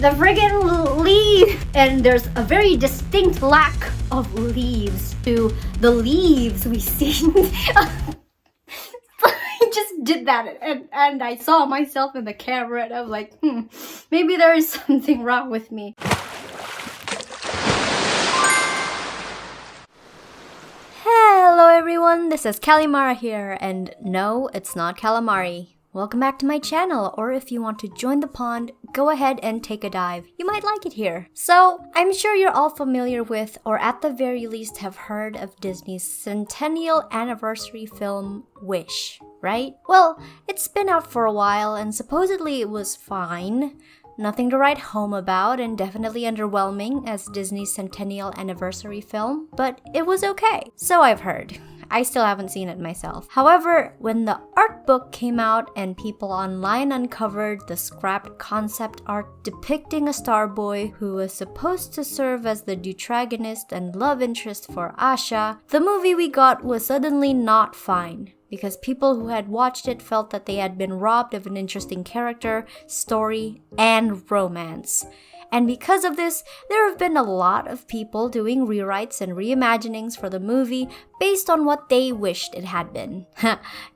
the friggin' leaf! And there's a very distinct lack of leaves to the leaves we see. I just did that and I saw myself in the camera and I'm like, maybe there is something wrong with me. Hello everyone, this is Callimara here, and no, it's not calamari. Welcome back to my channel, or if you want to join the pond, go ahead and take a dive. You might like it here. So, I'm sure you're all familiar with, or at the very least have heard of Disney's centennial anniversary film, Wish, right? Well, it's been out for a while and supposedly it was fine. Nothing to write home about and definitely underwhelming as Disney's centennial anniversary film, but it was okay. So I've heard. I still haven't seen it myself. However, when the art book came out and people online uncovered the scrapped concept art depicting a Starboy who was supposed to serve as the deuteragonist and love interest for Asha, the movie we got was suddenly not fine, because people who had watched it felt that they had been robbed of an interesting character, story, and romance. And because of this, there have been a lot of people doing rewrites and reimaginings for the movie based on what they wished it had been.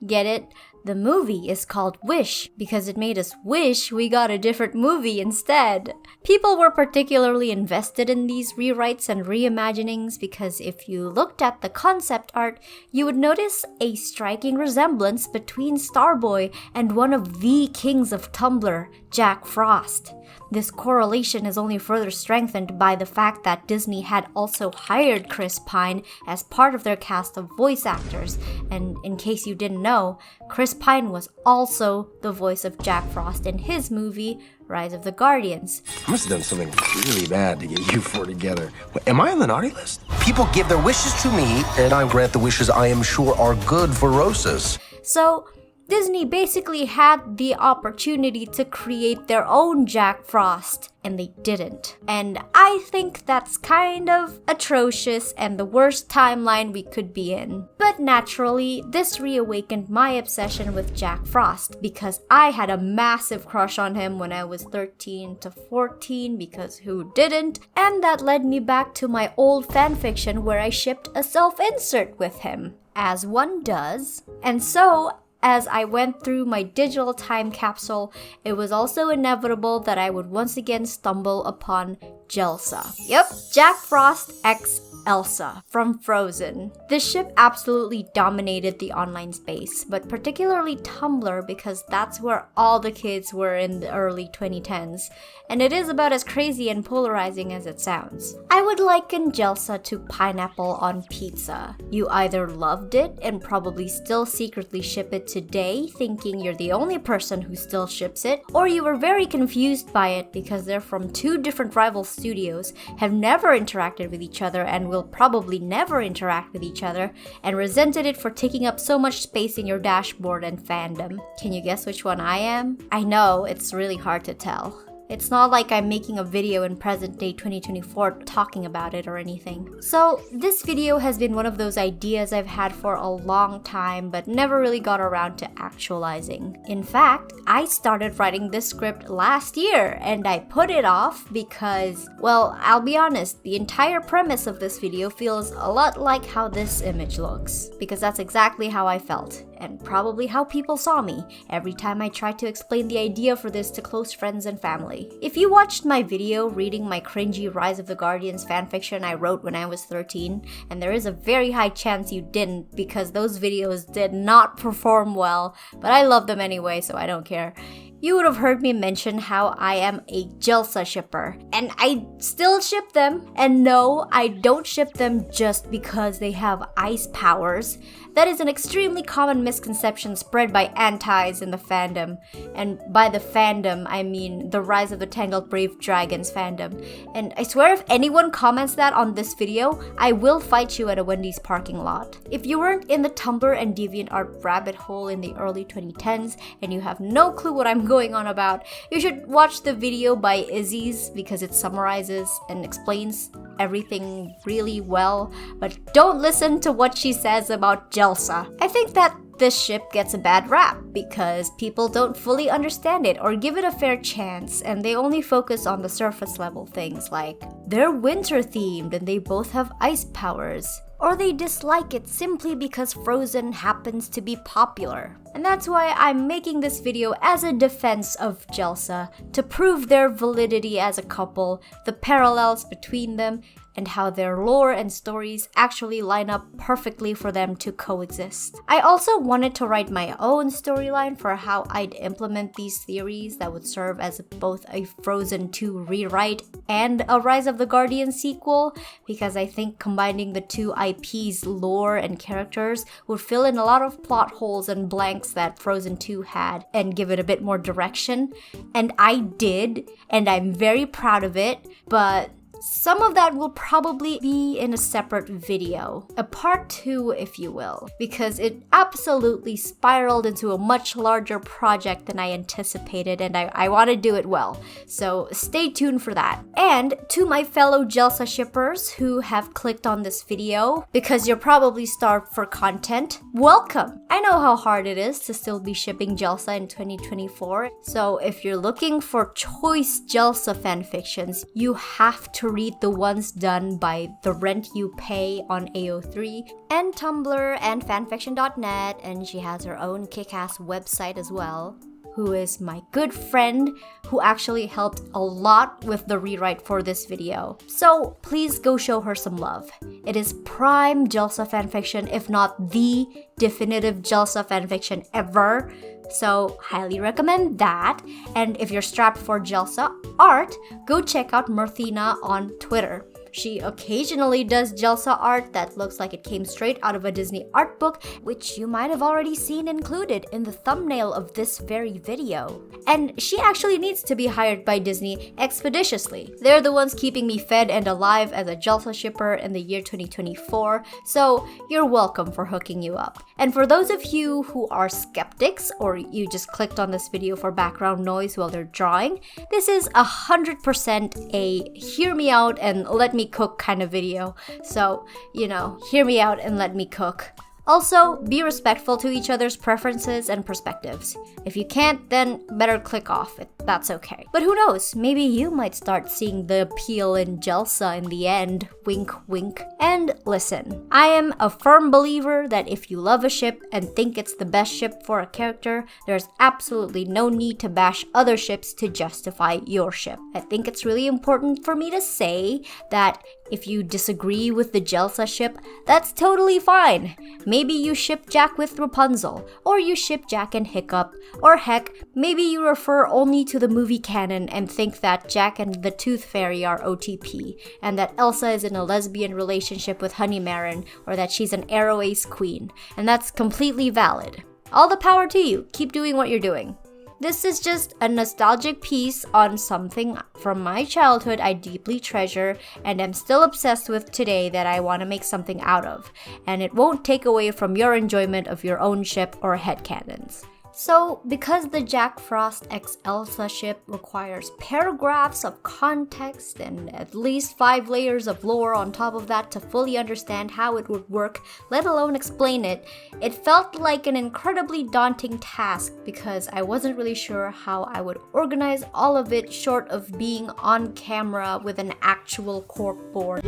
Get it? The movie is called Wish because it made us wish we got a different movie instead. People were particularly invested in these rewrites and reimaginings because if you looked at the concept art, you would notice a striking resemblance between Starboy and one of the kings of Tumblr, Jack Frost. This correlation is only further strengthened by the fact that Disney had also hired Kris Pine as part of their cast of voice actors, and in case you didn't know, Kris Pine was also the voice of Jack Frost in his movie, Rise of the Guardians. I must have done something really bad to get you four together. Am I on the naughty list? People give their wishes to me, and I grant the wishes I am sure are good for Rosas. So, Disney basically had the opportunity to create their own Jack Frost, and they didn't. And I think that's kind of atrocious and the worst timeline we could be in. But naturally, this reawakened my obsession with Jack Frost because I had a massive crush on him when I was 13 to 14, because who didn't? And that led me back to my old fanfiction where I shipped a self-insert with him, as one does. And so, as I went through my digital time capsule, it was also inevitable that I would once again stumble upon Jelsa. Yep, Jack Frost x Elsa from Frozen. This ship absolutely dominated the online space, but particularly Tumblr because that's where all the kids were in the early 2010s, and it is about as crazy and polarizing as it sounds. I would liken Jelsa to pineapple on pizza. You either loved it and probably still secretly ship it today, thinking you're the only person who still ships it, or you were very confused by it because they're from two different rival studios, have never interacted with each other, and will probably never interact with each other, and resented it for taking up so much space in your dashboard and fandom. Can you guess which one I am? I know, it's really hard to tell. It's not like I'm making a video in present day 2024 talking about it or anything. So this video has been one of those ideas I've had for a long time but never really got around to actualizing. In fact, I started writing this script last year and I put it off because, well, I'll be honest, the entire premise of this video feels a lot like how this image looks, because that's exactly how I felt, and probably how people saw me every time I tried to explain the idea for this to close friends and family. If you watched my video reading my cringy Rise of the Guardians fanfiction I wrote when I was 13, and there is a very high chance you didn't because those videos did not perform well, but I love them anyway, so I don't care. You would have heard me mention how I am a Jelsa shipper, and I still ship them. And no, I don't ship them just because they have ice powers. That is an extremely common misconception spread by antis in the fandom. And by the fandom, I mean the Rise of the Tangled Brave Dragons fandom. And I swear if anyone comments that on this video, I will fight you at a Wendy's parking lot. If you weren't in the Tumblr and DeviantArt rabbit hole in the early 2010s and you have no clue what I'm going on about, you should watch the video by Izzy's because it summarizes and explains everything really well, but don't listen to what she says about Jelsa. I think that this ship gets a bad rap because people don't fully understand it or give it a fair chance, and they only focus on the surface level things like they're winter themed and they both have ice powers, or they dislike it simply because Frozen happens to be popular. And that's why I'm making this video as a defense of Jelsa, to prove their validity as a couple, the parallels between them, and how their lore and stories actually line up perfectly for them to coexist. I also wanted to write my own storyline for how I'd implement these theories that would serve as both a Frozen 2 rewrite and a Rise of the Guardians sequel, because I think combining the two IP's lore and characters would fill in a lot of plot holes and blanks that Frozen 2 had and give it a bit more direction. And I did, and I'm very proud of it, but some of that will probably be in a separate video, a part 2 if you will, because it absolutely spiraled into a much larger project than I anticipated, and I want to do it well, so stay tuned for that. And to my fellow Jelsa shippers who have clicked on this video because you're probably starved for content, welcome! I know how hard it is to still be shipping Jelsa in 2024, so if you're looking for choice Jelsa fanfictions, you have to read the ones done by The Rent You Pay on AO3 and Tumblr and fanfiction.net, and she has her own kick-ass website as well, who is my good friend who actually helped a lot with the rewrite for this video. So please go show her some love. It is prime Jelsa fanfiction, if not the definitive Jelsa fanfiction ever. So highly recommend that. And if you're strapped for Jelsa art, go check out Mirthina on Twitter. She occasionally does Jelsa art that looks like it came straight out of a Disney art book, which you might have already seen included in the thumbnail of this very video. And she actually needs to be hired by Disney expeditiously. They're the ones keeping me fed and alive as a Jelsa shipper in the year 2024, so you're welcome for hooking you up. And for those of you who are skeptics, or you just clicked on this video for background noise while they're drawing, this is 100% a hear me out and let me cook kind of video. So, hear me out and let me cook. Also, be respectful to each other's preferences and perspectives. If you can't, then better click off. That's okay. But who knows, maybe you might start seeing the appeal in Jelsa in the end. Wink, wink. And listen, I am a firm believer that if you love a ship and think it's the best ship for a character, there's absolutely no need to bash other ships to justify your ship. I think it's really important for me to say that if you disagree with the Jelsa ship, that's totally fine. Maybe you ship Jack with Rapunzel, or you ship Jack and Hiccup, or heck, maybe you refer only to the movie canon and think that Jack and the Tooth Fairy are OTP, and that Elsa is in a lesbian relationship with Bunnnymund, or that she's an Arrow Ace queen, and that's completely valid. All the power to you, keep doing what you're doing. This is just a nostalgic piece on something from my childhood I deeply treasure and am still obsessed with today that I want to make something out of, and it won't take away from your enjoyment of your own ship or headcanons. So, because the Jack Frost x Elsa ship requires paragraphs of context and at least 5 layers of lore on top of that to fully understand how it would work, let alone explain it, it felt like an incredibly daunting task because I wasn't really sure how I would organize all of it short of being on camera with an actual corkboard.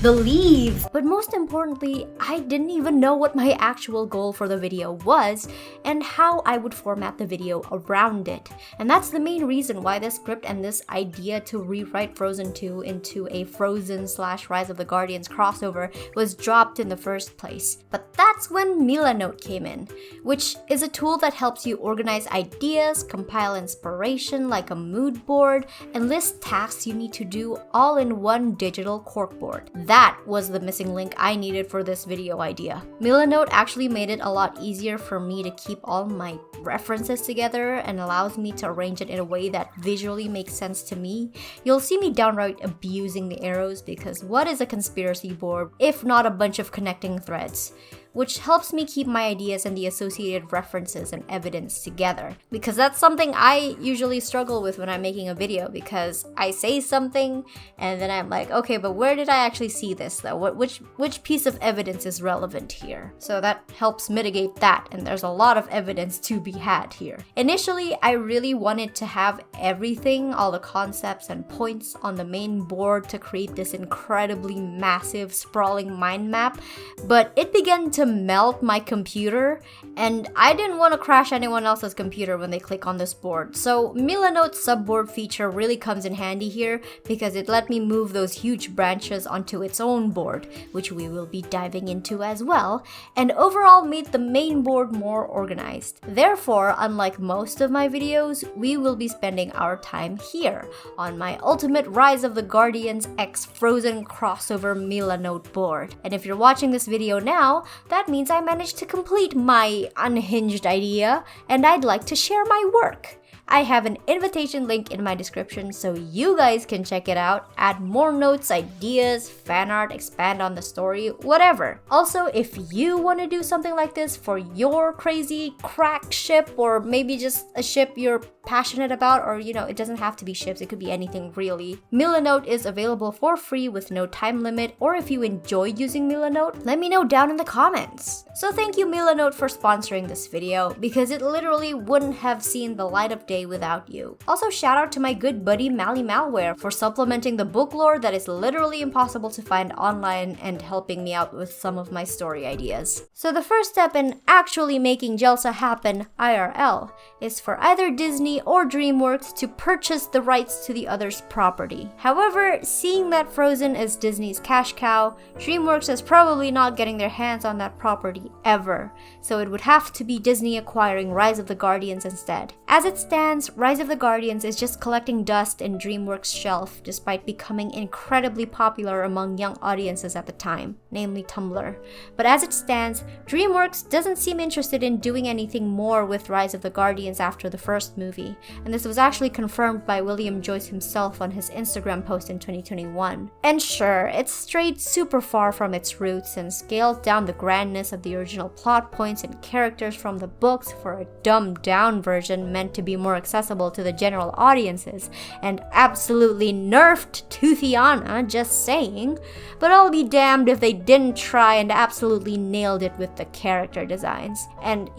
The leaves! But most importantly, I didn't even know what my actual goal for the video was and how I would format the video around it. And that's the main reason why this script and this idea to rewrite Frozen 2 into a Frozen/Rise of the Guardians crossover was dropped in the first place. But that's when Milanote came in, which is a tool that helps you organize ideas, compile inspiration like a mood board, and list tasks you need to do all in one digital corkboard. That was the missing link I needed for this video idea. Milanote actually made it a lot easier for me to keep all my references together and allows me to arrange it in a way that visually makes sense to me. You'll see me downright abusing the arrows because what is a conspiracy board if not a bunch of connecting threads? which helps me keep my ideas and the associated references and evidence together. Because that's something I usually struggle with when I'm making a video, because I say something and then I'm like, okay, but where did I actually see this though? Which piece of evidence is relevant here? So that helps mitigate that, and there's a lot of evidence to be had here. Initially, I really wanted to have everything, all the concepts and points on the main board to create this incredibly massive, sprawling mind map, but it began to melt my computer, and I didn't want to crash anyone else's computer when they click on this board. So Milanote's subboard feature really comes in handy here, because it let me move those huge branches onto its own board, which we will be diving into as well, and overall made the main board more organized. Therefore, unlike most of my videos, we will be spending our time here on my ultimate Rise of the Guardians x Frozen crossover Milanote board. And if you're watching this video now, that means I managed to complete my unhinged idea, and I'd like to share my work. I have an invitation link in my description so you guys can check it out, add more notes, ideas, fan art, expand on the story, whatever. Also, if you want to do something like this for your crazy crack ship, or maybe just a ship you're passionate about, or it doesn't have to be ships, it could be anything really. Milanote is available for free with no time limit, or if you enjoy using Milanote, let me know down in the comments. So thank you Milanote for sponsoring this video, because it literally wouldn't have seen the light of day without you. Also, shout out to my good buddy Mally Malware for supplementing the book lore that is literally impossible to find online and helping me out with some of my story ideas. So the first step in actually making Jelsa happen IRL is for either Disney or DreamWorks to purchase the rights to the other's property. However, seeing that Frozen is Disney's cash cow, DreamWorks is probably not getting their hands on that property ever, so it would have to be Disney acquiring Rise of the Guardians instead. As it stands, Rise of the Guardians is just collecting dust in DreamWorks' shelf despite becoming incredibly popular among young audiences at the time, namely Tumblr. But as it stands, DreamWorks doesn't seem interested in doing anything more with Rise of the Guardians after the first movie, and this was actually confirmed by William Joyce himself on his Instagram post in 2021. And sure, it's strayed super far from its roots and scaled down the grandness of the original plot points and characters from the books for a dumbed down version meant to be more accessible to the general audiences, and absolutely nerfed Toothiana, just saying. But I'll be damned if they didn't try and absolutely nailed it with the character designs. And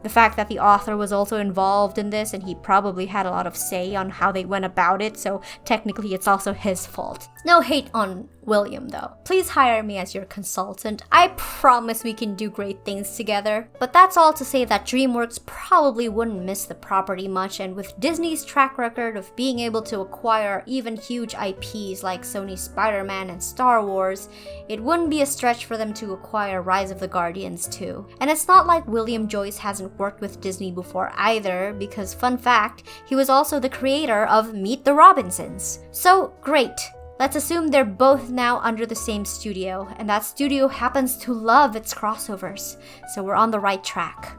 the fact that the author was also involved in this, and he probably had a lot of say on how they went about it, so technically it's also his fault. No hate on William though. Please hire me as your consultant. I promise we can do great things together. But that's all to say that DreamWorks probably wouldn't miss the property much, and with Disney's track record of being able to acquire even huge IPs like Sony's Spider-Man and Star Wars, it wouldn't be a stretch for them to acquire Rise of the Guardians too. And it's not like William Joyce hasn't worked with Disney before either, because fun fact, he was also the creator of Meet the Robinsons. So great. Let's assume they're both now under the same studio, and that studio happens to love its crossovers, so we're on the right track.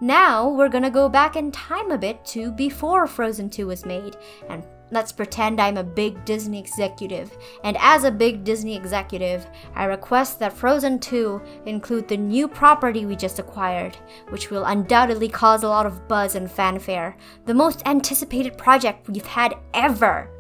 Now we're gonna go back in time a bit to before Frozen 2 was made, and let's pretend I'm a big Disney executive. And as a big Disney executive, I request that Frozen 2 include the new property we just acquired, which will undoubtedly cause a lot of buzz and fanfare. The most anticipated project we've had ever.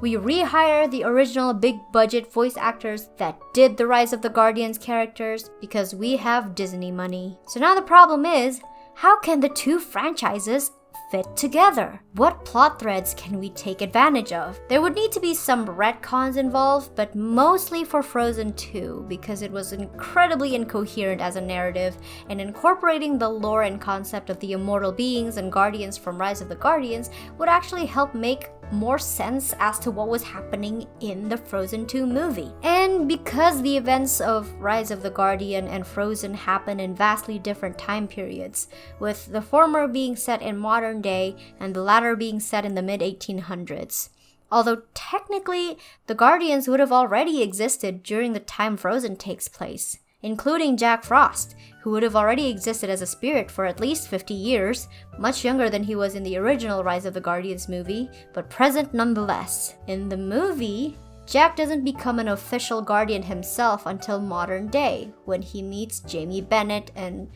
We rehire the original big budget voice actors that did the Rise of the Guardians characters because we have Disney money. So now the problem is, how can the two franchises fit together? What plot threads can we take advantage of? There would need to be some retcons involved, but mostly for Frozen 2 because it was incredibly incoherent as a narrative, and incorporating the lore and concept of the immortal beings and guardians from Rise of the Guardians would actually help make more sense as to what was happening in the Frozen 2 movie. And because the events of Rise of the Guardian and Frozen happen in vastly different time periods, with the former being set in modern day and the latter being set in the mid-1800s. Although technically, the Guardians would have already existed during the time Frozen takes place, including Jack Frost, who would have already existed as a spirit for at least 50 years, much younger than he was in the original Rise of the Guardians movie, but present nonetheless. In the movie, Jack doesn't become an official guardian himself until modern day, when he meets Jamie Bennett and,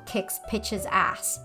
kicks Pitch's ass.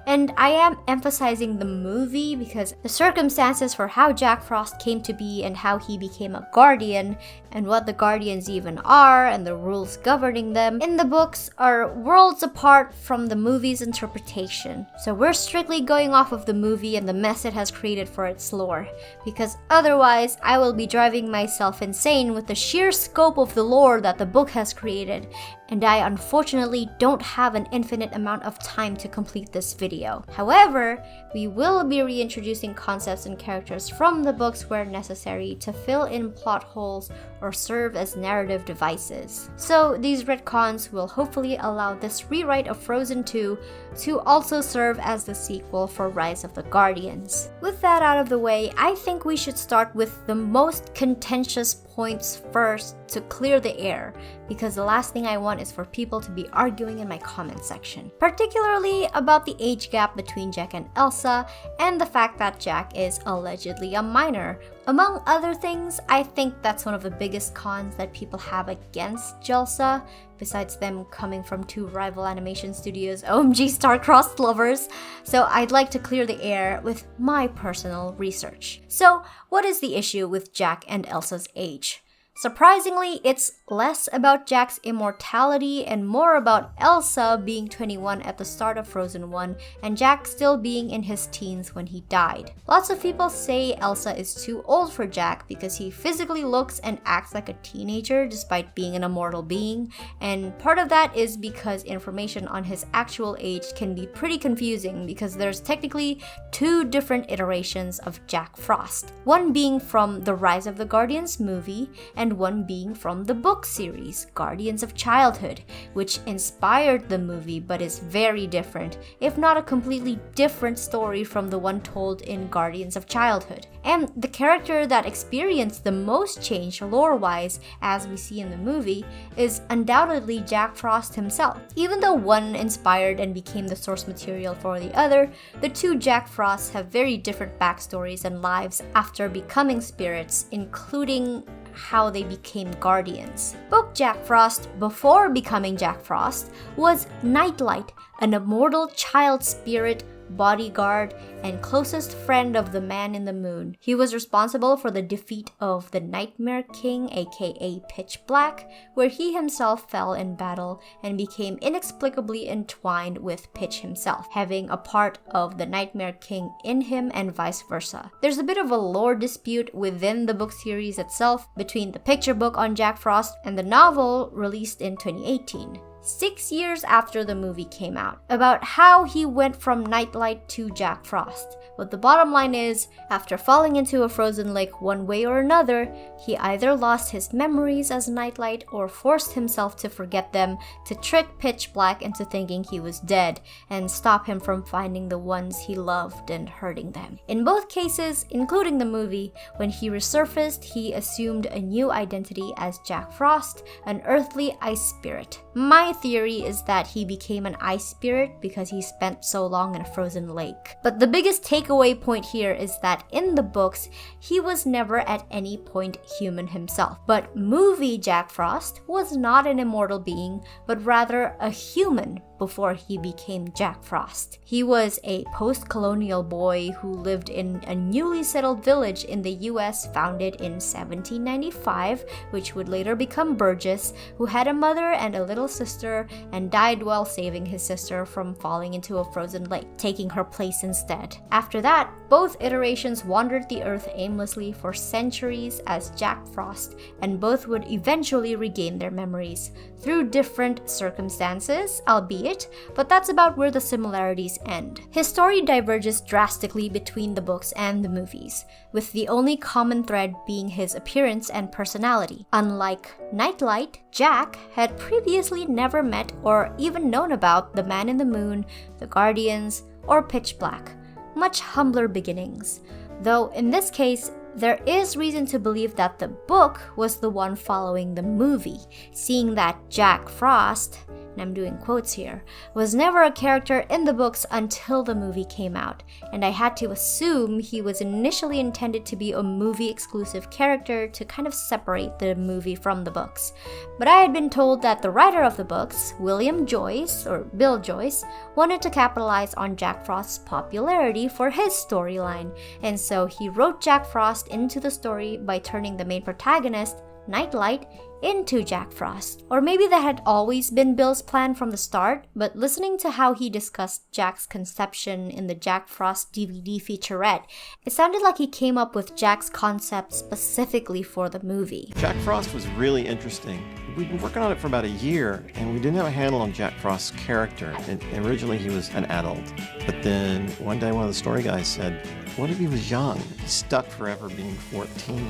And I am emphasizing the movie because the circumstances for how Jack Frost came to be and how he became a guardian, and what the guardians even are and the rules governing them in the books are worlds apart from the movie's interpretation. So we're strictly going off of the movie and the mess it has created for its lore, because otherwise I will be driving myself insane with the sheer scope of the lore that the book has created, and I unfortunately don't have an infinite amount of time to complete this video. However, we will be reintroducing concepts and characters from the books where necessary to fill in plot holes or serve as narrative devices. So these retcons will hopefully allow this rewrite of Frozen 2 to also serve as the sequel for Rise of the Guardians. With that out of the way, I think we should start with the most contentious points first to clear the air, because the last thing I want is for people to be arguing in my comment section, particularly about the age gap between Jack and Elsa and the fact that Jack is allegedly a minor. Among other things, I think that's one of the biggest cons that people have against Jelsa, besides them coming from two rival animation studios, OMG star-crossed lovers. So I'd like to clear the air with my personal research. So what is the issue with Jack and Elsa's age? Surprisingly, it's less about Jack's immortality and more about Elsa being 21 at the start of Frozen 1 and Jack still being in his teens when he died. Lots of people say Elsa is too old for Jack because he physically looks and acts like a teenager despite being an immortal being, and part of that is because information on his actual age can be pretty confusing because there's technically two different iterations of Jack Frost, one being from the Rise of the Guardians movie and one being from the book series, Guardians of Childhood, which inspired the movie but is very different, if not a completely different story from the one told in Guardians of Childhood. And the character that experienced the most change lore-wise, as we see in the movie, is undoubtedly Jack Frost himself. Even though one inspired and became the source material for the other, the two Jack Frosts have very different backstories and lives after becoming spirits, including how they became guardians. Book Jack Frost, before becoming Jack Frost, was Nightlight, an immortal child spirit, bodyguard, and closest friend of the Man in the Moon. He was responsible for the defeat of the Nightmare King, aka Pitch Black, where he himself fell in battle and became inexplicably entwined with Pitch himself, having a part of the Nightmare King in him and vice versa. There's a bit of a lore dispute within the book series itself between the picture book on Jack Frost and the novel released in 2018. 6 years after the movie came out, about how he went from Nightlight to Jack Frost. But the bottom line is, after falling into a frozen lake one way or another, he either lost his memories as Nightlight or forced himself to forget them to trick Pitch Black into thinking he was dead and stop him from finding the ones he loved and hurting them. In both cases, including the movie, when he resurfaced, he assumed a new identity as Jack Frost, an earthly ice spirit. My theory is that he became an ice spirit because he spent so long in a frozen lake. But the biggest takeaway point here is that in the books, he was never at any point human himself. But movie Jack Frost was not an immortal being, but rather a human before he became Jack Frost. He was a post-colonial boy who lived in a newly settled village in the US founded in 1795, which would later become Burgess, who had a mother and a little sister and died while saving his sister from falling into a frozen lake, taking her place instead. After that, both iterations wandered the earth aimlessly for centuries as Jack Frost, and both would eventually regain their memories through different circumstances, albeit, but that's about where the similarities end. His story diverges drastically between the books and the movies, with the only common thread being his appearance and personality. Unlike Nightlight, Jack had previously never met or even known about the Man in the Moon, the Guardians, or Pitch Black. Much humbler beginnings. Though in this case, there is reason to believe that the book was the one following the movie, seeing that Jack Frost and I'm doing quotes here, was never a character in the books until the movie came out, and I had to assume he was initially intended to be a movie-exclusive character to kind of separate the movie from the books. But I had been told that the writer of the books, William Joyce, or Bill Joyce, wanted to capitalize on Jack Frost's popularity for his storyline, and so he wrote Jack Frost into the story by turning the main protagonist, Nightlight, into Jack Frost. Or maybe that had always been Bill's plan from the start, but listening to how he discussed Jack's conception in the Jack Frost DVD featurette, it sounded like he came up with Jack's concept specifically for the movie. Jack Frost was really interesting. We'd been working on it for about a year, and we didn't have a handle on Jack Frost's character. Originally, he was an adult, but then one day one of the story guys said, what if he was young? He's stuck forever being 14.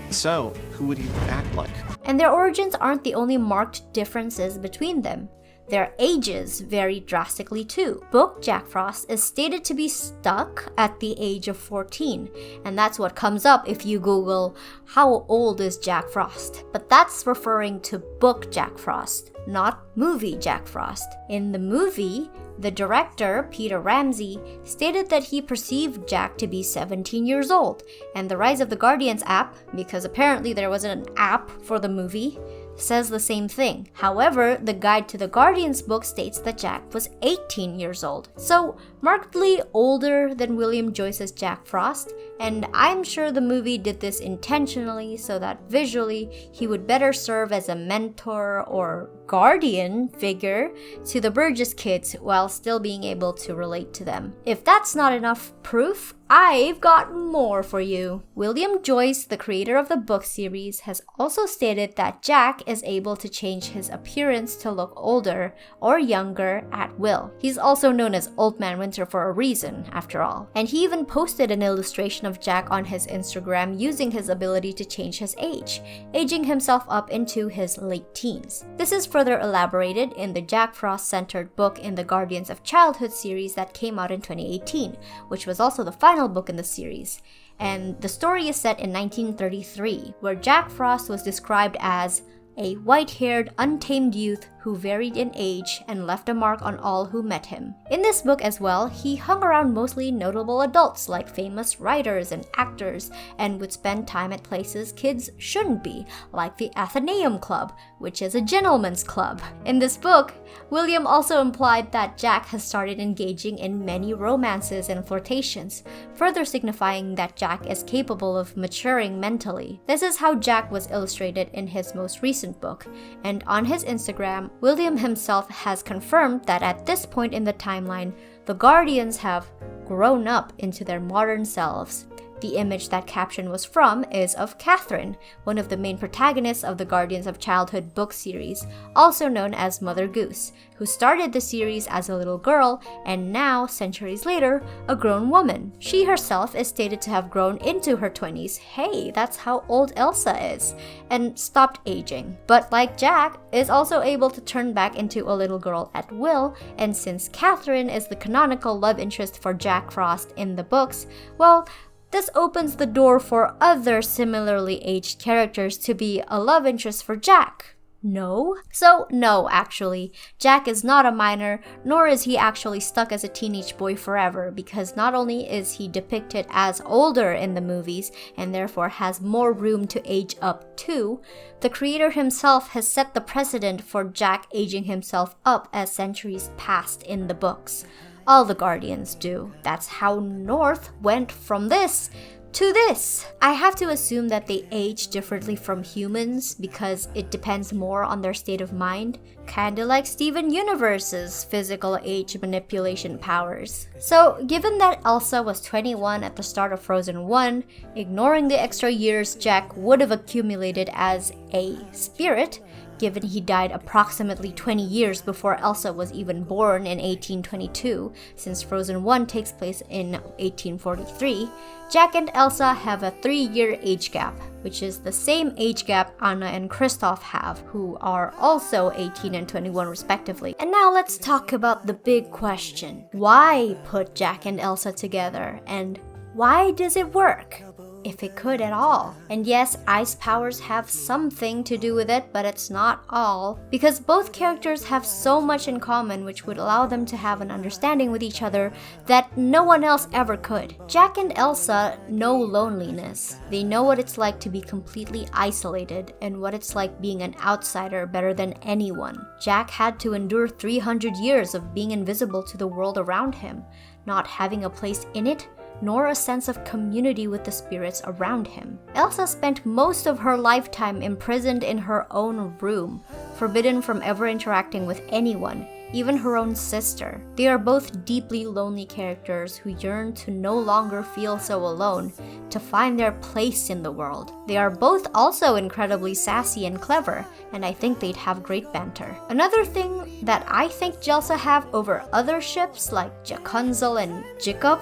So, who would he act like? And their origins aren't the only marked differences between them. Their ages vary drastically too. Book Jack Frost is stated to be stuck at the age of 14, and that's what comes up if you Google, how old is Jack Frost? But that's referring to book Jack Frost, not movie Jack Frost. In the movie, the director, Peter Ramsey, stated that he perceived Jack to be 17 years old, and the Rise of the Guardians app, because apparently there wasn't an app for the movie, says the same thing. However, the Guide to the Guardians book states that Jack was 18 years old, so markedly older than William Joyce's Jack Frost, and I'm sure the movie did this intentionally so that visually he would better serve as a mentor or guardian figure to the Burgess kids while still being able to relate to them. If that's not enough proof, I've got more for you. William Joyce, the creator of the book series, has also stated that Jack is able to change his appearance to look older or younger at will. He's also known as Old Man Winter for a reason, after all. And he even posted an illustration of Jack on his Instagram using his ability to change his age, aging himself up into his late teens. This is further elaborated in the Jack Frost-centered book in the Guardians of Childhood series that came out in 2018, which was also the final book in the series. And the story is set in 1933, where Jack Frost was described as a white-haired, untamed youth who varied in age and left a mark on all who met him. In this book as well, he hung around mostly notable adults like famous writers and actors, and would spend time at places kids shouldn't be, like the Athenaeum Club, which is a gentleman's club. In this book, William also implied that Jack has started engaging in many romances and flirtations, further signifying that Jack is capable of maturing mentally. This is how Jack was illustrated in his most recent book, and on his Instagram, William himself has confirmed that at this point in the timeline, the Guardians have grown up into their modern selves. The image that caption was from is of Catherine, one of the main protagonists of the Guardians of Childhood book series, also known as Mother Goose, who started the series as a little girl and now, centuries later, a grown woman. She herself is stated to have grown into her 20s, hey, that's how old Elsa is, and stopped aging. But like Jack, is also able to turn back into a little girl at will, and since Catherine is the canonical love interest for Jack Frost in the books, well, this opens the door for other similarly aged characters to be a love interest for Jack. No? So, no, actually. Jack is not a minor, nor is he actually stuck as a teenage boy forever, because not only is he depicted as older in the movies, and therefore has more room to age up too, the creator himself has set the precedent for Jack aging himself up as centuries passed in the books. All the Guardians do. That's how North went from this to this. I have to assume that they age differently from humans because it depends more on their state of mind, kinda like Steven Universe's physical age manipulation powers. So, given that Elsa was 21 at the start of Frozen 1, ignoring the extra years Jack would have accumulated as a spirit, given he died approximately 20 years before Elsa was even born in 1822, since Frozen 1 takes place in 1843, Jack and Elsa have a 3-year age gap, which is the same age gap Anna and Kristoff have, who are also 18 and 21 respectively. And now let's talk about the big question. Why put Jack and Elsa together, and why does it work? if it could at all. And yes, ice powers have something to do with it, but it's not all, because both characters have so much in common which would allow them to have an understanding with each other that no one else ever could. Jack and Elsa know loneliness. They know what it's like to be completely isolated and what it's like being an outsider better than anyone. Jack had to endure 300 years of being invisible to the world around him, not having a place in it, nor a sense of community with the spirits around him. Elsa spent most of her lifetime imprisoned in her own room, forbidden from ever interacting with anyone, even her own sister. They are both deeply lonely characters who yearn to no longer feel so alone, to find their place in the world. They are both also incredibly sassy and clever, and I think they'd have great banter. Another thing that I think Jelsa have over other ships like Jakunzel and Jacob,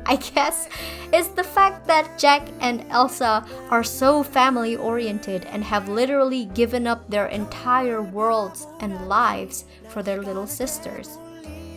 I guess, is the fact that Jack and Elsa are so family-oriented and have literally given up their entire worlds and lives for their little sisters.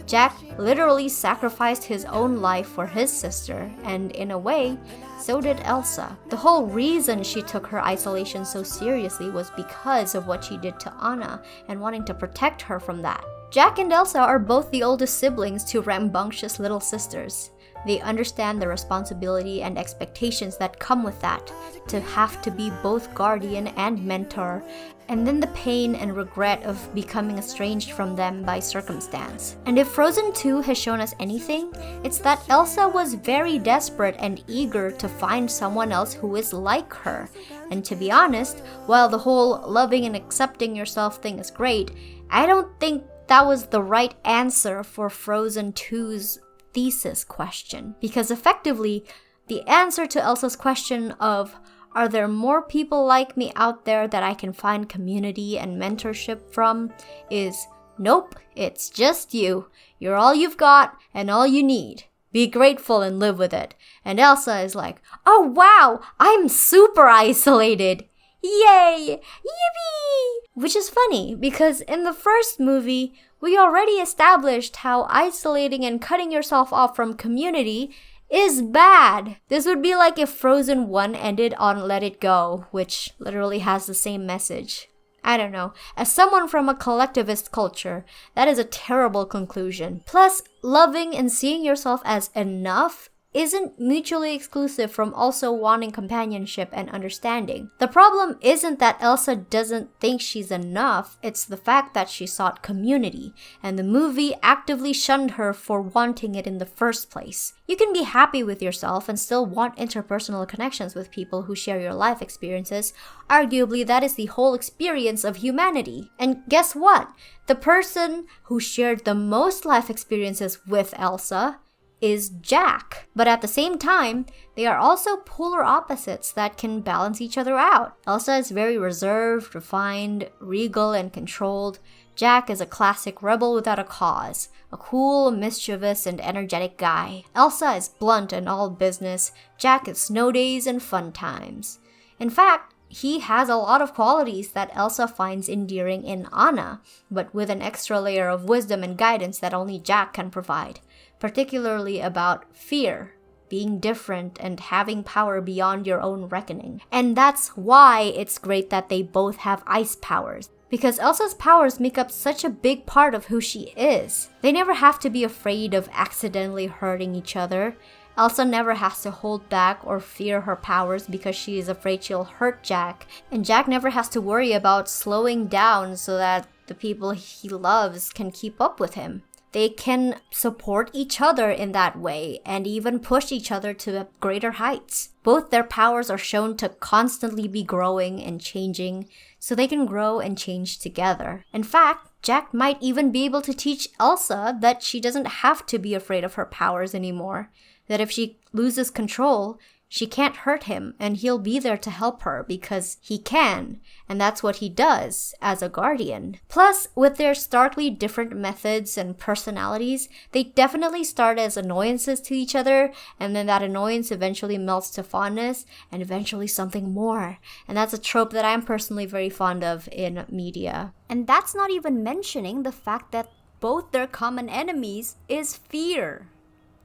Jack literally sacrificed his own life for his sister, and in a way, so did Elsa. The whole reason she took her isolation so seriously was because of what she did to Anna and wanting to protect her from that. Jack and Elsa are both the oldest siblings to rambunctious little sisters. They understand the responsibility and expectations that come with that, to have to be both guardian and mentor, and then the pain and regret of becoming estranged from them by circumstance. And if Frozen 2 has shown us anything, it's that Elsa was very desperate and eager to find someone else who is like her. And to be honest, while the whole loving and accepting yourself thing is great, I don't think that was the right answer for Frozen 2's thesis question, because effectively the answer to Elsa's question of are there more people like me out there that I can find community and mentorship from is nope, it's just you. You're all you've got and all you need. Be grateful and live with it. And Elsa is like, oh wow, I'm super isolated. Yay! Yippee! Which is funny because in the first movie, we already established how isolating and cutting yourself off from community is bad. This would be like if Frozen 1 ended on Let It Go, which literally has the same message. I don't know. As someone from a collectivist culture, that is a terrible conclusion. Plus, loving and seeing yourself as enough isn't mutually exclusive from also wanting companionship and understanding. The problem isn't that Elsa doesn't think she's enough, it's the fact that she sought community, and the movie actively shunned her for wanting it in the first place. You can be happy with yourself and still want interpersonal connections with people who share your life experiences. Arguably, that is the whole experience of humanity. And guess what? The person who shared the most life experiences with Elsa is Jack. But at the same time, they are also polar opposites that can balance each other out. Elsa is very reserved, refined, regal, and controlled. Jack is a classic rebel without a cause, a cool, mischievous, and energetic guy. Elsa is blunt and all business. Jack is snow days and fun times. In fact, he has a lot of qualities that Elsa finds endearing in Anna, but with an extra layer of wisdom and guidance that only Jack can provide. Particularly about fear, being different, and having power beyond your own reckoning. And that's why it's great that they both have ice powers, because Elsa's powers make up such a big part of who she is. They never have to be afraid of accidentally hurting each other. Elsa never has to hold back or fear her powers because she is afraid she'll hurt Jack, and Jack never has to worry about slowing down so that the people he loves can keep up with him. They can support each other in that way and even push each other to greater heights. Both their powers are shown to constantly be growing and changing, so they can grow and change together. In fact, Jack might even be able to teach Elsa that she doesn't have to be afraid of her powers anymore, that if she loses control, she can't hurt him, and he'll be there to help her because he can, and that's what he does as a guardian. Plus, with their starkly different methods and personalities, they definitely start as annoyances to each other, and then that annoyance eventually melts to fondness, and eventually something more. And that's a trope that I'm personally very fond of in media. And that's not even mentioning the fact that both their common enemies is fear.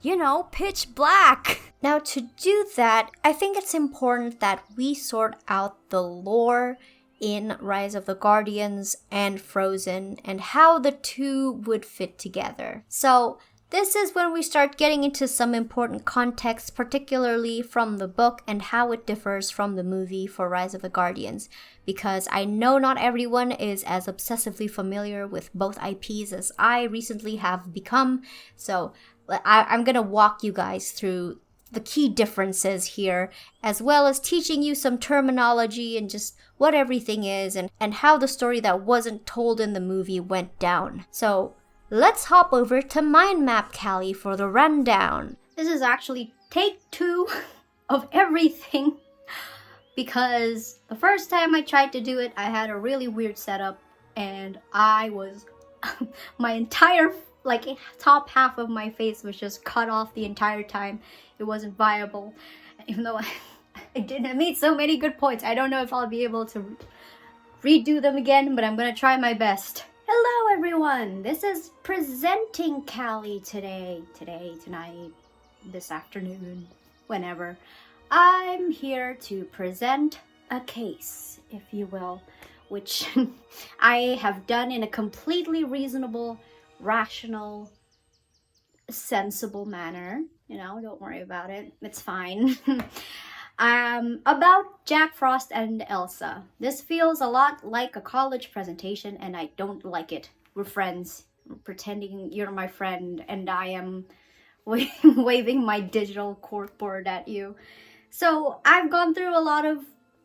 You know, pitch black. Now, to do that, I think it's important that we sort out the lore in Rise of the Guardians and Frozen and how the two would fit together. So, this is when we start getting into some important context, particularly from the book and how it differs from the movie for Rise of the Guardians, because I know not everyone is as obsessively familiar with both IPs as I recently have become, so I'm gonna walk you guys through the key differences here, as well as teaching you some terminology and just what everything is and how the story that wasn't told in the movie went down. So, let's hop over to Mind Map Callie for the rundown. This is actually take 2 of everything because the first time I tried to do it, I had a really weird setup and I was my entire top half of my face was just cut off the entire time. It wasn't viable, even though I made so many good points. I don't know if I'll be able to redo them again, but I'm gonna try my best. Hello everyone, this is presenting Callie today, tonight, this afternoon, whenever. I'm here to present a case, if you will, which I have done in a completely reasonable, rational, sensible manner. You know, don't worry about it, it's fine. About Jack Frost and Elsa. This feels a lot like a college presentation and I don't like it. We're friends. We're pretending you're my friend and I am waving my digital corkboard at you. So I've gone through a lot of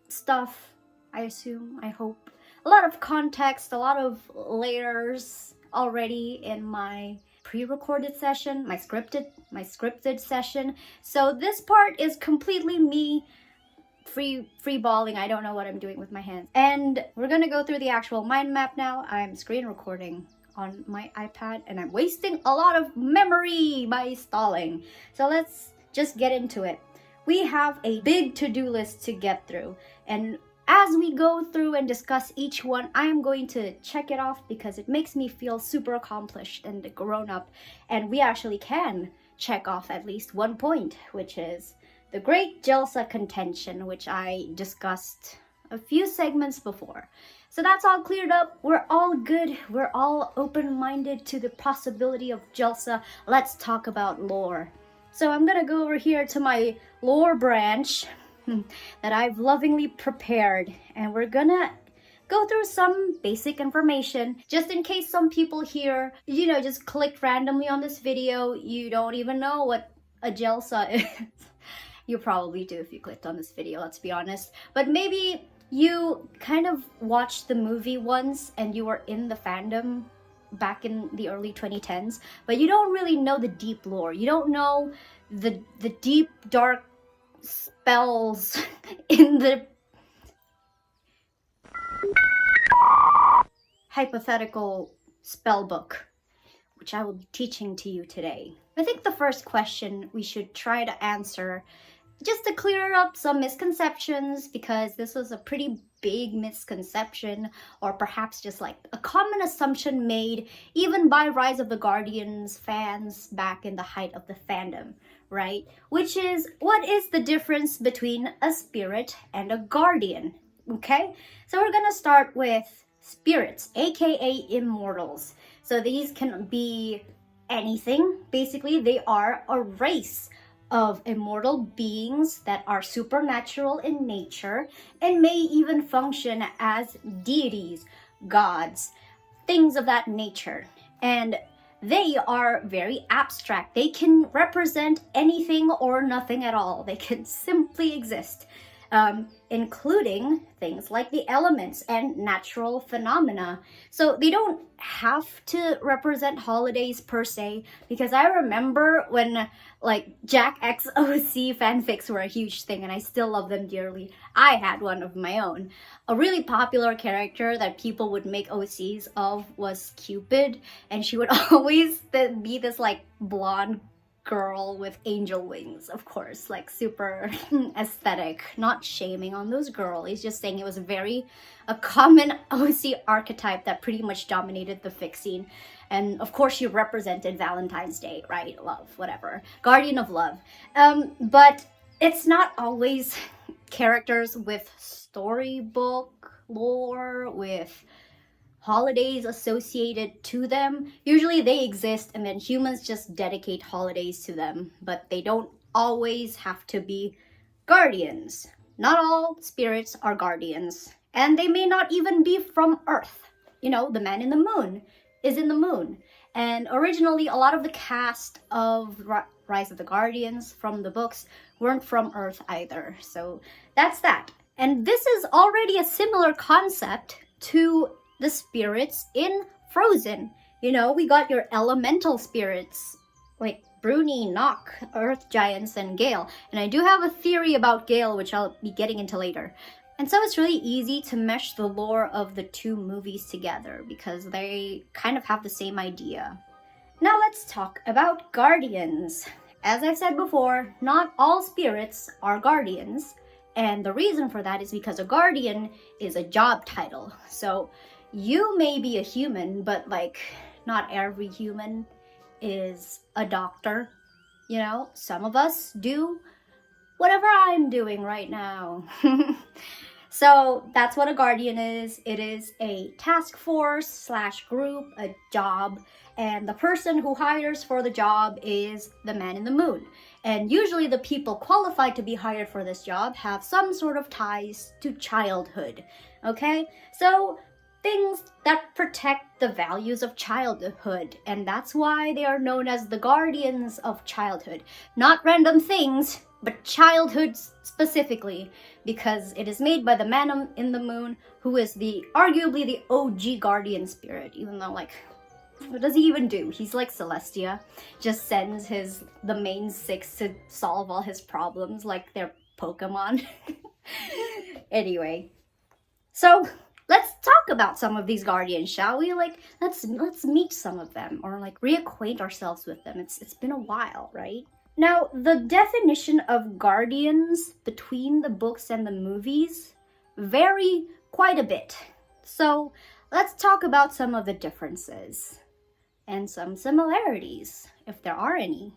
stuff, I assume, I hope. A lot of context, a lot of layers already in my pre-recorded session, my scripted session. So this part is completely me free balling. I don't know what I'm doing with my hands. And we're gonna go through the actual mind map now. I'm screen recording on my iPad and I'm wasting a lot of memory by stalling. So let's just get into it. We have a big to-do list to get through, and as we go through and discuss each one, I am going to check it off because it makes me feel super accomplished and grown up. And we actually can check off at least one point, which is the Great Jelsa contention, which I discussed a few segments before. So that's all cleared up. We're all good. We're all open-minded to the possibility of Jelsa. Let's talk about lore. So I'm gonna go over here to my lore branch that I've lovingly prepared, and we're gonna go through some basic information just in case some people here, just clicked randomly on this video. You don't even know what a Jelsa is. You probably do if you clicked on this video, let's be honest. But maybe you kind of watched the movie once and you were in the fandom back in the early 2010s, but you don't really know the deep lore. You don't know the deep, dark spells in the hypothetical spell book, which I will be teaching to you today. I think the first question we should try to answer, just to clear up some misconceptions, because this was a pretty big misconception, or perhaps just like a common assumption made even by Rise of the Guardians fans back in the height of the fandom, right? Which is, what is the difference between a spirit and a guardian? Okay, so we're gonna start with spirits, aka immortals. So these can be anything. Basically, they are a race of immortal beings that are supernatural in nature and may even function as deities, gods, things of that nature. And they are very abstract. They can represent anything or nothing at all. They can simply exist, including things like the elements and natural phenomena. So they don't have to represent holidays per se, because I remember when Jack X OC fanfics were a huge thing and I still love them dearly. I had one of my own. A really popular character that people would make OCs of was Cupid, and she would always be this blonde girl with angel wings, of course, super aesthetic. Not shaming on those girlies, just saying it was a common OC archetype that pretty much dominated the fic scene. And of course, she represented Valentine's Day, right? Love, whatever. Guardian of love. But it's not always characters with storybook lore, with holidays associated to them. Usually they exist and then humans just dedicate holidays to them, but they don't always have to be guardians. Not all spirits are guardians, and they may not even be from Earth. You know, the man in the moon is in the moon. And originally, a lot of the cast of Rise of the Guardians from the books weren't from Earth either. So that's that. And this is already a similar concept to the spirits in Frozen. You know, we got your elemental spirits like Bruni, Nock, Earth Giants, and Gale. And I do have a theory about Gale, which I'll be getting into later. And so it's really easy to mesh the lore of the two movies together because they kind of have the same idea. Now let's talk about guardians. As I've said before, not all spirits are guardians. And the reason for that is because a guardian is a job title. So you may be a human, but like not every human is a doctor. You know, some of us do whatever I'm doing right now. So that's what a guardian is. It is a task force / group, a job, and the person who hires for the job is the man in the moon. And usually the people qualified to be hired for this job have some sort of ties to childhood, okay? So things that protect the values of childhood, and that's why they are known as the guardians of childhood. Not random things, but childhood specifically, because it is made by the man in the moon, who is arguably the OG guardian spirit, even though, like, what does he even do? He's like Celestia, just sends the main 6 to solve all his problems like they're Pokemon. Anyway, so let's talk about some of these guardians, shall we? Like, let's meet some of them, or like reacquaint ourselves with them. It's been a while, right? Now, the definition of guardians between the books and the movies vary quite a bit. So let's talk about some of the differences and some similarities, if there are any.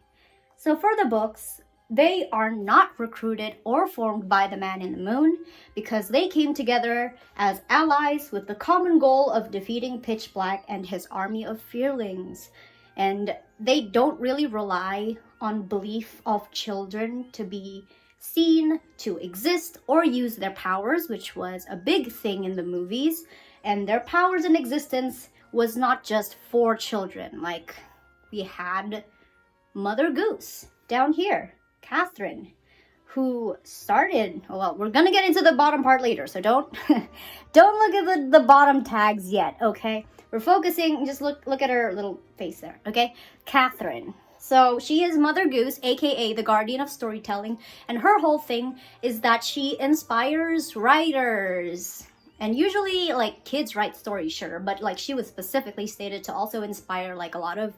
So for the books, they are not recruited or formed by the man in the moon because they came together as allies with the common goal of defeating Pitch Black and his army of fearlings. And they don't really rely on belief of children to be seen, to exist, or use their powers, which was a big thing in the movies. And their powers and existence was not just for children. Like, we had Mother Goose down here, Catherine, who started, well, we're gonna get into the bottom part later, so don't look at the bottom tags yet, okay? We're focusing, just look at her little face there, okay? Catherine. So she is Mother Goose, aka the guardian of storytelling, and her whole thing is that she inspires writers. And usually, like, kids write stories, sure, but like she was specifically stated to also inspire like a lot of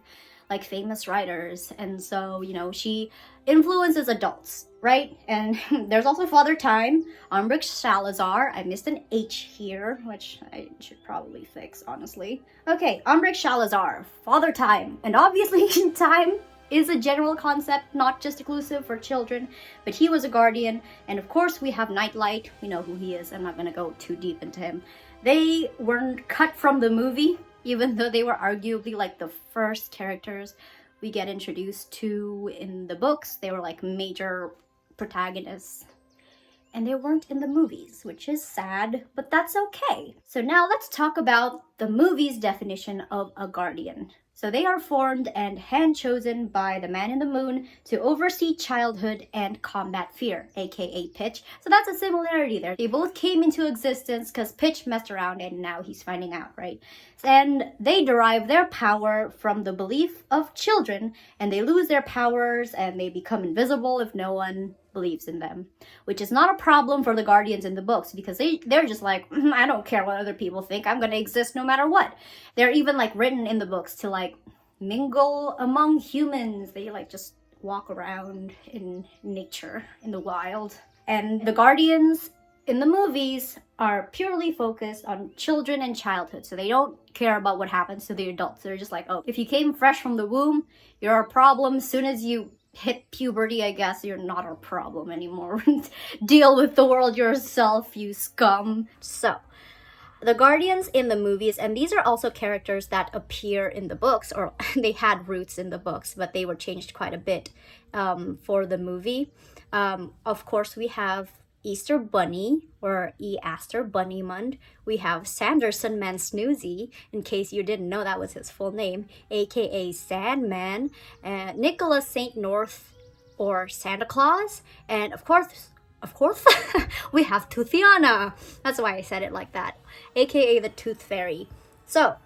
like famous writers. And so, you know, she influences adults, right? And there's also Father Time, Umbridge Salazar. I missed an H here, which I should probably fix, honestly. Okay, Umbridge Salazar, Father Time. And obviously time is a general concept, not just exclusive for children, but he was a guardian. And of course we have Nightlight. We know who he is. I'm not gonna go too deep into him. They weren't cut from the movie, even though they were arguably like the first characters we get introduced to in the books. They were like major protagonists, and they weren't in the movies, which is sad, but that's okay. So now let's talk about the movie's definition of a guardian. So they are formed and hand-chosen by the man in the moon to oversee childhood and combat fear, aka Pitch. So that's a similarity there. They both came into existence because Pitch messed around and now he's finding out, right? And they derive their power from the belief of children, and they lose their powers and they become invisible if no one believes in them, which is not a problem for the guardians in the books because they're just like, I don't care what other people think, I'm gonna exist no matter what. They're even like written in the books to like mingle among humans. They like just walk around in nature, in the wild. And the guardians in the movies are purely focused on children and childhood. So they don't care about what happens to the adults. They're just like, oh, if you came fresh from the womb, you're a problem. As soon as you hit puberty, I guess you're not a problem anymore. Deal with the world yourself, you scum. So, the Guardians in the movies, and these are also characters that appear in the books, or they had roots in the books, but they were changed quite a bit for the movie. Of course, we have Easter Bunny, or Aster Bunnnymund. We have Sanderson Man Snoozy, in case you didn't know that was his full name, aka Sandman, Nicholas St. North, or Santa Claus, and of course, we have Toothiana. That's why I said it like that, aka the Tooth Fairy. So,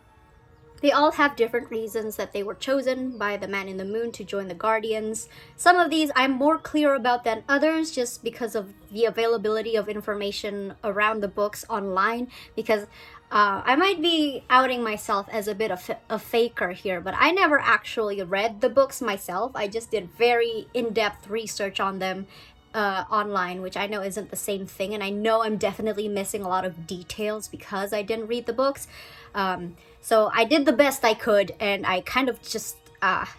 they all have different reasons that they were chosen by the Man in the Moon to join the Guardians. Some of these I'm more clear about than others just because of the availability of information around the books online, because I might be outing myself as a bit of a faker here, but I never actually read the books myself. I just did very in-depth research on them online, which I know isn't the same thing, and I know I'm definitely missing a lot of details because I didn't read the books. So I did the best I could, and I kind of just I'm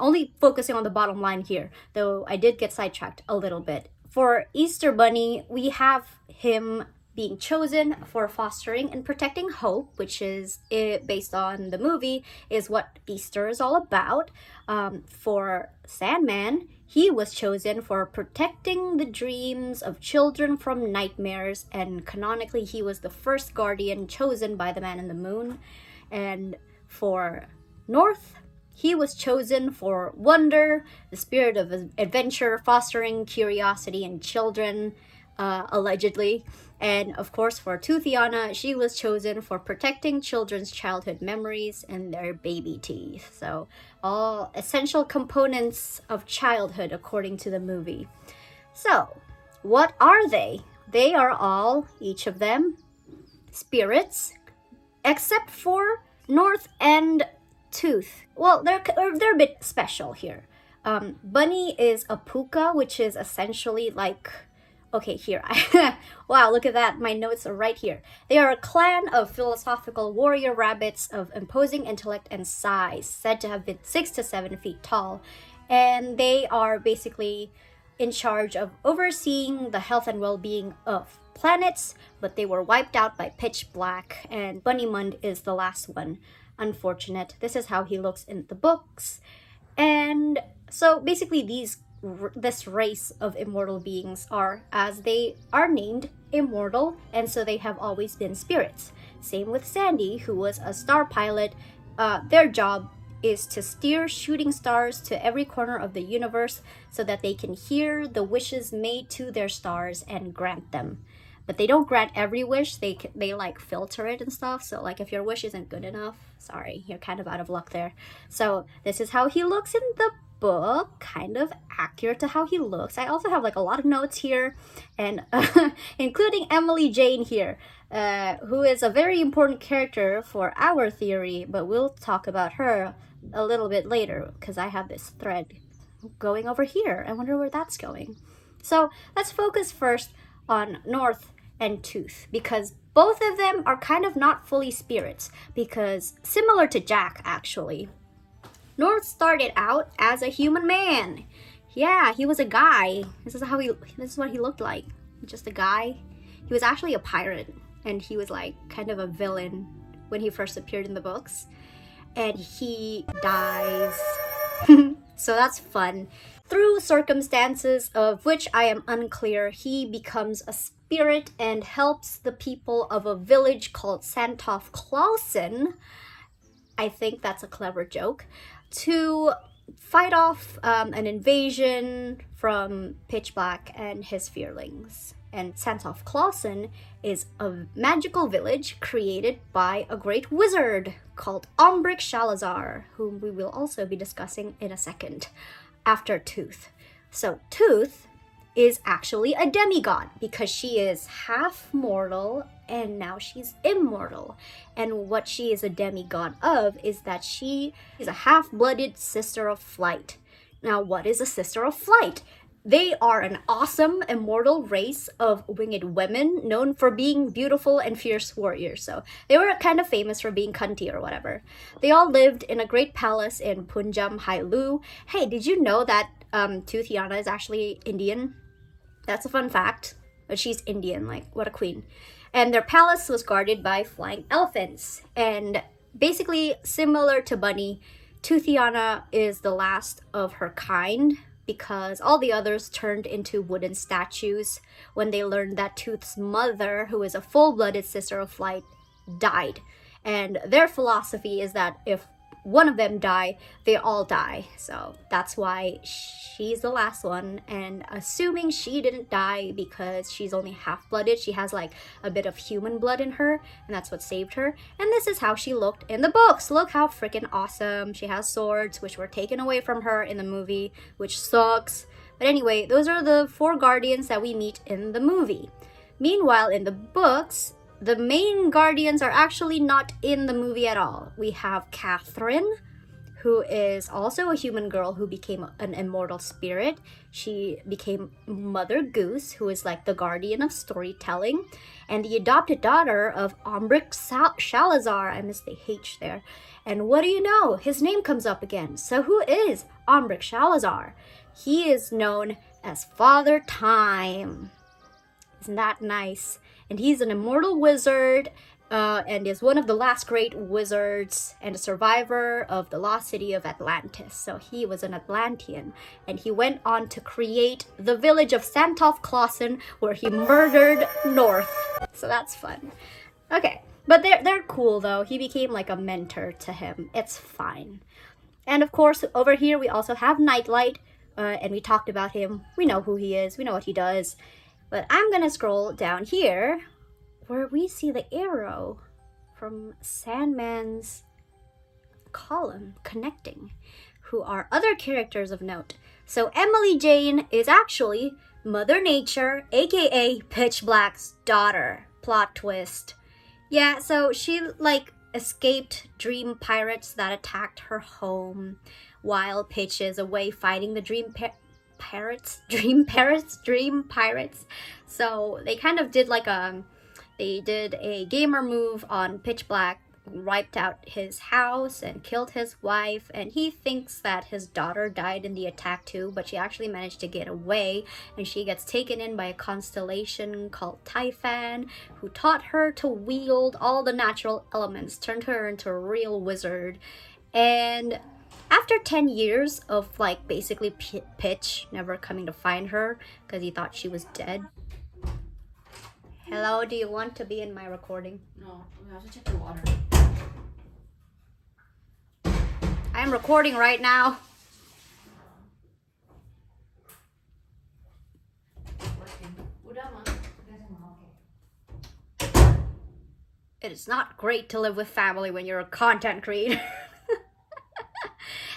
only focusing on the bottom line here, though I did get sidetracked a little bit. For Easter Bunny, we have him being chosen for fostering and protecting hope, which is, based on the movie, is what Easter is all about. For Sandman, he was chosen for protecting the dreams of children from nightmares, and canonically he was the first guardian chosen by the Man in the Moon. And for North, he was chosen for wonder, the spirit of adventure, fostering curiosity in children, allegedly. And of course, for Toothiana, she was chosen for protecting children's childhood memories and their baby teeth. So, all essential components of childhood according to the movie. So, what are they? They are all, each of them, spirits, except for North and Tooth. Well, they're a bit special here. Bunny is a puka, which is essentially like... Okay, here. Wow, look at that. My notes are right here. They are a clan of philosophical warrior rabbits of imposing intellect and size, said to have been 6 to 7 feet tall. And they are basically in charge of overseeing the health and well-being of planets, but they were wiped out by pitch black, and Bunnnymund is the last one. Unfortunate. This is how he looks in the books. And so basically this race of immortal beings are, as they are named, immortal, and so they have always been spirits. Same with Sandy, who was a star pilot. Their job is to steer shooting stars to every corner of the universe so that they can hear the wishes made to their stars and grant them. But they don't grant every wish, they like filter it and stuff, so like if your wish isn't good enough, sorry, you're kind of out of luck there. So this is how he looks in the book, kind of accurate to how he looks. I also have like a lot of notes here, and including Emily Jane here, who is a very important character for our theory, but we'll talk about her a little bit later because I have this thread going over here. I wonder where that's going. So let's focus first on North and Tooth, because both of them are kind of not fully spirits, because similar to Jack actually, North started out as a human man. Yeah, he was a guy. This is what he looked like. Just a guy. He was actually a pirate, and he was like kind of a villain when he first appeared in the books. And he dies. So that's fun. Through circumstances of which I am unclear, he becomes a spirit and helps the people of a village called Santof Clausen. I think that's a clever joke. To fight off an invasion from Pitch Black and his fearlings. And Santof Clausen is a magical village created by a great wizard called Ombric Shalazar, whom we will also be discussing in a second, after Tooth. So Tooth is actually a demigod because she is half mortal and now she's immortal. And what she is a demigod of is that she is a half-blooded sister of flight. Now, what is a sister of flight? They are an awesome, immortal race of winged women known for being beautiful and fierce warriors. So they were kind of famous for being cunty or whatever. They all lived in a great palace in Punjab, Hailu. Hey, did you know that Toothiana is actually Indian? That's a fun fact. But she's Indian, like, what a queen. And their palace was guarded by flying elephants. And basically, similar to Bunny, Toothiana is the last of her kind because all the others turned into wooden statues when they learned that Tooth's mother, who is a full-blooded sister of Flight, died. And their philosophy is that if one of them die, they all die. So that's why she's the last one. And assuming she didn't die because she's only half-blooded, she has like a bit of human blood in her, and that's what saved her. And this is how she looked in the books. Look how freaking awesome. She has swords, which were taken away from her in the movie, which sucks. But anyway, those are the 4 guardians that we meet in the movie. Meanwhile, in the books, the main guardians are actually not in the movie at all. We have Catherine, who is also a human girl who became an immortal spirit. She became Mother Goose, who is like the guardian of storytelling, and the adopted daughter of Ombric Shalazar. I missed the H there. And what do you know? His name comes up again. So who is Ombric Shalazar? He is known as Father Time. Isn't that nice? And he's an immortal wizard and is one of the last great wizards and a survivor of the lost city of Atlantis. So he was an Atlantean, and he went on to create the village of Santolf Clausen, where he murdered North. So that's fun. Okay, but they're cool though. He became like a mentor to him. It's fine. And of course, over here we also have Nightlight, and we talked about him. We know who he is. We know what he does. But I'm gonna scroll down here where we see the arrow from Sandman's column connecting, who are other characters of note. So Emily Jane is actually Mother Nature, aka Pitch Black's daughter. Plot twist. Yeah, so she like escaped dream pirates that attacked her home while Pitch is away fighting the dream pirates. So they kind of did like they did a gamer move on Pitch Black, wiped out his house and killed his wife, and he thinks that his daughter died in the attack too, but she actually managed to get away, and she gets taken in by a constellation called Typhon, who taught her to wield all the natural elements, turned her into a real wizard. And after 10 years of like basically Pitch never coming to find her because he thought she was dead. Hello, do you want to be in my recording? No, we have to check the water. I'm recording right now. It is not great to live with family when you're a content creator.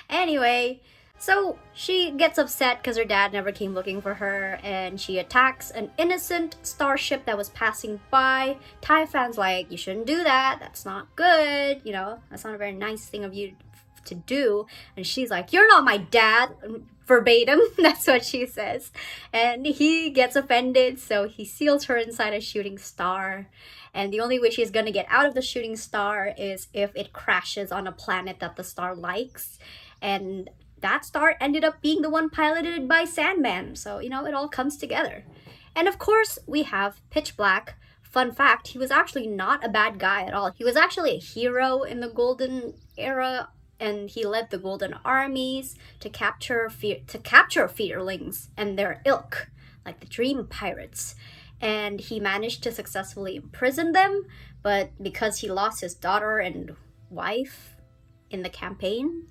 Anyway, so she gets upset because her dad never came looking for her, and she attacks an innocent starship that was passing by. Typhon's like, you shouldn't do that, that's not good, you know, that's not a very nice thing of you to do. And she's like, you're not my dad, verbatim. That's what she says. And he gets offended, so he seals her inside a shooting star. And the only way she's gonna get out of the shooting star is if it crashes on a planet that the star likes. And that star ended up being the one piloted by Sandman. So, you know, it all comes together. And of course, we have Pitch Black. Fun fact, he was actually not a bad guy at all. He was actually a hero in the Golden Era, and he led the Golden Armies to capture Fearlings and their ilk, like the Dream Pirates. And he managed to successfully imprison them, but because he lost his daughter and wife in the campaign,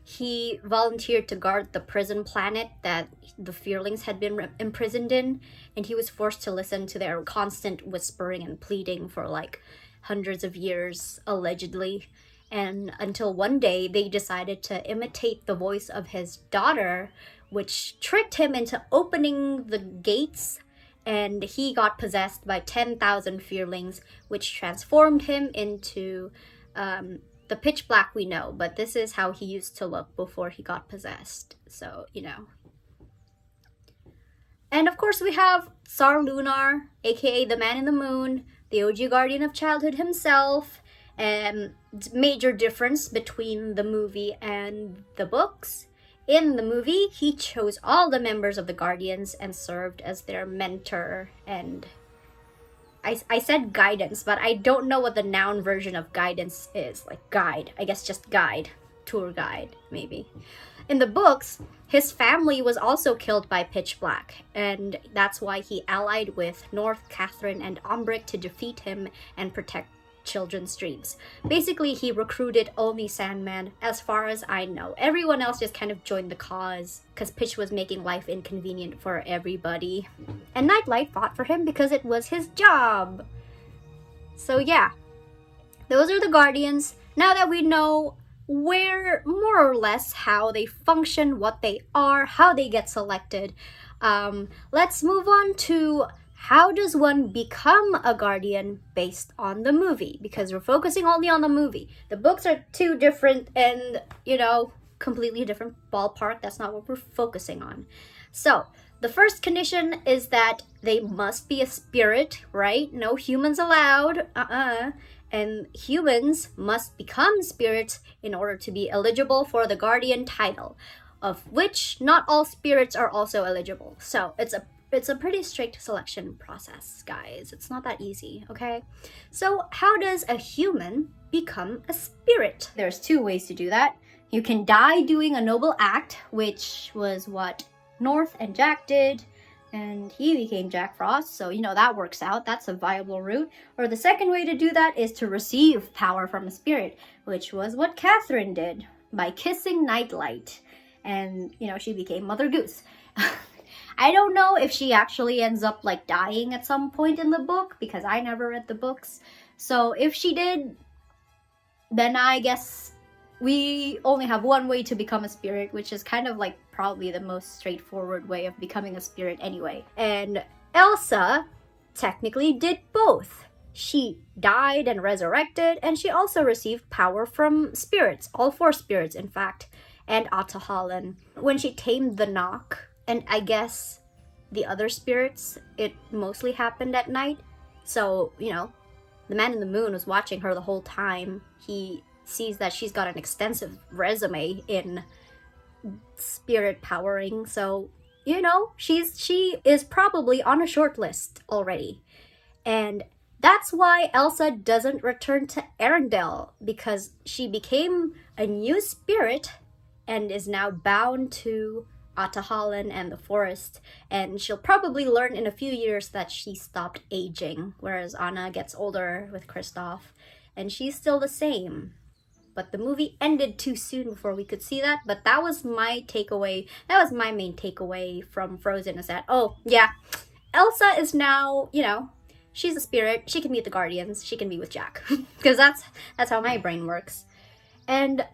he volunteered to guard the prison planet that the Fearlings had been imprisoned in, and he was forced to listen to their constant whispering and pleading for like hundreds of years, allegedly. And until one day they decided to imitate the voice of his daughter, which tricked him into opening the gates, and he got possessed by 10,000 Fearlings, which transformed him into the Pitch Black we know, but this is how he used to look before he got possessed. So, you know. And of course we have Tsar Lunar, aka the Man in the Moon, the OG guardian of childhood himself. Major difference between the movie and the books. In the movie, he chose all the members of the Guardians and served as their mentor and I said guidance, but I don't know what the noun version of guidance is. Like guide. I guess just guide. Tour guide, maybe. In the books, his family was also killed by Pitch Black, and that's why he allied with North, Catherine, and Ombric to defeat him and protect children's dreams. Basically, he recruited only Sandman, as far as I know. Everyone else just kind of joined the cause because Pitch was making life inconvenient for everybody. And Nightlight fought for him because it was his job. So yeah, those are the Guardians. Now that we know where, more or less, how they function, what they are, how they get selected, let's move on to how does one become a Guardian based on the movie? Because we're focusing only on the movie. The books are too different and, completely different ballpark. That's not what we're focusing on. So, the first condition is that they must be a spirit, right? No humans allowed. And humans must become spirits in order to be eligible for the Guardian title, of which not all spirits are also eligible. So, it's a pretty strict selection process, guys. It's not that easy, okay? So how does a human become a spirit? There's two ways to do that. You can die doing a noble act, which was what North and Jack did, and he became Jack Frost, so that works out. That's a viable route. Or the second way to do that is to receive power from a spirit, which was what Catherine did by kissing Nightlight, and she became Mother Goose. I don't know if she actually ends up dying at some point in the book, because I never read the books. So if she did, then I guess we only have one way to become a spirit, which is kind of probably the most straightforward way of becoming a spirit anyway. And Elsa technically did both. She died and resurrected, and she also received power from spirits, all four spirits in fact, and Ahtohallan. When she tamed the Knock, and I guess the other spirits, it mostly happened at night. So, the Man in the Moon was watching her the whole time. He sees that she's got an extensive resume in spirit powering. So, she is probably on a short list already. And that's why Elsa doesn't return to Arendelle, because she became a new spirit and is now bound to Ahtohallan and the forest, and she'll probably learn in a few years that she stopped aging, whereas Anna gets older with Kristoff, and she's still the same. But the movie ended too soon before we could see that, but that was my takeaway. That was my main takeaway from Frozen, is that, oh, yeah, Elsa is now, she's a spirit, she can meet the Guardians, she can be with Jack, because that's how my brain works. And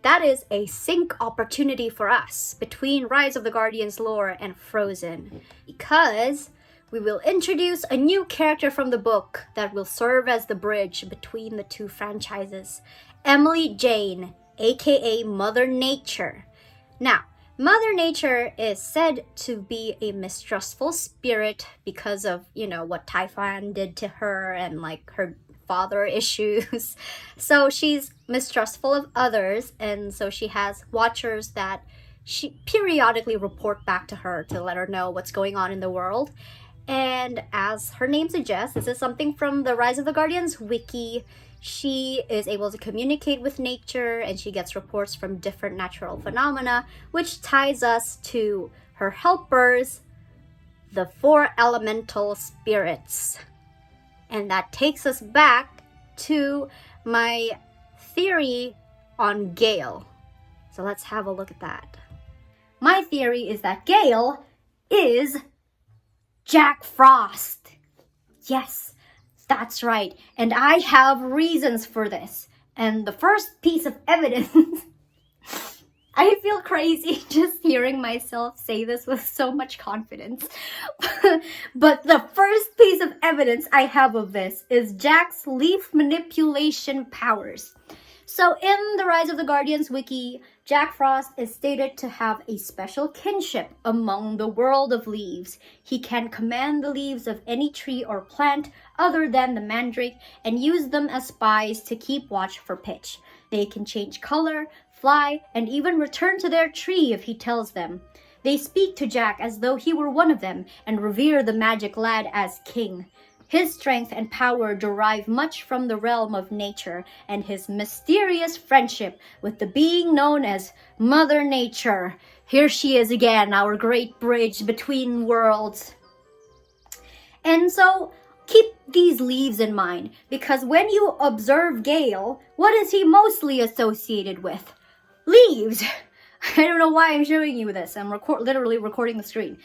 that is a sync opportunity for us between Rise of the Guardians lore and Frozen, because we will introduce a new character from the book that will serve as the bridge between the two franchises, Emily Jane, aka Mother Nature. Now, Mother Nature is said to be a mistrustful spirit because of, what Typhon did to her and her father issues. So she's mistrustful of others, and so she has watchers that she periodically report back to her to let her know what's going on in the world. And as her name suggests, this is something from the Rise of the Guardians wiki. She is able to communicate with nature, and she gets reports from different natural phenomena, which ties us to her helpers, the 4 elemental spirits. And that takes us back to my theory on Gale. So let's have a look at that. My theory is that Gale is Jack Frost. Yes, that's right. And I have reasons for this. And the first piece of evidence... I feel crazy just hearing myself say this with so much confidence. But the first piece of evidence I have of this is Jack's leaf manipulation powers. So in the Rise of the Guardians wiki, Jack Frost is stated to have a special kinship among the world of leaves. He can command the leaves of any tree or plant other than the mandrake and use them as spies to keep watch for Pitch. They can change color, fly, and even return to their tree if he tells them. They speak to Jack as though he were one of them and revere the magic lad as king. His strength and power derive much from the realm of nature and his mysterious friendship with the being known as Mother Nature. Here she is again, our great bridge between worlds. And so, keep these leaves in mind, because when you observe Gale, what is he mostly associated with? Leaves! I don't know why I'm showing you this. I'm literally recording the screen.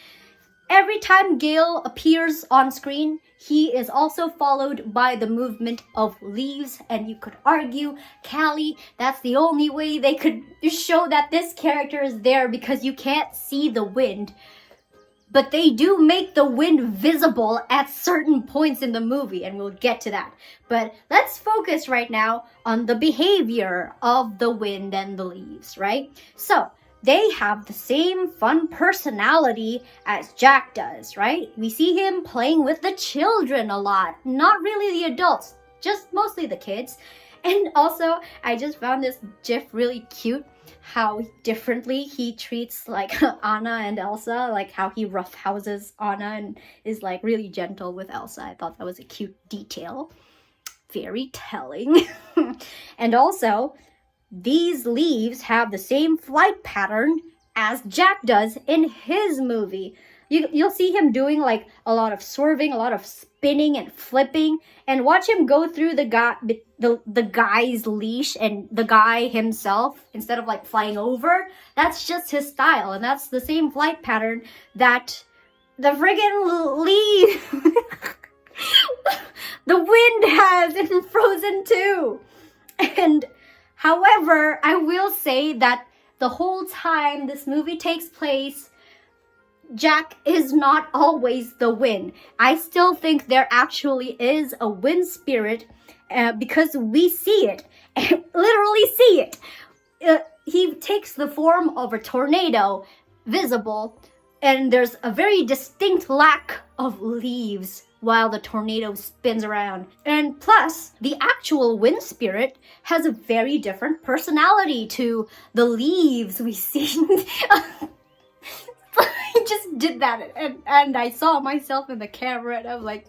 Every time Gale appears on screen, he is also followed by the movement of leaves, and you could argue, Callie, that's the only way they could show that this character is there because you can't see the wind. But they do make the wind visible at certain points in the movie, and we'll get to that. But let's focus right now on the behavior of the wind and the leaves, right? So, they have the same fun personality as Jack does, right? We see him playing with the children a lot. Not really the adults, just mostly the kids. And also, I just found this gif really cute, how differently he treats like Anna and Elsa, like how he roughhouses Anna and is like really gentle with Elsa. I thought that was a cute detail. Very telling. And also, these leaves have the same flight pattern as Jack does in his movie. You'll see him doing like a lot of swerving, a lot of spinning and flipping, and watch him go through the guy's leash and the guy himself instead of like flying over. That's just his style, and that's the same flight pattern that the friggin' leaf the wind has in Frozen 2. And however, I will say that the whole time this movie takes place, Jack is not always the wind. I still think there actually is a wind spirit because we see it, literally see it. He takes the form of a tornado, visible, and there's a very distinct lack of leaves while the tornado spins around. And plus, the actual wind spirit has a very different personality to the leaves we see. I just did that and I saw myself in the camera and I'm like,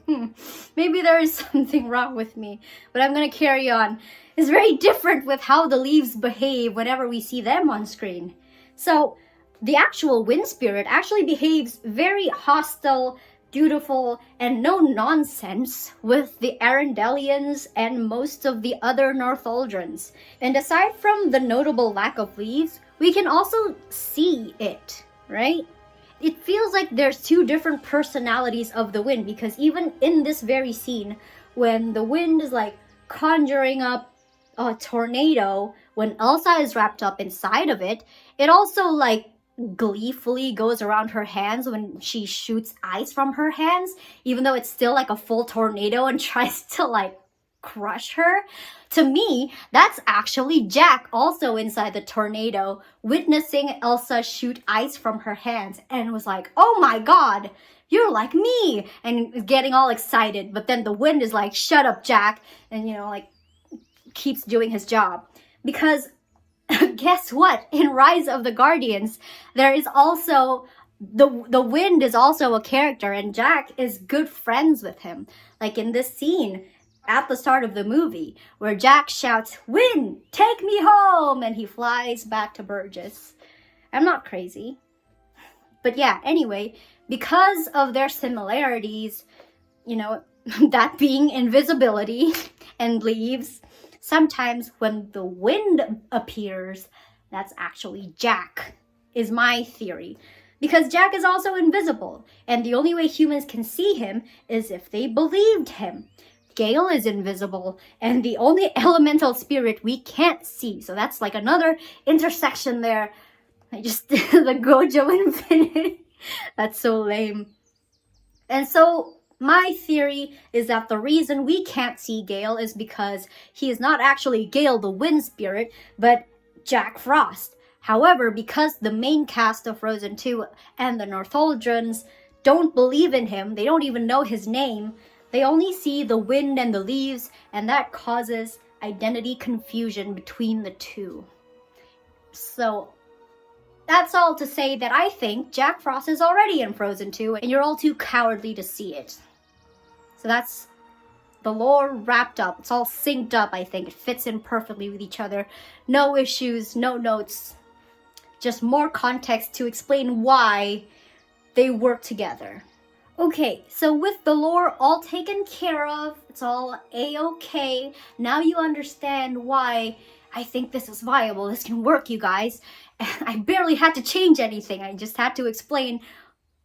maybe there is something wrong with me, but I'm gonna carry on. It's very different with how the leaves behave whenever we see them on screen. So the actual wind spirit actually behaves very hostile, dutiful, and no nonsense with the Arendellians and most of the other Northuldrans. And aside from the notable lack of leaves, we can also see it, right? It feels like there's two different personalities of the wind, because even in this very scene, when the wind is like conjuring up a tornado, when Elsa is wrapped up inside of it, it also like gleefully goes around her hands when she shoots ice from her hands, even though it's still like a full tornado, and tries to like crush her. To me, that's actually Jack also inside the tornado, witnessing Elsa shoot ice from her hands, and was like, oh my god, you're like me, and getting all excited. But then the wind is like, shut up, Jack, and like keeps doing his job. Because guess what? In Rise of the Guardians, there is also the wind is also a character, and Jack is good friends with him. Like in this scene at the start of the movie, where Jack shouts, "Wind, take me home!" and he flies back to Burgess. I'm not crazy. But yeah, anyway, because of their similarities, that being invisibility and leaves, sometimes when the wind appears, that's actually Jack, is my theory. Because Jack is also invisible, and the only way humans can see him is if they believed him. Gale is invisible, and the only elemental spirit we can't see. So that's like another intersection there. I just did the Gojo Infinity. That's so lame. And so my theory is that the reason we can't see Gale is because he is not actually Gale the wind spirit, but Jack Frost. However, because the main cast of Frozen 2 and the Northoldrons don't believe in him, they don't even know his name, they only see the wind and the leaves, and that causes identity confusion between the two. So that's all to say that I think Jack Frost is already in Frozen 2, and you're all too cowardly to see it. So that's the lore wrapped up. It's all synced up, I think. It fits in perfectly with each other. No issues, no notes. Just more context to explain why they work together. Okay, so with the lore all taken care of, it's all a-okay. Now you understand why I think this is viable. This can work, you guys. I barely had to change anything. I just had to explain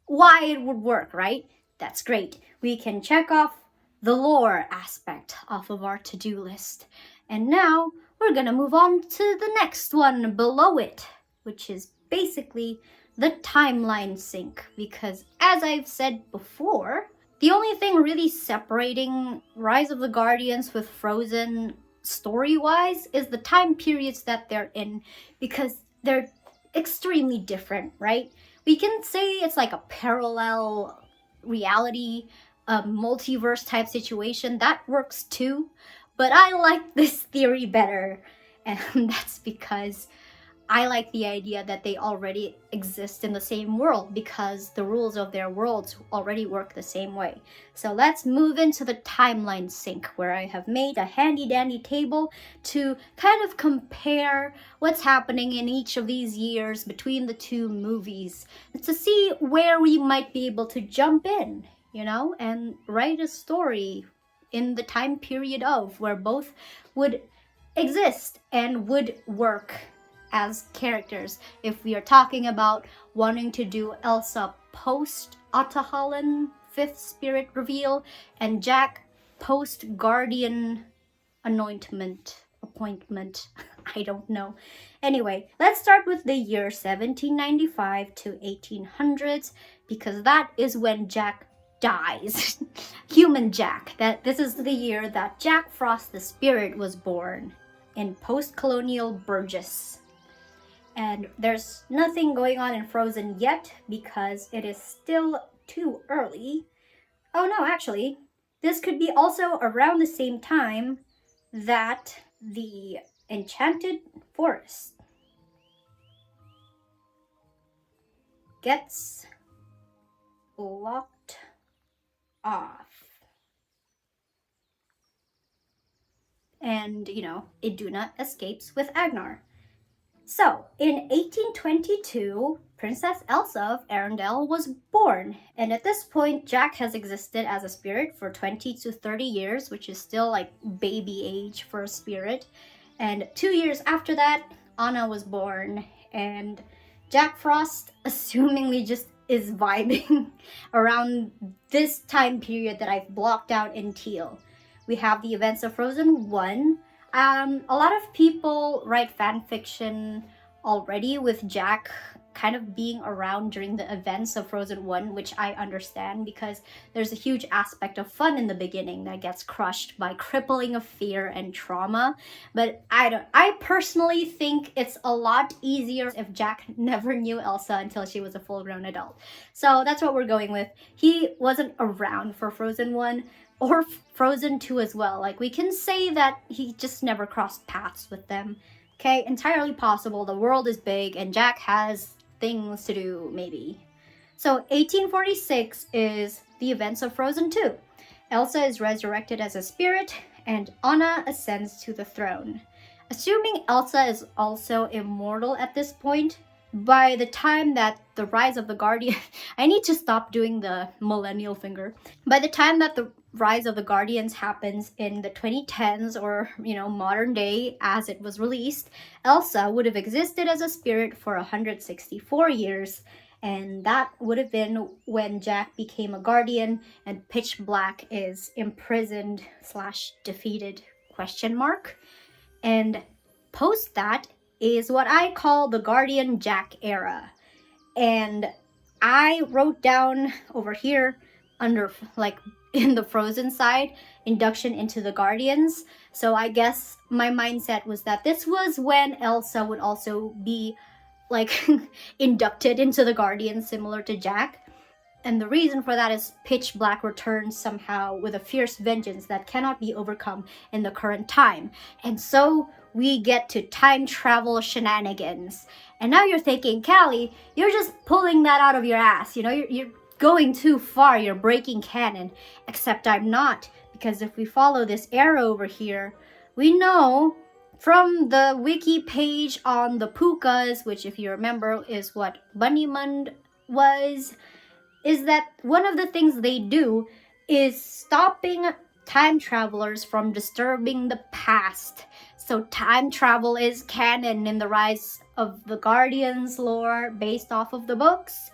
why it would work, right? That's great. We can check off the lore aspect off of our to-do list. And now we're gonna move on to the next one below it, which is basically the timeline sync. Because as I've said before, the only thing really separating Rise of the Guardians with Frozen story-wise is the time periods that they're in, because they're extremely different, right? We can say it's like a parallel reality, a multiverse type situation. That works too, but I like this theory better, and that's because I like the idea that they already exist in the same world, because the rules of their worlds already work the same way. So let's move into the timeline sync, where I have made a handy dandy table to kind of compare what's happening in each of these years between the two movies, to see where we might be able to jump in, you know, and write a story in the time period of where both would exist and would work as characters. If we are talking about wanting to do Elsa post Ahtohallan 5th spirit reveal and Jack post Guardian appointment, I don't know. Anyway, let's start with the year 1795 to 1800s, because that is when Jack dies. Human Jack. This is the year that Jack Frost the Spirit was born in post-colonial Burgess. And there's nothing going on in Frozen yet because it is still too early. Oh no, actually, this could be also around the same time that the Enchanted Forest gets blocked off. And, you know, Iduna escapes with Agnar. So, in 1822, Princess Elsa of Arendelle was born, and at this point, Jack has existed as a spirit for 20 to 30 years, which is still like baby age for a spirit. And 2 years after that, Anna was born, and Jack Frost assumingly just is vibing around this time period that I've blocked out in teal. We have the events of Frozen 1. A lot of people write fan fiction already with Jack kind of being around during the events of Frozen 1, which I understand because there's a huge aspect of fun in the beginning that gets crushed by crippling of fear and trauma. But I personally think it's a lot easier if Jack never knew Elsa until she was a full-grown adult. So that's what we're going with. He wasn't around for Frozen 1 or Frozen 2 as well. Like, we can say that he just never crossed paths with them. Okay, entirely possible. The world is big and Jack has things to do, maybe. So 1846 is the events of Frozen 2. Elsa is resurrected as a spirit and Anna ascends to the throne. Assuming Elsa is also immortal at this point, by the time that the Rise of the Guardian... I need to stop doing the millennial finger. By the time that the Rise of the Guardians happens in the 2010s, or, you know, modern day as it was released, Elsa would have existed as a spirit for 164 years, and that would have been when Jack became a guardian and Pitch Black is imprisoned / defeated ? And post that is what I call the Guardian Jack era. And I wrote down over here under, like, in the Frozen side, induction into the Guardians. So I guess my mindset was that this was when Elsa would also be like inducted into the Guardians, similar to Jack. And the reason for that is Pitch Black returns somehow with a fierce vengeance that cannot be overcome in the current time. And so we get to time travel shenanigans. And now you're thinking, Callie, you're just pulling that out of your ass. You know, you're going too far. You're breaking canon. Except I'm not. Because if we follow this arrow over here, we know from the wiki page on the Pukas, which if you remember is what Bunnnymund was, is that one of the things they do is stopping time travelers from disturbing the past. So time travel is canon in the Rise of the Guardians lore based off of the books.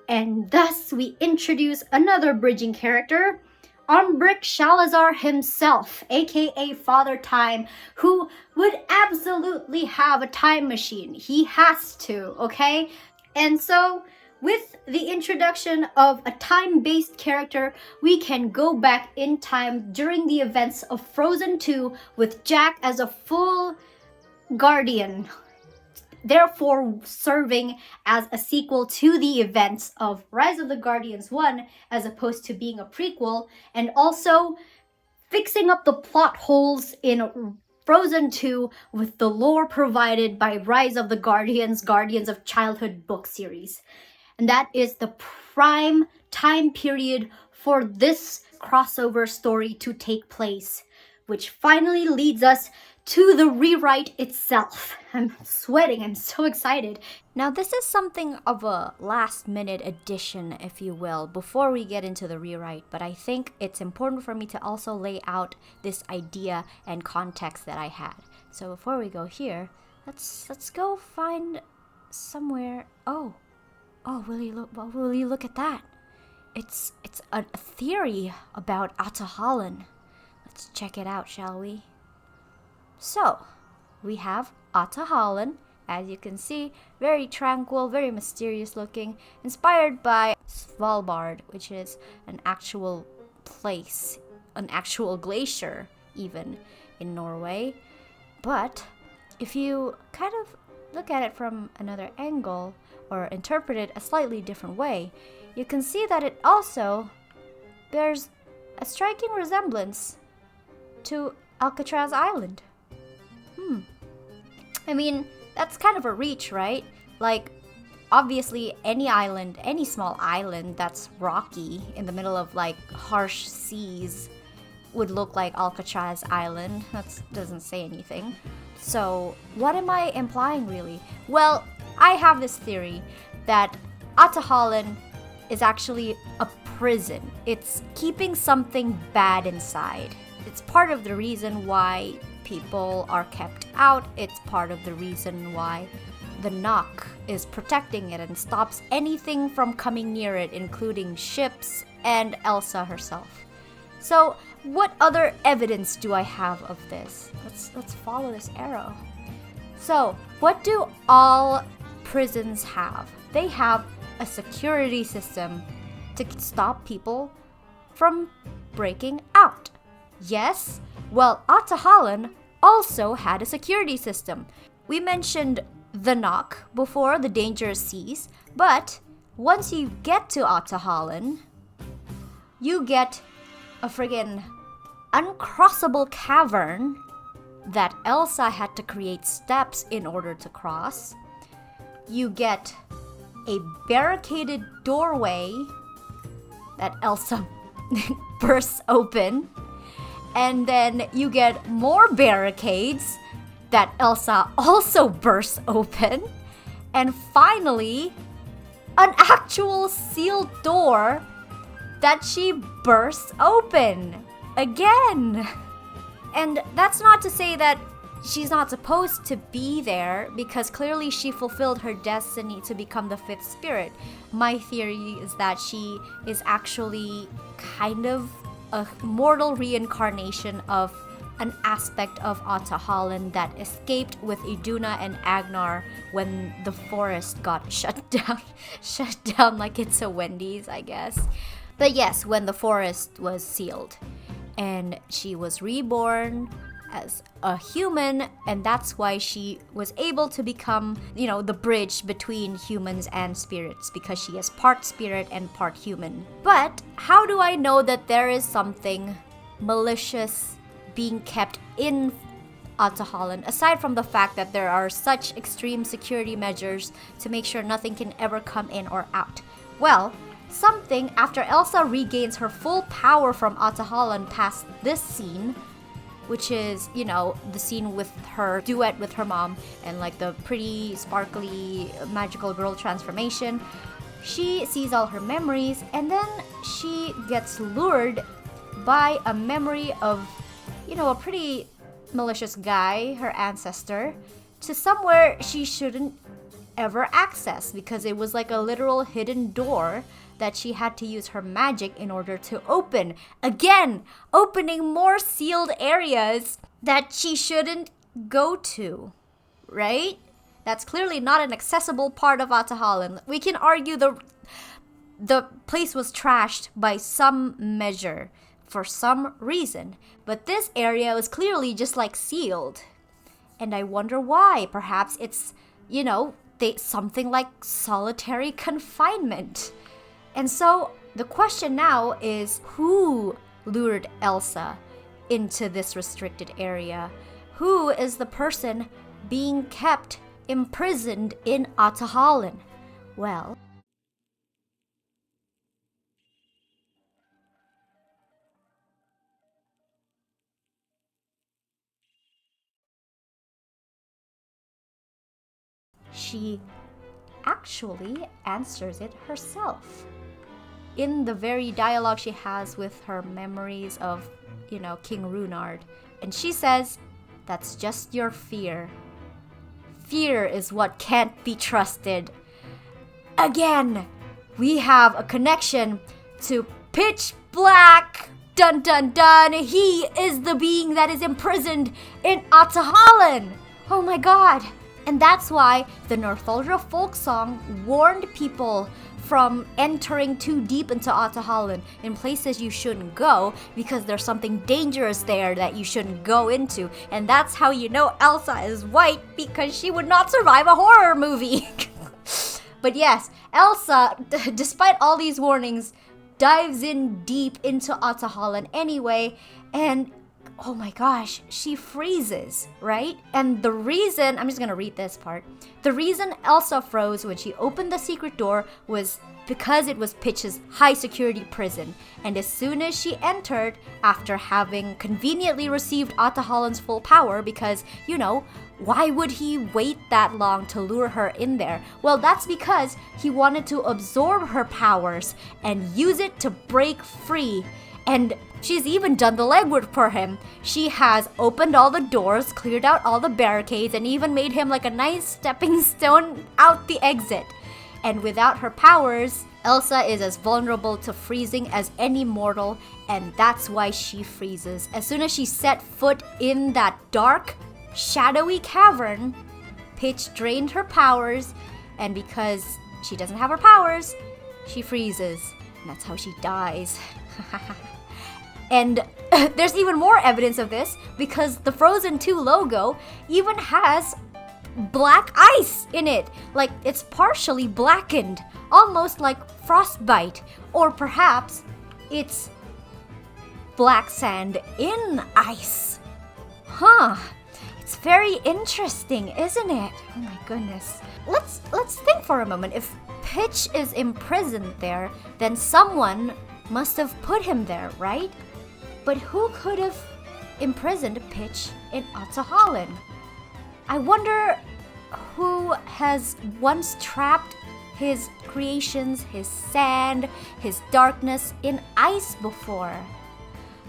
And thus we introduce another bridging character, Umbric Shalazar himself, aka Father Time, who would absolutely have a time machine. He has to, okay? And so with the introduction of a time-based character, we can go back in time during the events of Frozen 2 with Jack as a full guardian, therefore serving as a sequel to the events of Rise of the Guardians 1 as opposed to being a prequel, and also fixing up the plot holes in Frozen 2 with the lore provided by Rise of the Guardians, Guardians of Childhood book series. And that is the prime time period for this crossover story to take place, which finally leads us to the rewrite itself. I'm sweating, I'm so excited. Now this is something of a last minute addition, if you will, before we get into the rewrite, but I think it's important for me to also lay out this idea and context that I had. So before we go here, let's go find somewhere. Oh, will you look at that? It's a theory about Ahtohallan. Let's check it out, shall we? So, we have Ahtohallan, as you can see, very tranquil, very mysterious looking, inspired by Svalbard, which is an actual place, an actual glacier even in Norway. But if you kind of look at it from another angle, or interpret it a slightly different way, you can see that it also bears a striking resemblance to Alcatraz Island. I mean, that's kind of a reach, right? Like, obviously any island, any small island that's rocky in the middle of like harsh seas would look like Alcatraz Island. That doesn't say anything. So what am I implying really? Well, I have this theory that Ahtohallan is actually a prison. It's keeping something bad inside. It's part of the reason why people are kept out. It's part of the reason why the knock is protecting it and stops anything from coming near it, including ships and Elsa herself. So what other evidence do I have of this? Let's follow this arrow. So what do all prisons have? They have a security system to stop people from breaking out. Yes, well, Ahtohallan also had a security system. We mentioned the knock before, the dangerous seas, but once you get to Ahtohallan, you get a friggin' uncrossable cavern that Elsa had to create steps in order to cross. You get a barricaded doorway that Elsa bursts open. And then you get more barricades that Elsa also bursts open. And finally, an actual sealed door that she bursts open again. And that's not to say that she's not supposed to be there, because clearly she fulfilled her destiny to become the fifth spirit. My theory is that she is actually kind of a mortal reincarnation of an aspect of Ahtohallan that escaped with Iduna and Agnar when the forest got shut down like it's a Wendy's, I guess. But yes, when the forest was sealed and she was reborn as a human, and that's why she was able to become, the bridge between humans and spirits, because she is part spirit and part human. But how do I know that there is something malicious being kept in Ahtohallan, aside from the fact that there are such extreme security measures to make sure nothing can ever come in or out? Well, something after Elsa regains her full power from Ahtohallan past this scene, which is, the scene with her duet with her mom and like the pretty sparkly magical girl transformation. She sees all her memories, and then she gets lured by a memory of, a pretty malicious guy, her ancestor, to somewhere she shouldn't ever access, because it was like a literal hidden door that she had to use her magic in order to open. Again, opening more sealed areas that she shouldn't go to, right? That's clearly not an accessible part of Ahtohallan. We can argue the place was trashed by some measure for some reason, but this area was clearly just like sealed. And I wonder why. Perhaps it's, something like solitary confinement. And so the question now is, who lured Elsa into this restricted area? Who is the person being kept imprisoned in Ahtohallan? Well, she actually answers it herself in the very dialogue she has with her memories of, King Runard. And she says, "That's just your fear. Fear is what can't be trusted." Again, we have a connection to Pitch Black. Dun dun dun. He is the being that is imprisoned in Ahtohallan. Oh my god. And that's why the Northuldra folk song warned people from entering too deep into Ahtohallan, in places you shouldn't go, because there's something dangerous there that you shouldn't go into. And that's how you know Elsa is white, because she would not survive a horror movie. But yes, Elsa, despite all these warnings, dives in deep into Ahtohallan anyway, and oh my gosh, she freezes, right? And the reason, I'm just gonna read this part. The reason Elsa froze when she opened the secret door was because it was Pitch's high security prison. And as soon as she entered, after having conveniently received Ahtohallan's full power, because, why would he wait that long to lure her in there? Well, that's because he wanted to absorb her powers and use it to break free. And she's even done the legwork for him. She has opened all the doors, cleared out all the barricades, and even made him like a nice stepping stone out the exit. And without her powers, Elsa is as vulnerable to freezing as any mortal, and that's why she freezes. As soon as she set foot in that dark, shadowy cavern, Pitch drained her powers, and because she doesn't have her powers, she freezes. And that's how she dies. And there's even more evidence of this, because the Frozen 2 logo even has black ice in it. Like, it's partially blackened, almost like frostbite. Or perhaps it's black sand in ice. Huh. It's very interesting, isn't it? Oh my goodness. Let's think for a moment. If Pitch is imprisoned there, then someone must have put him there, right? But who could have imprisoned Pitch in Ahtohallan? I wonder who has once trapped his creations, his sand, his darkness in ice before.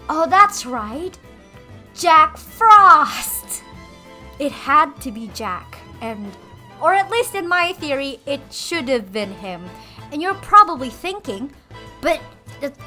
Oh, that's right. Jack Frost! It had to be Jack, or at least in my theory, it should have been him. And you're probably thinking, but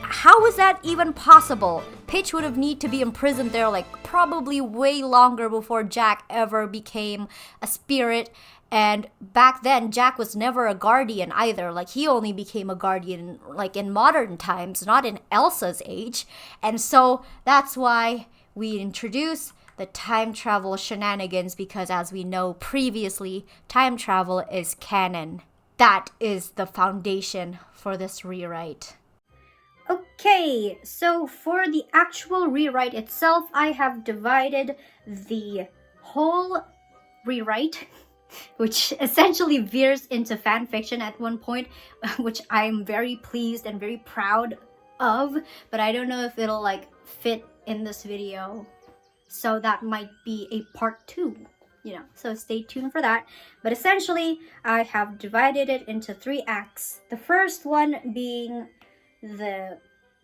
how was that even possible? Pitch would have need to be imprisoned there like probably way longer before Jack ever became a spirit. And back then, Jack was never a guardian either. Like, he only became a guardian like in modern times, not in Elsa's age. And so that's why we introduce the time travel shenanigans because, as we know previously, time travel is canon. That is the foundation for this rewrite. Okay, so for the actual rewrite itself, I have divided the whole rewrite, which essentially veers into fanfiction at one point, which I'm very pleased and very proud of, but I don't know if it'll like fit in this video, so that might be a part 2, you know, so stay tuned for that. But essentially, I have divided it into 3 acts. The first one being the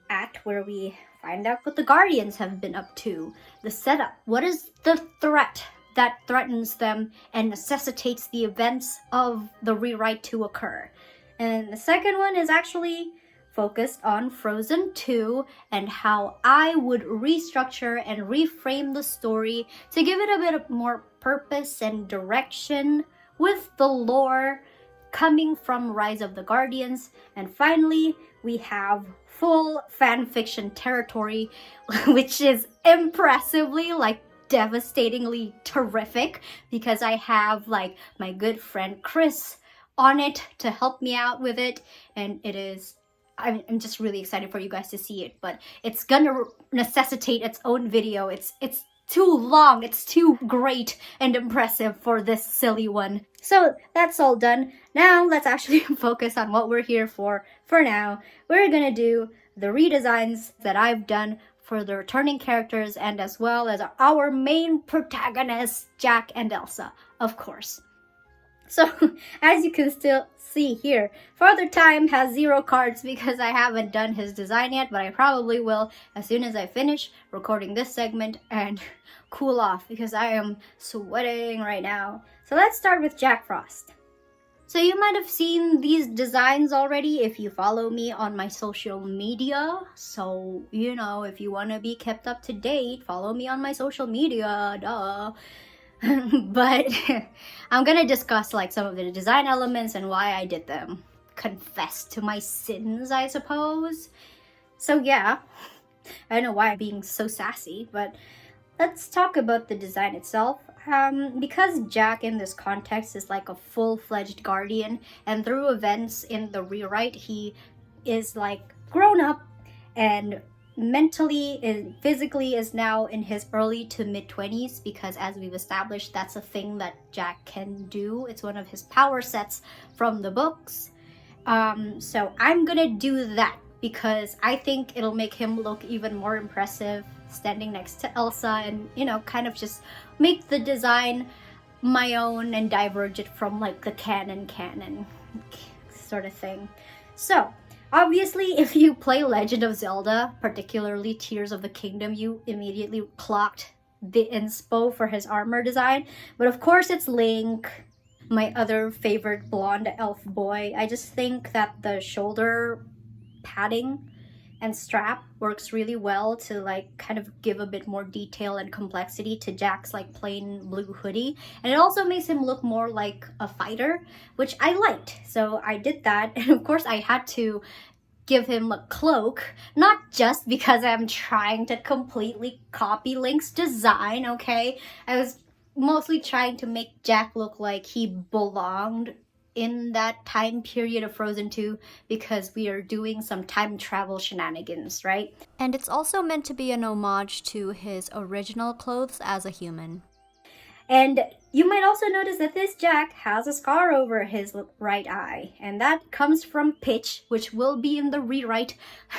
act where we find out what the Guardians have been up to, the setup, what is the threat that threatens them and necessitates the events of the rewrite to occur. And the second one is actually focused on Frozen 2 and how I would restructure and reframe the story to give it a bit more purpose and direction with the lore coming from Rise of the Guardians. And finally, we have full fanfiction territory, which is impressively, like, devastatingly terrific, because I have like my good friend Kris on it to help me out with it, and it is, I'm just really excited for you guys to see it, but it's gonna necessitate its own video. It's too long, it's too great and impressive for this silly one. So that's all done. Now let's actually focus on what we're here for. For now, we're gonna do the redesigns that I've done for the returning characters, and as well as our main protagonists, Jack and Elsa, of course. So, as you can still see here, Father Time has 0 cards because I haven't done his design yet, but I probably will as soon as I finish recording this segment and cool off because I am sweating right now. So let's start with Jack Frost. So you might have seen these designs already if you follow me on my social media. So, you know, if you want to be kept up to date, follow me on my social media, duh. But I'm gonna discuss like some of the design elements and why I did them. Confess to my sins, I suppose. So yeah, I don't know why I'm being so sassy, but let's talk about the design itself. Because Jack in this context is like a full-fledged guardian, and through events in the rewrite, he is like grown up and mentally and physically is now in his early to mid-20s, because as we've established, that's a thing that Jack can do. It's one of his power sets from the books. So I'm gonna do that because I think it'll make him look even more impressive standing next to Elsa, and, you know, kind of just make the design my own and diverge it from like the canon sort of thing. So obviously, if you play Legend of Zelda, particularly Tears of the Kingdom, you immediately clocked the inspo for his armor design. But of course it's Link, my other favorite blonde elf boy. I just think that the shoulder padding and strap works really well to like kind of give a bit more detail and complexity to Jack's like plain blue hoodie, and it also makes him look more like a fighter, which I liked, so I did that. And of course I had to give him a cloak, not just because I'm trying to completely copy Link's design, okay? I was mostly trying to make Jack look like he belonged in that time period of Frozen 2, because we are doing some time travel shenanigans, right? And it's also meant to be an homage to his original clothes as a human. And you might also notice that this Jack has a scar over his right eye, and that comes from Pitch, which will be in the rewrite.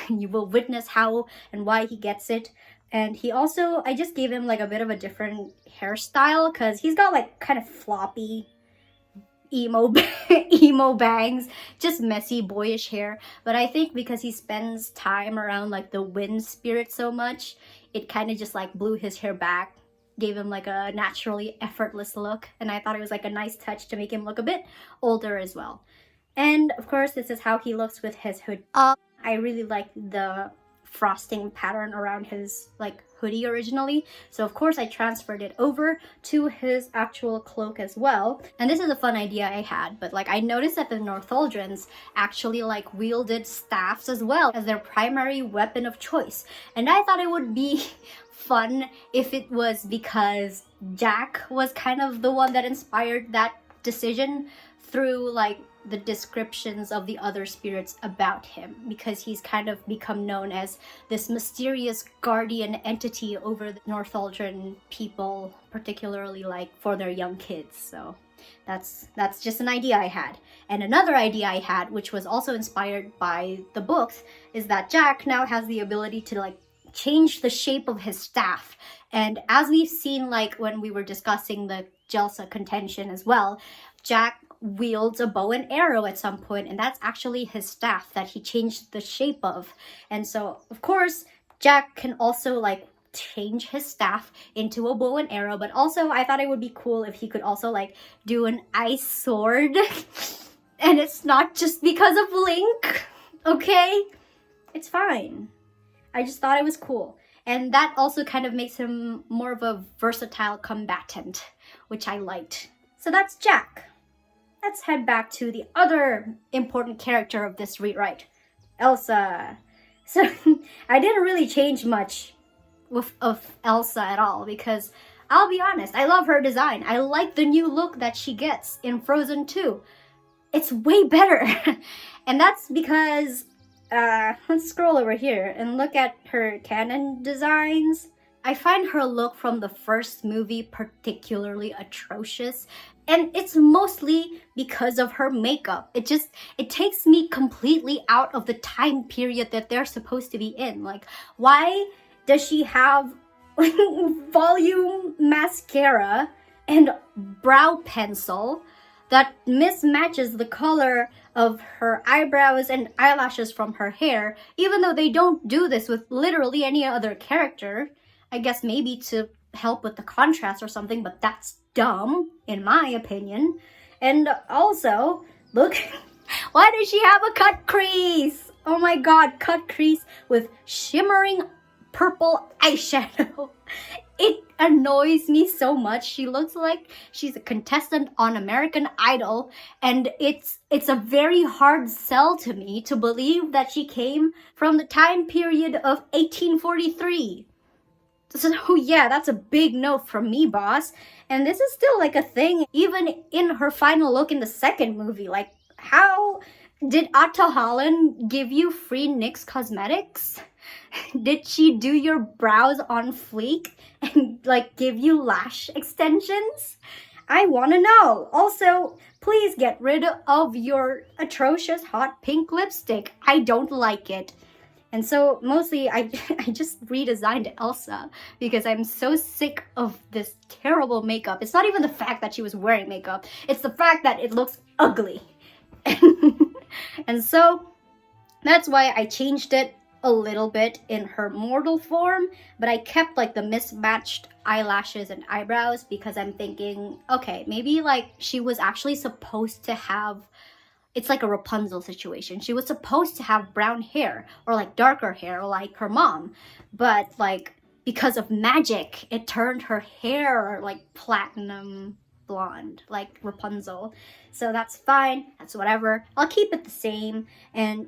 You will witness how and why he gets it. And he also, I just gave him like a bit of a different hairstyle, because he's got like kind of floppy emo bangs, just messy boyish hair. But I think because he spends time around like the wind spirit so much, it kind of just like blew his hair back, gave him like a naturally effortless look, and I thought it was like a nice touch to make him look a bit older as well. And of course this is how he looks with his hood. I really like the frosting pattern around his like hoodie originally, so of course I transferred it over to his actual cloak as well. And this is a fun idea I had, but like I noticed that the Northuldrans actually like wielded staffs as well as their primary weapon of choice, and I thought it would be fun if it was because Jack was kind of the one that inspired that decision through like the descriptions of the other spirits about him, because he's kind of become known as this mysterious guardian entity over the Northaldran people, particularly like for their young kids. So that's just an idea I had. And another idea I had, which was also inspired by the books, is that Jack now has the ability to like change the shape of his staff. And as we've seen, like when we were discussing the Jelsa contention as well, Jack wields a bow and arrow at some point, and that's actually his staff that he changed the shape of. And so of course Jack can also like change his staff into a bow and arrow, but also I thought it would be cool if he could also like do an ice sword. And it's not just because of Link, okay? It's fine. I just thought it was cool. And that also kind of makes him more of a versatile combatant, which I liked. So that's Jack. Let's head back to the other important character of this rewrite, Elsa. So I didn't really change much of Elsa at all, because I'll be honest, I love her design. I like the new look that she gets in Frozen 2. It's way better. And that's because, let's scroll over here and look at her canon designs. I find her look from the first movie particularly atrocious, and it's mostly because of her makeup. It takes me completely out of the time period that they're supposed to be in. Like, why does she have volume mascara and brow pencil that mismatches the color of her eyebrows and eyelashes from her hair, even though they don't do this with literally any other character? I guess maybe to help with the contrast or something, but that's dumb, in my opinion. And also, look, why does she have a cut crease? Oh my god, cut crease with shimmering purple eyeshadow. It annoys me so much. She looks like she's a contestant on American Idol, and it's a very hard sell to me to believe that she came from the time period of 1843. So yeah, that's a big no from me, boss. And this is still like a thing, even in her final look in the second movie. Like, how did Ahtohallan give you free NYX cosmetics? Did she do your brows on fleek and like give you lash extensions? I want to know. Also, please get rid of your atrocious hot pink lipstick. I don't like it. And so mostly I just redesigned Elsa because I'm so sick of this terrible makeup. It's not even the fact that she was wearing makeup. It's the fact that it looks ugly. And so that's why I changed it a little bit in her mortal form, but I kept like the mismatched eyelashes and eyebrows because I'm thinking, okay, maybe like she was actually supposed to have, it's like a Rapunzel situation. She was supposed to have brown hair or like darker hair like her mom, but like because of magic, it turned her hair like platinum blonde like Rapunzel. So that's fine, that's whatever. I'll keep it the same.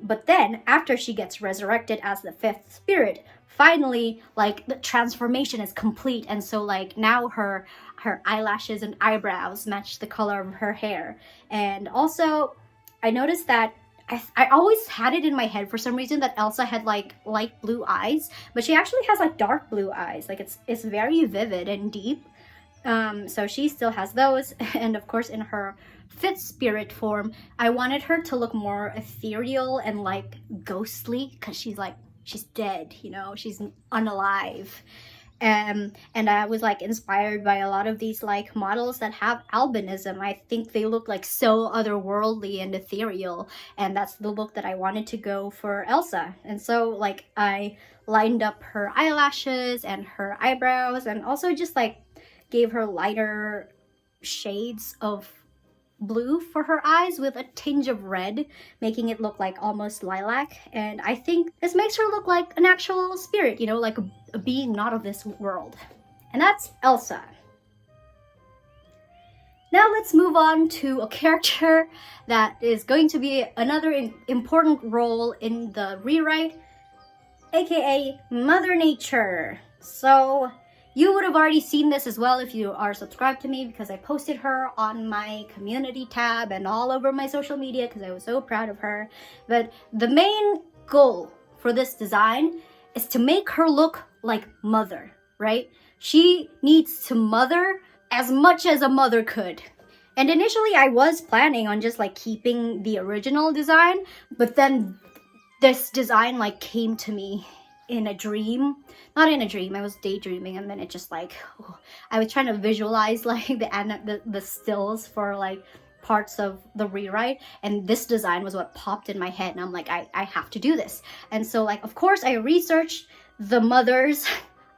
But then after she gets resurrected as the fifth spirit, finally like the transformation is complete, and so like now her eyelashes and eyebrows match the color of her hair. And also I noticed that I always had it in my head for some reason that Elsa had like light blue eyes, but she actually has like dark blue eyes. Like it's very vivid and deep. So she still has those. And of course in her fifth spirit form, I wanted her to look more ethereal and like ghostly, because she's dead, you know, she's unalive. And I was like inspired by a lot of these like models that have albinism. I think they look like so otherworldly and ethereal, and that's the look that I wanted to go for Elsa. And so like I lined up her eyelashes and her eyebrows, and also just like gave her lighter shades of blue for her eyes with a tinge of red, making it look like almost lilac. And I think this makes her look like an actual spirit, you know, like a being not of this world. And that's Elsa. Now let's move on to a character that is going to be another important role in the rewrite, aka Mother Nature. So you would have already seen this as well if you are subscribed to me, because I posted her on my community tab and all over my social media because I was so proud of her. But the main goal for this design is to make her look like mother, right? She needs to mother as much as a mother could. And initially I was planning on just like keeping the original design, but then this design like came to me in a dream. Not in a dream, I was daydreaming, and then it just like, I was trying to visualize like the stills for like parts of the rewrite, and this design was what popped in my head, and I'm like, I have to do this. And so like, of course, I researched the mothers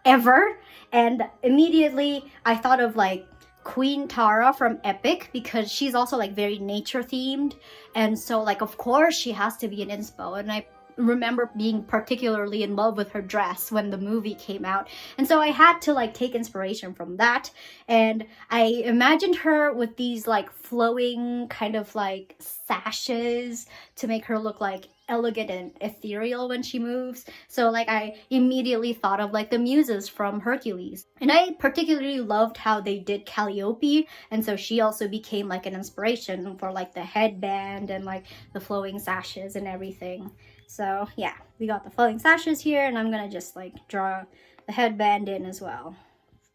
ever, and immediately I thought of like Queen Tara from Epic, because she's also like very nature themed, and so like of course she has to be an inspo. And I remember being particularly in love with her dress when the movie came out, and so I had to like take inspiration from that, and I imagined her with these like flowing kind of like sashes to make her look like elegant and ethereal when she moves. So like I immediately thought of like the muses from Hercules, and I particularly loved how they did Calliope, and so she also became like an inspiration for like the headband and like the flowing sashes and everything. So yeah, we got the flowing sashes here, and I'm gonna just like draw the headband in as well,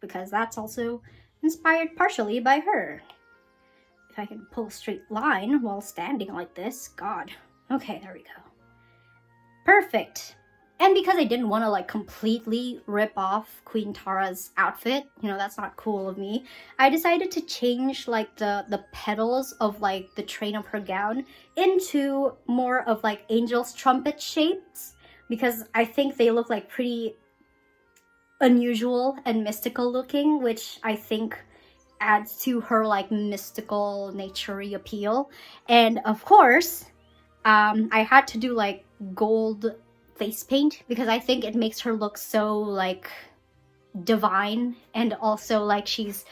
because that's also inspired partially by her. If I can pull a straight line while standing like this, God. Okay, there we go. Perfect. And because I didn't want to like completely rip off Queen Tara's outfit, you know, that's not cool of me, I decided to change like the petals of like the train of her gown into more of like angel's trumpet shapes, because I think they look like pretty unusual and mystical looking, which I think adds to her like mystical nature-y appeal. And of course, I had to do like gold face paint, because I think it makes her look so like divine, and also like she's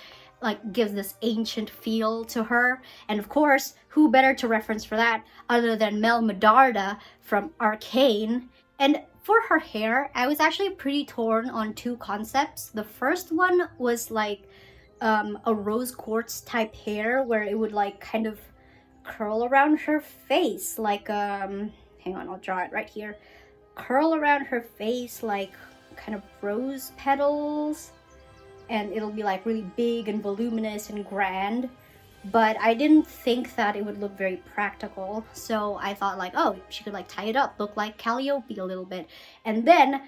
like gives this ancient feel to her. And of course, who better to reference for that other than Mel Medarda from Arcane. And for her hair, I was actually pretty torn on two concepts. The first one was like a rose quartz type hair where it would like kind of curl around her face like hang on, I'll draw it right here. Curl around her face like kind of rose petals, and it'll be like really big and voluminous and grand. But I didn't think that it would look very practical, so I thought like, oh, she could like tie it up, look like Calliope a little bit. And then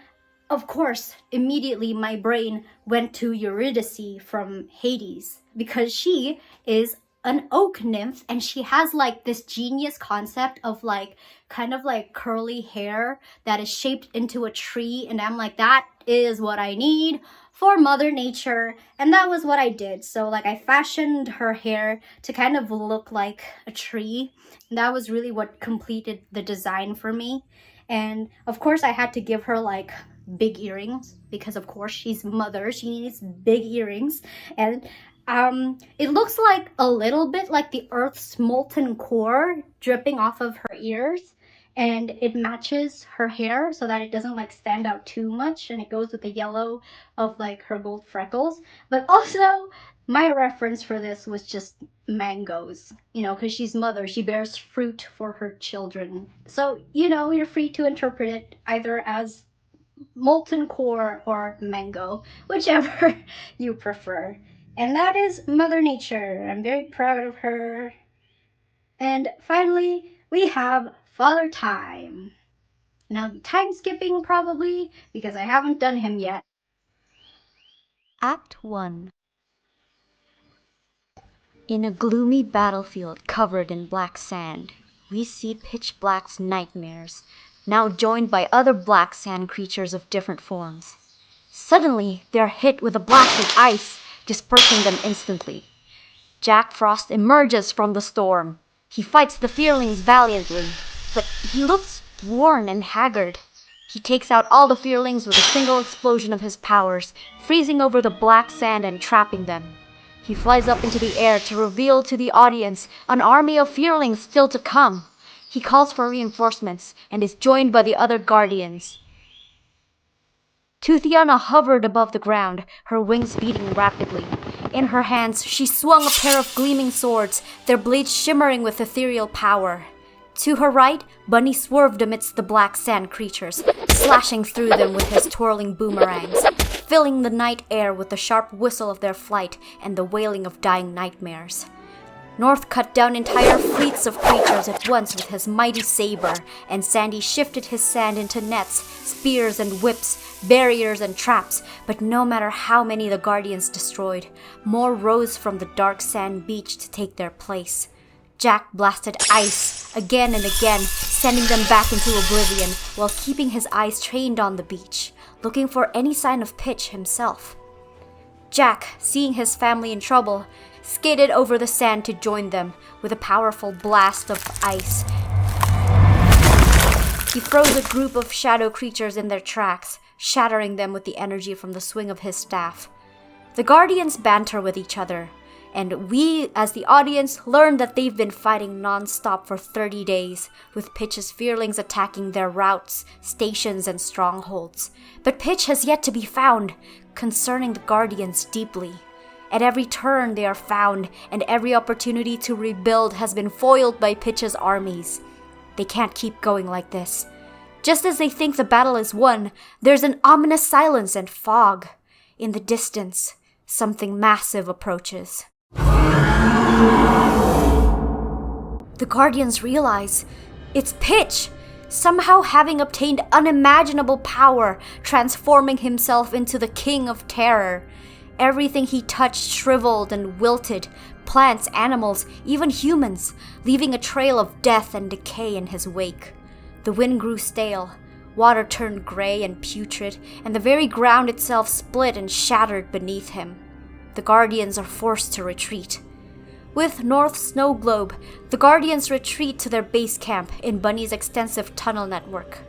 of course immediately my brain went to Eurydice from Hades, because she is an oak nymph, and she has like this genius concept of like kind of like curly hair that is shaped into a tree, and I'm like, that is what I need for Mother Nature. And that was what I did. So like I fashioned her hair to kind of look like a tree, and that was really what completed the design for me. And of course I had to give her like big earrings, because of course she's mother, she needs big earrings. And it looks like a little bit like the Earth's molten core dripping off of her ears, and it matches her hair so that it doesn't like stand out too much, and it goes with the yellow of like her gold freckles. But also, my reference for this was just mangoes, you know, because she's mother, she bears fruit for her children. So, you know, you're free to interpret it either as molten core or mango, whichever you prefer. And that is Mother Nature. I'm very proud of her. And finally, we have Father Time. Now, time skipping probably, because I haven't done him yet. Act 1. In a gloomy battlefield covered in black sand, we see Pitch Black's nightmares, now joined by other black sand creatures of different forms. Suddenly, they are hit with a blast of ice, dispersing them instantly. Jack Frost emerges from the storm. He fights the Fearlings valiantly, but he looks worn and haggard. He takes out all the Fearlings with a single explosion of his powers, freezing over the black sand and trapping them. He flies up into the air to reveal to the audience an army of Fearlings still to come. He calls for reinforcements and is joined by the other Guardians. Toothiana hovered above the ground, her wings beating rapidly. In her hands, she swung a pair of gleaming swords, their blades shimmering with ethereal power. To her right, Bunny swerved amidst the black sand creatures, slashing through them with his twirling boomerangs, filling the night air with the sharp whistle of their flight and the wailing of dying nightmares. North cut down entire fleets of creatures at once with his mighty saber, and Sandy shifted his sand into nets, spears and whips, barriers and traps, but no matter how many the Guardians destroyed, more rose from the dark sand beach to take their place. Jack blasted ice again and again, sending them back into oblivion while keeping his eyes trained on the beach, looking for any sign of Pitch himself. Jack, seeing his family in trouble, skated over the sand to join them with a powerful blast of ice. He froze a group of shadow creatures in their tracks, shattering them with the energy from the swing of his staff. The Guardians banter with each other, and we, as the audience, learn that they've been fighting non-stop for 30 days, with Pitch's fearlings attacking their routes, stations, and strongholds. But Pitch has yet to be found, concerning the Guardians deeply. At every turn they are found, and every opportunity to rebuild has been foiled by Pitch's armies. They can't keep going like this. Just as they think the battle is won, there's an ominous silence and fog. In the distance, something massive approaches. The Guardians realize it's Pitch, somehow having obtained unimaginable power, transforming himself into the King of Terror. Everything he touched shriveled and wilted, plants, animals, even humans, leaving a trail of death and decay in his wake. The wind grew stale, water turned gray and putrid, and the very ground itself split and shattered beneath him. The Guardians are forced to retreat. With North Snow Globe, the Guardians retreat to their base camp in Bunny's extensive tunnel network.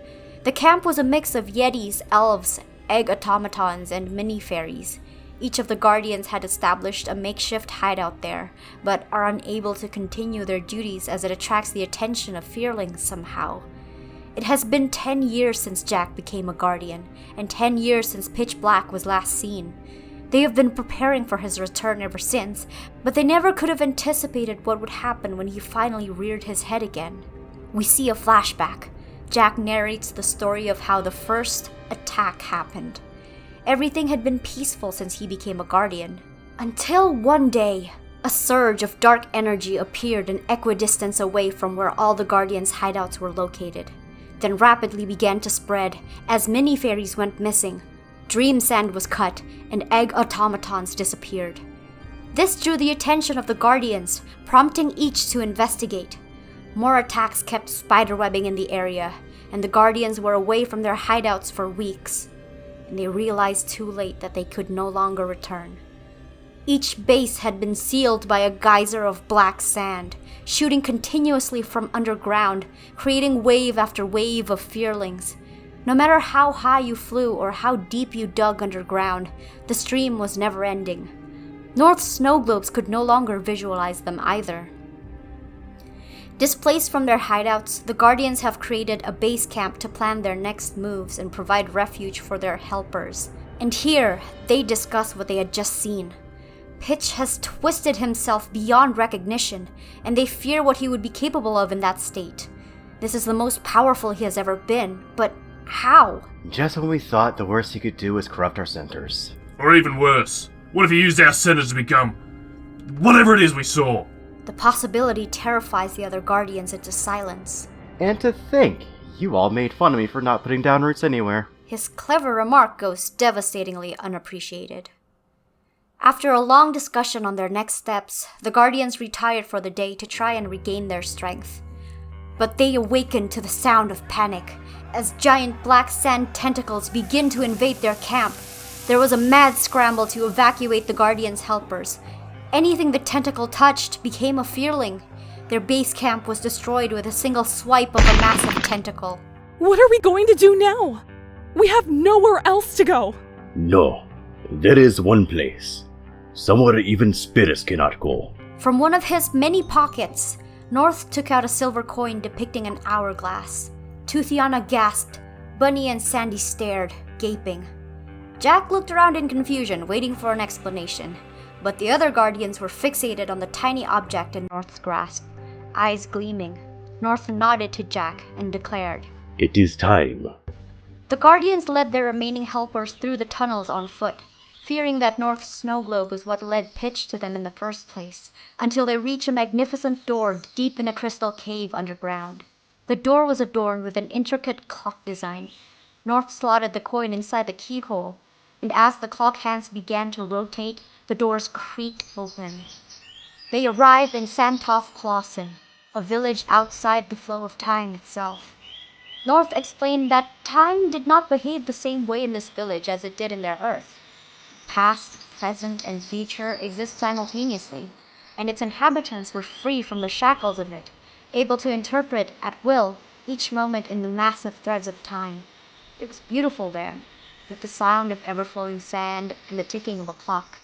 The camp was a mix of Yetis, elves, egg automatons, and mini-fairies. Each of the Guardians had established a makeshift hideout there, but are unable to continue their duties as it attracts the attention of fearlings somehow. It has been 10 years since Jack became a Guardian, and 10 years since Pitch Black was last seen. They have been preparing for his return ever since, but they never could have anticipated what would happen when he finally reared his head again. We see a flashback. Jack narrates the story of how the first attack happened. Everything had been peaceful since he became a Guardian. Until one day, a surge of dark energy appeared an equidistance away from where all the Guardians' hideouts were located, then rapidly began to spread as mini-fairies went missing. Dream sand was cut, and egg automatons disappeared. This drew the attention of the Guardians, prompting each to investigate. More attacks kept spiderwebbing in the area, and the Guardians were away from their hideouts for weeks. And they realized too late that they could no longer return. Each base had been sealed by a geyser of black sand, shooting continuously from underground, creating wave after wave of fearlings. No matter how high you flew or how deep you dug underground, the stream was never ending. North's snow globes could no longer visualize them either. Displaced from their hideouts, the Guardians have created a base camp to plan their next moves and provide refuge for their helpers. And here, they discuss what they had just seen. Pitch has twisted himself beyond recognition, and they fear what he would be capable of in that state. This is the most powerful he has ever been, but how? Just when we thought the worst he could do was corrupt our centers. Or even worse, what if he used our centers to become whatever it is we saw? The possibility terrifies the other Guardians into silence. And to think, you all made fun of me for not putting down roots anywhere. His clever remark goes devastatingly unappreciated. After a long discussion on their next steps, the Guardians retired for the day to try and regain their strength. But they awakened to the sound of panic. As giant black sand tentacles begin to invade their camp, there was a mad scramble to evacuate the Guardians' helpers. Anything the tentacle touched became a fearling. Their base camp was destroyed with a single swipe of a massive tentacle. What are we going to do now? We have nowhere else to go. No, there is one place. Somewhere even spirits cannot go. From one of his many pockets, North took out a silver coin depicting an hourglass. Toothiana gasped. Bunny and Sandy stared, gaping. Jack looked around in confusion, waiting for an explanation, but the other guardians were fixated on the tiny object in North's grasp, eyes gleaming. North nodded to Jack and declared, It is time. The guardians led their remaining helpers through the tunnels on foot, fearing that North's snow globe was what led Pitch to them in the first place, until they reached a magnificent door deep in a crystal cave underground. The door was adorned with an intricate clock design. North slotted the coin inside the keyhole, and as the clock hands began to rotate, the doors creaked open. They arrived in Santov Clausen, a village outside the flow of time itself. North explained that time did not behave the same way in this village as it did in their Earth. Past, present, and future exist simultaneously, and its inhabitants were free from the shackles of it, able to interpret at will each moment in the massive threads of time. It was beautiful there, with the sound of ever-flowing sand and the ticking of a clock.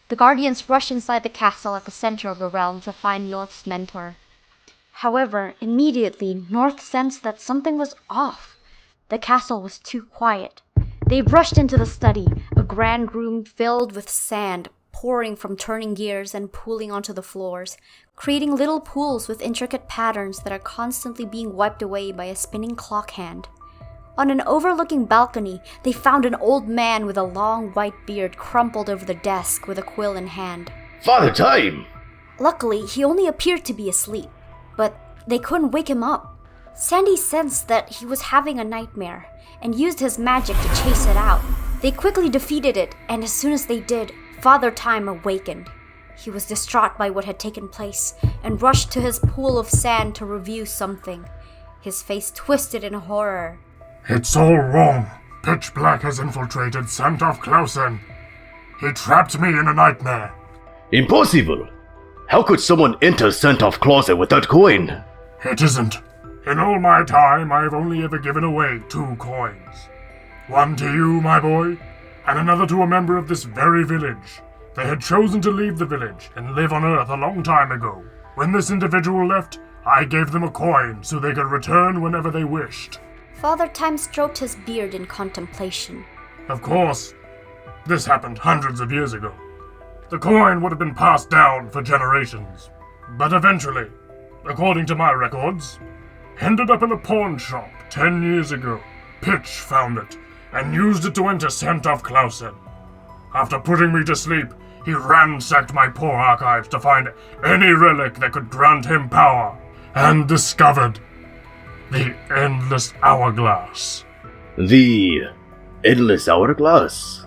The guardians rushed inside the castle at the center of the realm to find North's mentor. However, immediately, North sensed that something was off. The castle was too quiet. They rushed into the study, a grand room filled with sand pouring from turning gears and pooling onto the floors, creating little pools with intricate patterns that are constantly being wiped away by a spinning clock hand. On an overlooking balcony, they found an old man with a long white beard crumpled over the desk with a quill in hand. Father Time! Luckily, he only appeared to be asleep, but they couldn't wake him up. Sandy sensed that he was having a nightmare and used his magic to chase it out. They quickly defeated it, and as soon as they did, Father Time awakened. He was distraught by what had taken place and rushed to his pool of sand to review something. His face twisted in horror. It's all wrong. Pitch Black has infiltrated Santov Clausen. He trapped me in a nightmare. Impossible! How could someone enter Santov Clausen with that coin? It isn't. In all my time, I have only ever given away 2 coins. One to you, my boy, and another to a member of this very village. They had chosen to leave the village and live on Earth a long time ago. When this individual left, I gave them a coin so they could return whenever they wished. Father Time stroked his beard in contemplation. Of course, this happened hundreds of years ago. The coin would have been passed down for generations, but eventually, according to my records, ended up in a pawn shop 10 years ago. Pitch found it and used it to enter Santov Clausen. After putting me to sleep, he ransacked my poor archives to find any relic that could grant him power, and discovered the Endless Hourglass. The Endless Hourglass?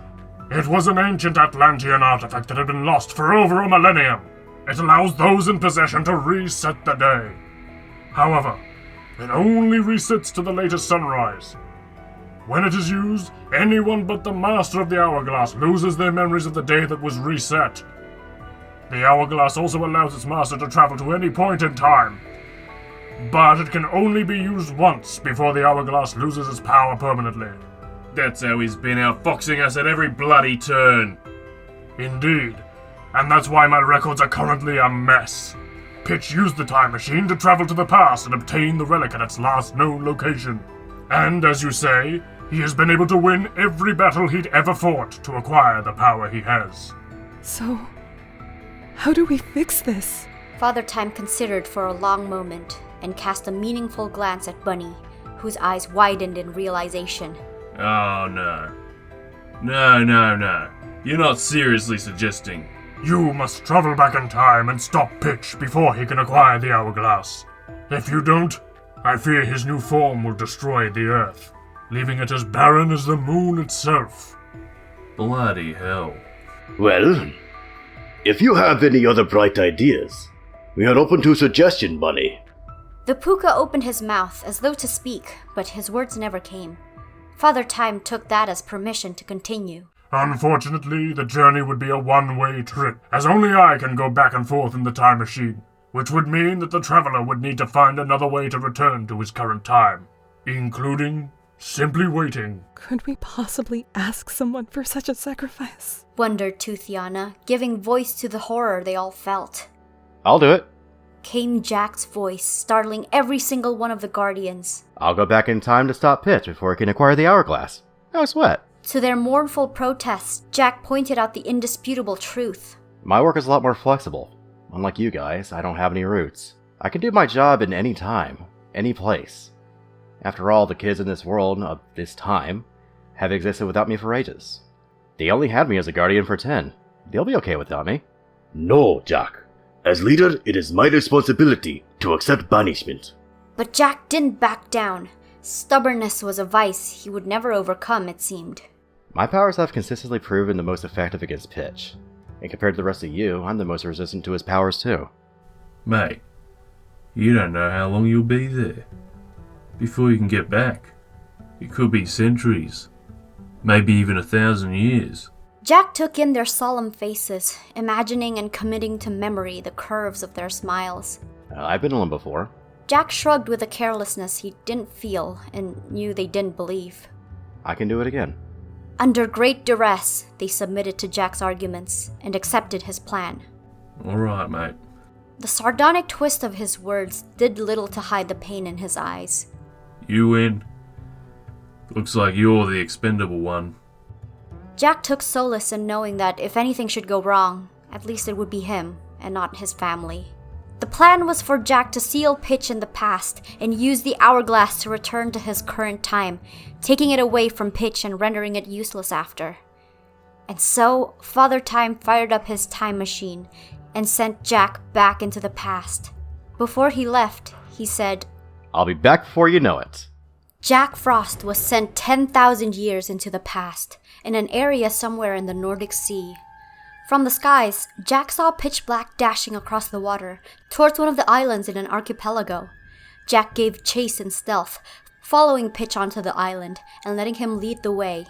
It was an ancient Atlantean artifact that had been lost for over a millennium. It allows those in possession to reset the day. However, it only resets to the latest sunrise. When it is used, anyone but the master of the hourglass loses their memories of the day that was reset. The hourglass also allows its master to travel to any point in time, but it can only be used once before the hourglass loses its power permanently. That's how he's been outfoxing us at every bloody turn. Indeed, and that's why my records are currently a mess. Pitch used the time machine to travel to the past and obtain the relic at its last known location. And, as you say, he has been able to win every battle he'd ever fought to acquire the power he has. So, how do we fix this? Father Time considered for a long moment and cast a meaningful glance at Bunny, whose eyes widened in realization. Oh, no. No. You're not seriously suggesting. You must travel back in time and stop Pitch before he can acquire the hourglass. If you don't, I fear his new form will destroy the Earth, leaving it as barren as the moon itself. Bloody hell. Well, if you have any other bright ideas, we are open to suggestion, Bunny. The Puka opened his mouth as though to speak, but his words never came. Father Time took that as permission to continue. Unfortunately, the journey would be a one-way trip, as only I can go back and forth in the time machine, which would mean that the traveler would need to find another way to return to his current time, including simply waiting. Could we possibly ask someone for such a sacrifice? Wondered Toothiana, giving voice to the horror they all felt. I'll do it. Came Jack's voice, startling every single one of the Guardians. I'll go back in time to stop Pitch before he can acquire the hourglass. No sweat. To their mournful protests, Jack pointed out the indisputable truth. My work is a lot more flexible. Unlike you guys, I don't have any roots. I can do my job in any time, any place. After all, the kids in this world, of this time, have existed without me for ages. They only had me as a guardian for 10. They'll be okay without me. No, Jack. As leader, it is my responsibility to accept banishment. But Jack didn't back down. Stubbornness was a vice he would never overcome, it seemed. My powers have consistently proven the most effective against Pitch. And compared to the rest of you, I'm the most resistant to his powers too. Mate, you don't know how long you'll be there. Before you can get back. It could be centuries. Maybe even 1,000 years. Jack took in their solemn faces, imagining and committing to memory the curves of their smiles. I've been alone before. Jack shrugged with a carelessness he didn't feel and knew they didn't believe. I can do it again. Under great duress, they submitted to Jack's arguments and accepted his plan. Alright, mate. The sardonic twist of his words did little to hide the pain in his eyes. You win. Looks like you're the expendable one. Jack took solace in knowing that if anything should go wrong, at least it would be him and not his family. The plan was for Jack to seal Pitch in the past and use the hourglass to return to his current time, taking it away from Pitch and rendering it useless after. And so, Father Time fired up his time machine and sent Jack back into the past. Before he left, he said, I'll be back before you know it. Jack Frost was sent 10,000 years into the past, in an area somewhere in the Nordic Sea. From the skies, Jack saw Pitch Black dashing across the water, towards one of the islands in an archipelago. Jack gave chase in stealth, following Pitch onto the island, and letting him lead the way.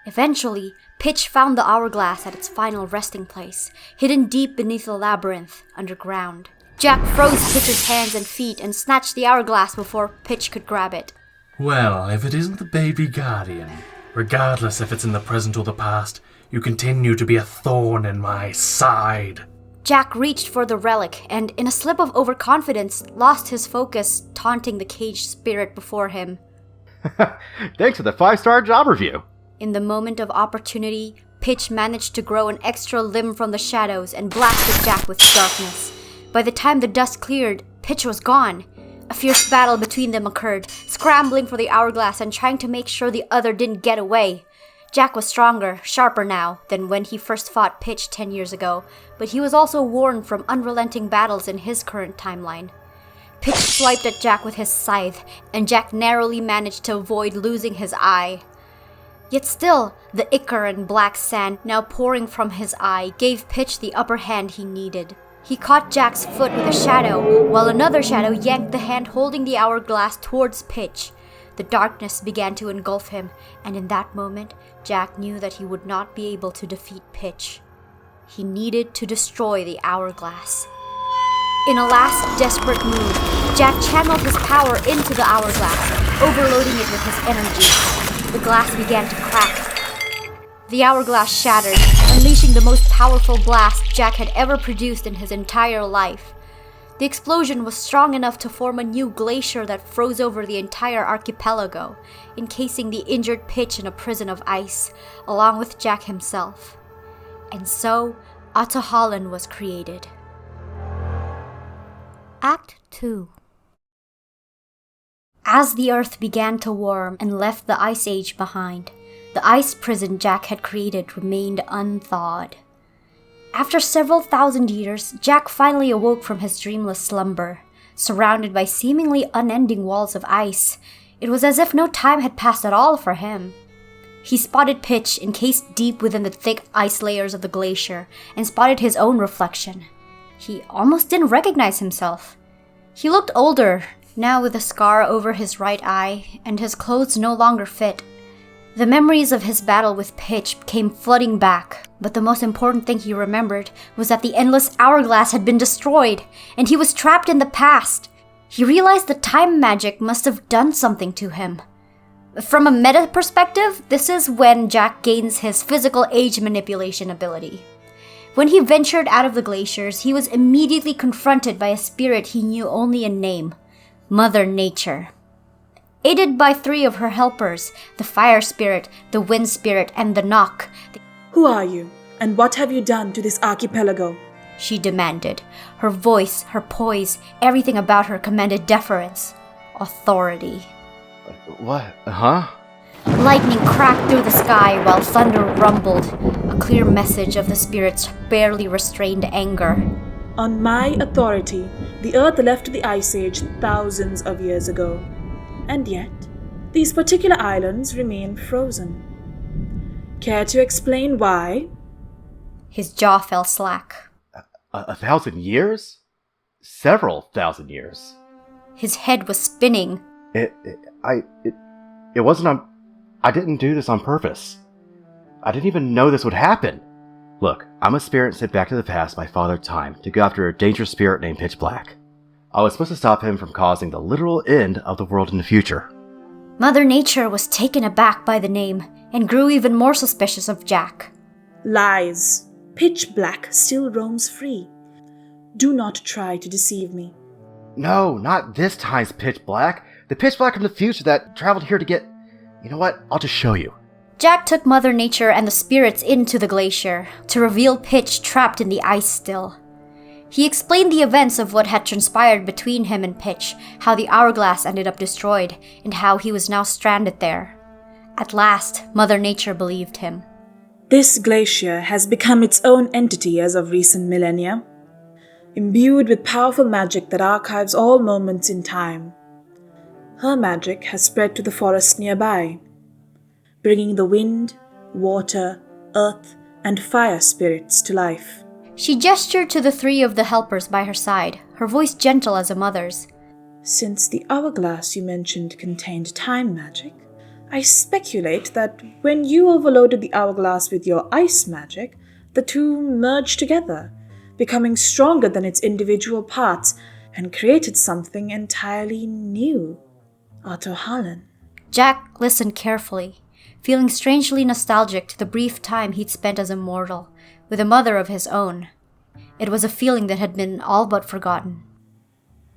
Eventually, Pitch found the hourglass at its final resting place, hidden deep beneath the labyrinth, underground. Jack froze Pitch's hands and feet and snatched the hourglass before Pitch could grab it. Well, if it isn't the baby guardian, regardless if it's in the present or the past, you continue to be a thorn in my side. Jack reached for the relic and, in a slip of overconfidence, lost his focus, taunting the caged spirit before him. Thanks for the 5-star job review. In the moment of opportunity, Pitch managed to grow an extra limb from the shadows and blasted Jack with darkness. By the time the dust cleared, Pitch was gone. A fierce battle between them occurred, scrambling for the hourglass and trying to make sure the other didn't get away. Jack was stronger, sharper now than when he first fought Pitch 10 years ago, but he was also worn from unrelenting battles in his current timeline. Pitch swiped at Jack with his scythe, and Jack narrowly managed to avoid losing his eye. Yet still, the ichor and black sand now pouring from his eye gave Pitch the upper hand he needed. He caught Jack's foot with a shadow, while another shadow yanked the hand holding the hourglass towards Pitch. The darkness began to engulf him, and in that moment, Jack knew that he would not be able to defeat Pitch. He needed to destroy the hourglass. In a last desperate move, Jack channeled his power into the hourglass, overloading it with his energy. The glass began to crack. The hourglass shattered, unleashing the most powerful blast Jack had ever produced in his entire life. The explosion was strong enough to form a new glacier that froze over the entire archipelago, encasing the injured Pitch in a prison of ice, along with Jack himself. And so, Ahtohallan was created. Act 2. As the earth began to warm and left the Ice Age behind, the ice prison Jack had created remained unthawed. After several thousand years, Jack finally awoke from his dreamless slumber. Surrounded by seemingly unending walls of ice, it was as if no time had passed at all for him. He spotted Pitch encased deep within the thick ice layers of the glacier, and spotted his own reflection. He almost didn't recognize himself. He looked older, now with a scar over his right eye, and his clothes no longer fit. The memories of his battle with Pitch came flooding back, but the most important thing he remembered was that the endless hourglass had been destroyed, and he was trapped in the past. He realized the time magic must have done something to him. From a meta perspective, this is when Jack gains his physical age manipulation ability. When he ventured out of the glaciers, he was immediately confronted by a spirit he knew only in name, Mother Nature. Aided by 3 of her helpers, the Fire Spirit, the Wind Spirit, and the Knock. Who are you, and what have you done to this archipelago? She demanded. Her voice, her poise, everything about her commanded deference. Authority. What? Huh? Lightning cracked through the sky while thunder rumbled, a clear message of the spirit's barely restrained anger. On my authority, the Earth left the Ice Age thousands of years ago. And yet, these particular islands remain frozen. Care to explain why? His jaw fell slack. 1,000 years? Several thousand years. His head was spinning. It wasn't on... I didn't do this on purpose. I didn't even know this would happen. Look, I'm a spirit sent back to the past by Father Time to go after a dangerous spirit named Pitch Black. I was supposed to stop him from causing the literal end of the world in the future. Mother Nature was taken aback by the name and grew even more suspicious of Jack. Lies. Pitch Black still roams free. Do not try to deceive me. No, not this time's Pitch Black. The Pitch Black from the future that traveled here to get... You know what? I'll just show you. Jack took Mother Nature and the spirits into the glacier to reveal Pitch trapped in the ice still. He explained the events of what had transpired between him and Pitch, how the hourglass ended up destroyed, and how he was now stranded there. At last, Mother Nature believed him. This glacier has become its own entity as of recent millennia, imbued with powerful magic that archives all moments in time. Her magic has spread to the forest nearby, bringing the wind, water, earth, and fire spirits to life. She gestured to the 3 of the helpers by her side, her voice gentle as a mother's. Since the hourglass you mentioned contained time magic, I speculate that when you overloaded the hourglass with your ice magic, the 2 merged together, becoming stronger than its individual parts, and created something entirely new. Ahtohallan. Jack listened carefully, feeling strangely nostalgic to the brief time he'd spent as a mortal, with a mother of his own. It was a feeling that had been all but forgotten.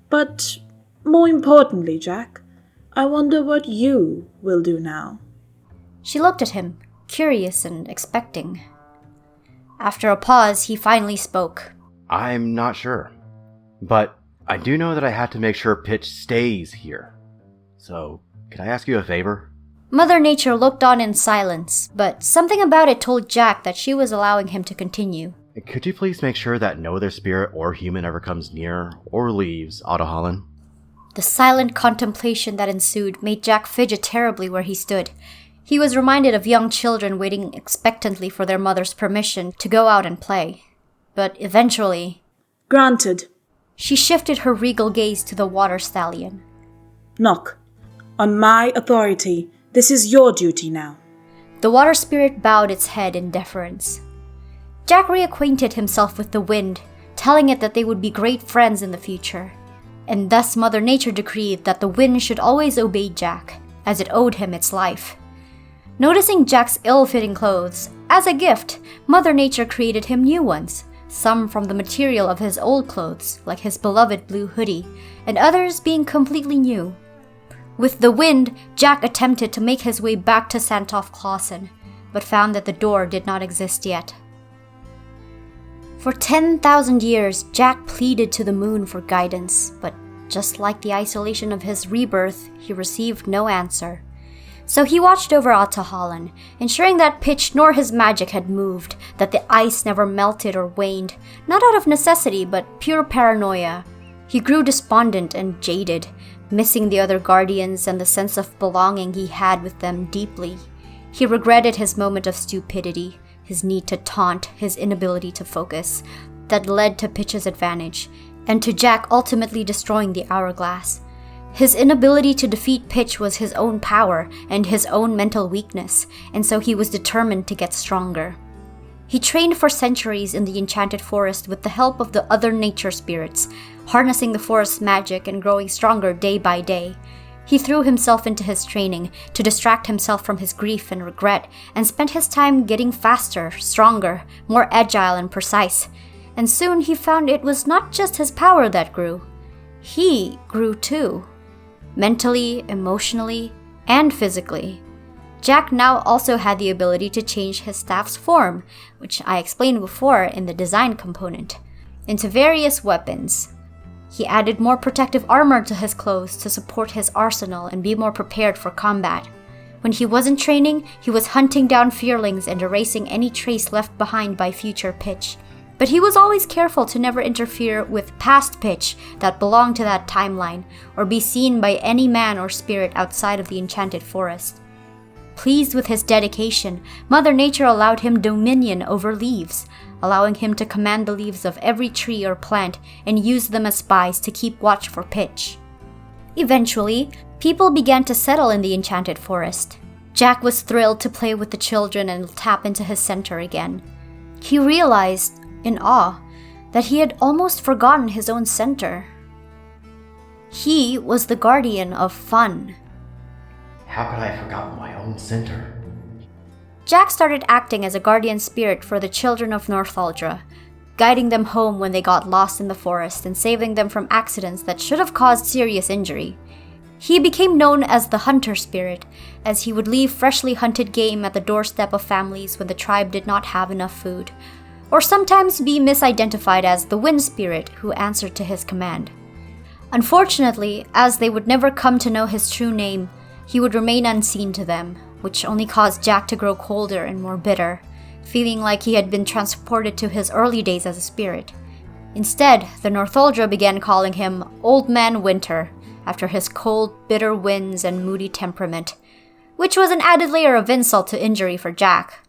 But more importantly, Jack, I wonder what you will do now. She looked at him, curious and expecting. After a pause, he finally spoke. I'm not sure. But I do know that I had to make sure Pitch stays here. So, can I ask you a favor? Mother Nature looked on in silence, but something about it told Jack that she was allowing him to continue. Could you please make sure that no other spirit or human ever comes near or leaves Ahtohallan? The silent contemplation that ensued made Jack fidget terribly where he stood. He was reminded of young children waiting expectantly for their mother's permission to go out and play. But eventually... Granted. She shifted her regal gaze to the water stallion. Knock. On my authority, this is your duty now. The water spirit bowed its head in deference. Jack reacquainted himself with the wind, telling it that they would be great friends in the future. And thus Mother Nature decreed that the wind should always obey Jack, as it owed him its life. Noticing Jack's ill-fitting clothes, as a gift, Mother Nature created him new ones, some from the material of his old clothes, like his beloved blue hoodie, and others being completely new. With the wind, Jack attempted to make his way back to Santolf Clausen, but found that the door did not exist yet. For 10,000 years, Jack pleaded to the moon for guidance, but just like the isolation of his rebirth, he received no answer. So he watched over Ahtohallan, ensuring that Pitch nor his magic had moved, that the ice never melted or waned, not out of necessity, but pure paranoia. He grew despondent and jaded, missing the other guardians and the sense of belonging he had with them deeply. He regretted his moment of stupidity, his need to taunt, his inability to focus, that led to Pitch's advantage, and to Jack ultimately destroying the hourglass. His inability to defeat Pitch was his own power and his own mental weakness, and so he was determined to get stronger. He trained for centuries in the enchanted forest with the help of the other nature spirits, harnessing the forest's magic and growing stronger day by day. He threw himself into his training to distract himself from his grief and regret, and spent his time getting faster, stronger, more agile and precise. And soon he found it was not just his power that grew. He grew too. mentally, emotionally, and physically. Jack now also had the ability to change his staff's form, which I explained before in the design component, into various weapons. He added more protective armor to his clothes to support his arsenal and be more prepared for combat. When he wasn't training, he was hunting down fearlings and erasing any trace left behind by future Pitch. But he was always careful to never interfere with past Pitch that belonged to that timeline, or be seen by any man or spirit outside of the Enchanted Forest. Pleased with his dedication, Mother Nature allowed him dominion over leaves, allowing him to command the leaves of every tree or plant and use them as spies to keep watch for Pitch. Eventually, people began to settle in the Enchanted Forest. Jack was thrilled to play with the children and tap into his center again. He realized, in awe, that he had almost forgotten his own center. He was the guardian of fun. How could I have forgotten my own center? Jack started acting as a guardian spirit for the children of Northuldra, guiding them home when they got lost in the forest and saving them from accidents that should have caused serious injury. He became known as the Hunter Spirit, as he would leave freshly hunted game at the doorstep of families when the tribe did not have enough food, or sometimes be misidentified as the Wind Spirit who answered to his command. Unfortunately, as they would never come to know his true name, he would remain unseen to them, which only caused Jack to grow colder and more bitter, feeling like he had been transported to his early days as a spirit. Instead, the Northuldra began calling him Old Man Winter, after his cold, bitter winds and moody temperament, which was an added layer of insult to injury for Jack.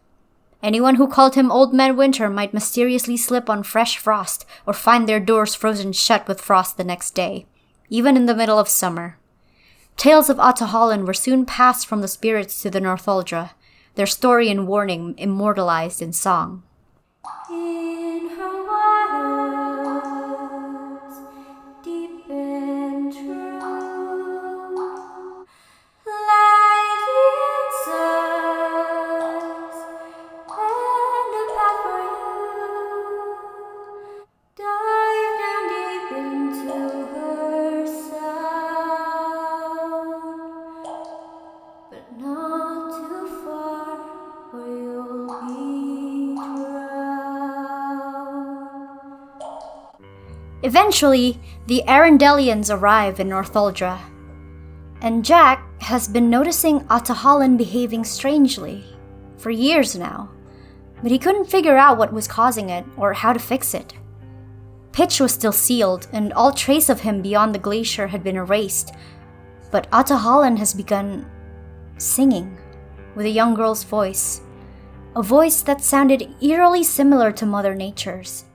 Anyone who called him Old Man Winter might mysteriously slip on fresh frost or find their doors frozen shut with frost the next day, even in the middle of summer. Tales of Ahtohallan were soon passed from the spirits to the Northuldra, their story and warning immortalized in song. In her waters, deep and true, lie the answers, and a path for you. Dive down deep into her sound, but not too far, or you'll be drowned. Eventually, the Arendellians arrive in Northuldra, and Jack has been noticing Ahtohallan behaving strangely for years now, but he couldn't figure out what was causing it or how to fix it. Pitch was still sealed, and all trace of him beyond the glacier had been erased, but Ahtohallan has begun singing with a young girl's voice, a voice that sounded eerily similar to Mother Nature's.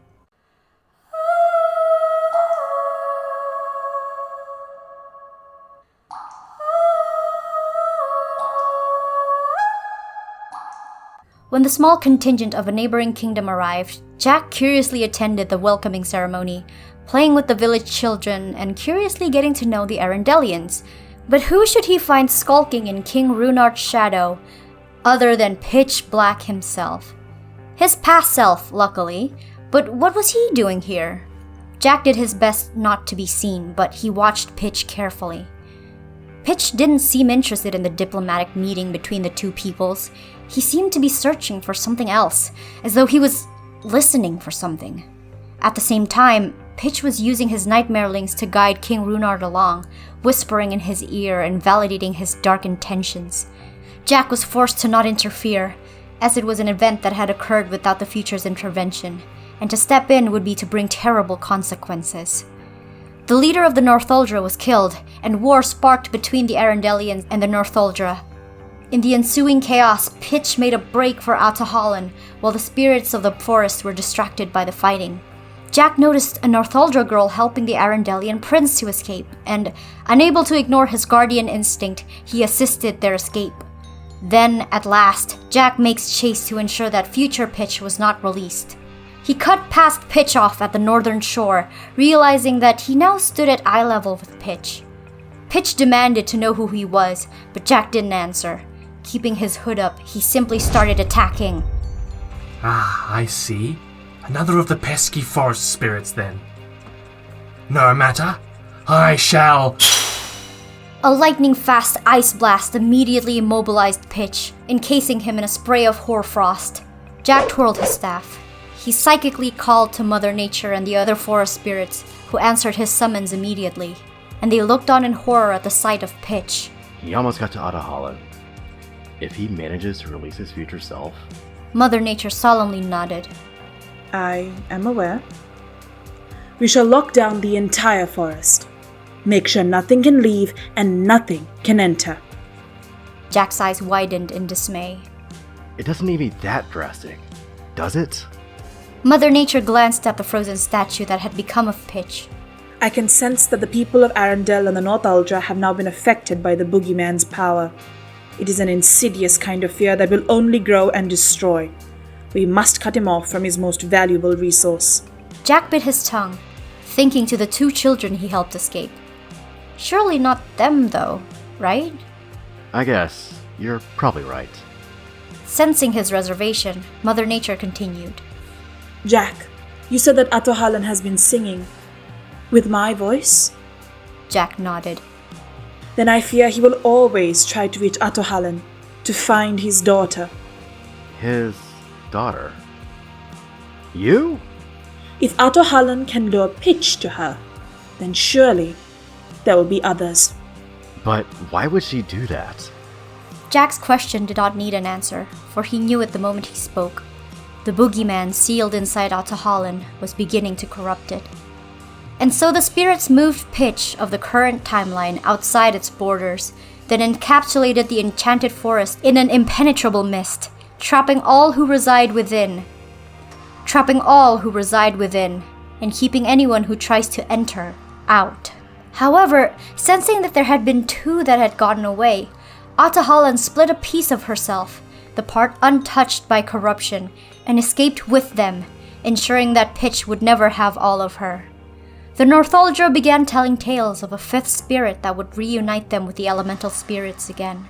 When the small contingent of a neighboring kingdom arrived, Jack curiously attended the welcoming ceremony, playing with the village children and curiously getting to know the Arendellians. But who should he find skulking in King Runart's shadow other than Pitch Black himself? His past self, luckily, but what was he doing here? Jack did his best not to be seen, but he watched Pitch carefully. Pitch didn't seem interested in the diplomatic meeting between the two peoples. He seemed to be searching for something else, as though he was listening for something. At the same time, Pitch was using his nightmarelings to guide King Runart along, whispering in his ear and validating his dark intentions. Jack was forced to not interfere, as it was an event that had occurred without the future's intervention, and to step in would be to bring terrible consequences. The leader of the Northuldra was killed, and war sparked between the Arendellians and the Northuldra. In the ensuing chaos, Pitch made a break for Ahtohallan, while the spirits of the forest were distracted by the fighting. Jack noticed a Northuldra girl helping the Arendellian prince to escape, and, unable to ignore his guardian instinct, he assisted their escape. Then, at last, Jack makes chase to ensure that future Pitch was not released. He cut past Pitch off at the northern shore, realizing that he now stood at eye level with Pitch. Pitch demanded to know who he was, but Jack didn't answer. Keeping his hood up, he simply started attacking. Ah, I see. Another of the pesky forest spirits, then. No matter. I shall... A lightning-fast ice blast immediately immobilized Pitch, encasing him in a spray of hoarfrost. Jack twirled his staff. He psychically called to Mother Nature and the other forest spirits, who answered his summons immediately, and they looked on in horror at the sight of Pitch. He almost got to Ahtohallan. If he manages to release his future self... Mother Nature solemnly nodded. I am aware. We shall lock down the entire forest. Make sure nothing can leave and nothing can enter. Jack's eyes widened in dismay. It doesn't need to be that drastic, does it? Mother Nature glanced at the frozen statue that had become of Pitch. I can sense that the people of Arendelle and the North Ultra have now been affected by the boogeyman's power. It is an insidious kind of fear that will only grow and destroy. We must cut him off from his most valuable resource. Jack bit his tongue, thinking to the 2 children he helped escape. Surely not them, though, right? I guess. You're probably right. Sensing his reservation, Mother Nature continued. Jack, you said that Ahtohallan has been singing. With my voice? Jack nodded. Then I fear he will always try to reach Ahtohallan, to find his daughter. His daughter? You? If Ahtohallan can lure Pitch to her, then surely there will be others. But why would she do that? Jack's question did not need an answer, for he knew it the moment he spoke. The boogeyman sealed inside Ahtohallan was beginning to corrupt it. And so the spirits moved Pitch of the current timeline outside its borders, then encapsulated the enchanted forest in an impenetrable mist, trapping all who reside within, and keeping anyone who tries to enter out. However, sensing that there had been 2 that had gotten away, Ahtohallan split a piece of herself, the part untouched by corruption, and escaped with them, ensuring that Pitch would never have all of her. The Northuldra began telling tales of a 5th spirit that would reunite them with the elemental spirits again.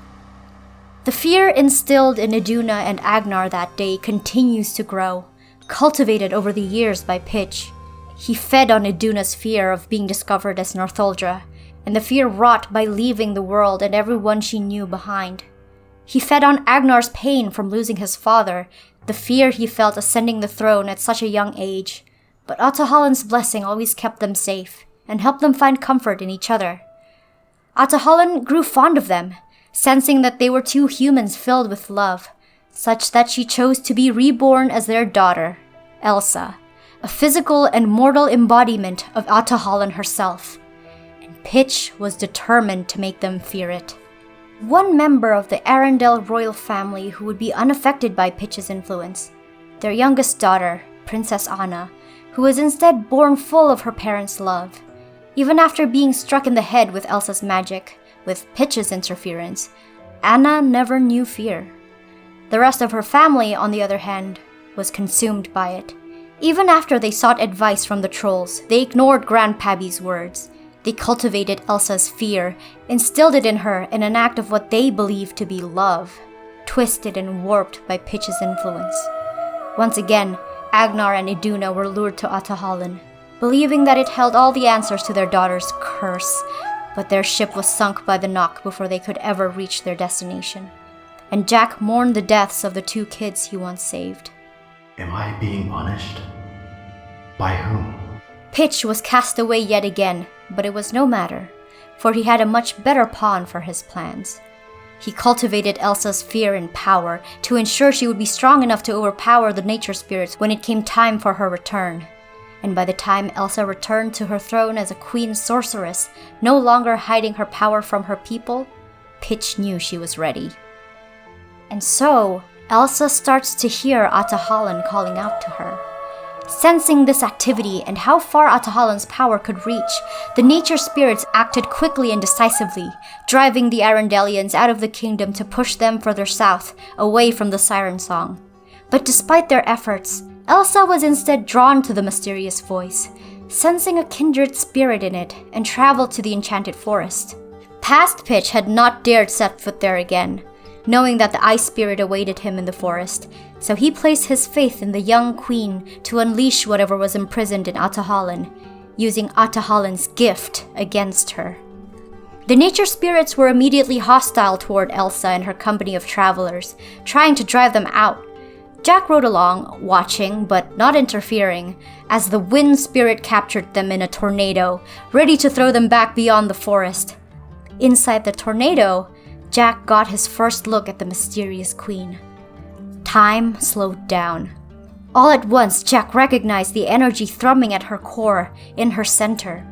The fear instilled in Iduna and Agnar that day continues to grow, cultivated over the years by Pitch. He fed on Iduna's fear of being discovered as Northuldra, and the fear wrought by leaving the world and everyone she knew behind. He fed on Agnar's pain from losing his father, the fear he felt ascending the throne at such a young age. But Ahtohallan's blessing always kept them safe, and helped them find comfort in each other. Ahtohallan grew fond of them, sensing that they were 2 humans filled with love, such that she chose to be reborn as their daughter, Elsa, a physical and mortal embodiment of Ahtohallan herself. And Pitch was determined to make them fear it. One member of the Arendelle royal family who would be unaffected by Pitch's influence, their youngest daughter, Princess Anna, who was instead born full of her parents' love. Even after being struck in the head with Elsa's magic, with Pitch's interference, Anna never knew fear. The rest of her family, on the other hand, was consumed by it. Even after they sought advice from the trolls, they ignored Grandpappy's words. They cultivated Elsa's fear, instilled it in her in an act of what they believed to be love, twisted and warped by Pitch's influence. Once again, Agnar and Iduna were lured to Ahtohallan, believing that it held all the answers to their daughter's curse, but their ship was sunk by the knock before they could ever reach their destination. And Jack mourned the deaths of the 2 kids he once saved. Am I being punished? By whom? Pitch was cast away yet again, but it was no matter, for he had a much better pawn for his plans. He cultivated Elsa's fear and power to ensure she would be strong enough to overpower the nature spirits when it came time for her return. And by the time Elsa returned to her throne as a queen sorceress, no longer hiding her power from her people, Pitch knew she was ready. And so, Elsa starts to hear Ahtohallan calling out to her. Sensing this activity and how far Ahtohallan's power could reach, the nature spirits acted quickly and decisively, driving the Arendellians out of the kingdom to push them further south, away from the siren song. But despite their efforts, Elsa was instead drawn to the mysterious voice, sensing a kindred spirit in it, and traveled to the enchanted forest. Past Pitch had not dared set foot there again, knowing that the ice spirit awaited him in the forest, so he placed his faith in the young queen to unleash whatever was imprisoned in Ahtohallan, using Ahtohallan's gift against her. The nature spirits were immediately hostile toward Elsa and her company of travelers, trying to drive them out. Jack rode along, watching but not interfering, as the wind spirit captured them in a tornado, ready to throw them back beyond the forest. Inside the tornado, Jack got his first look at the mysterious queen. Time slowed down. All at once, Jack recognized the energy thrumming at her core, in her center.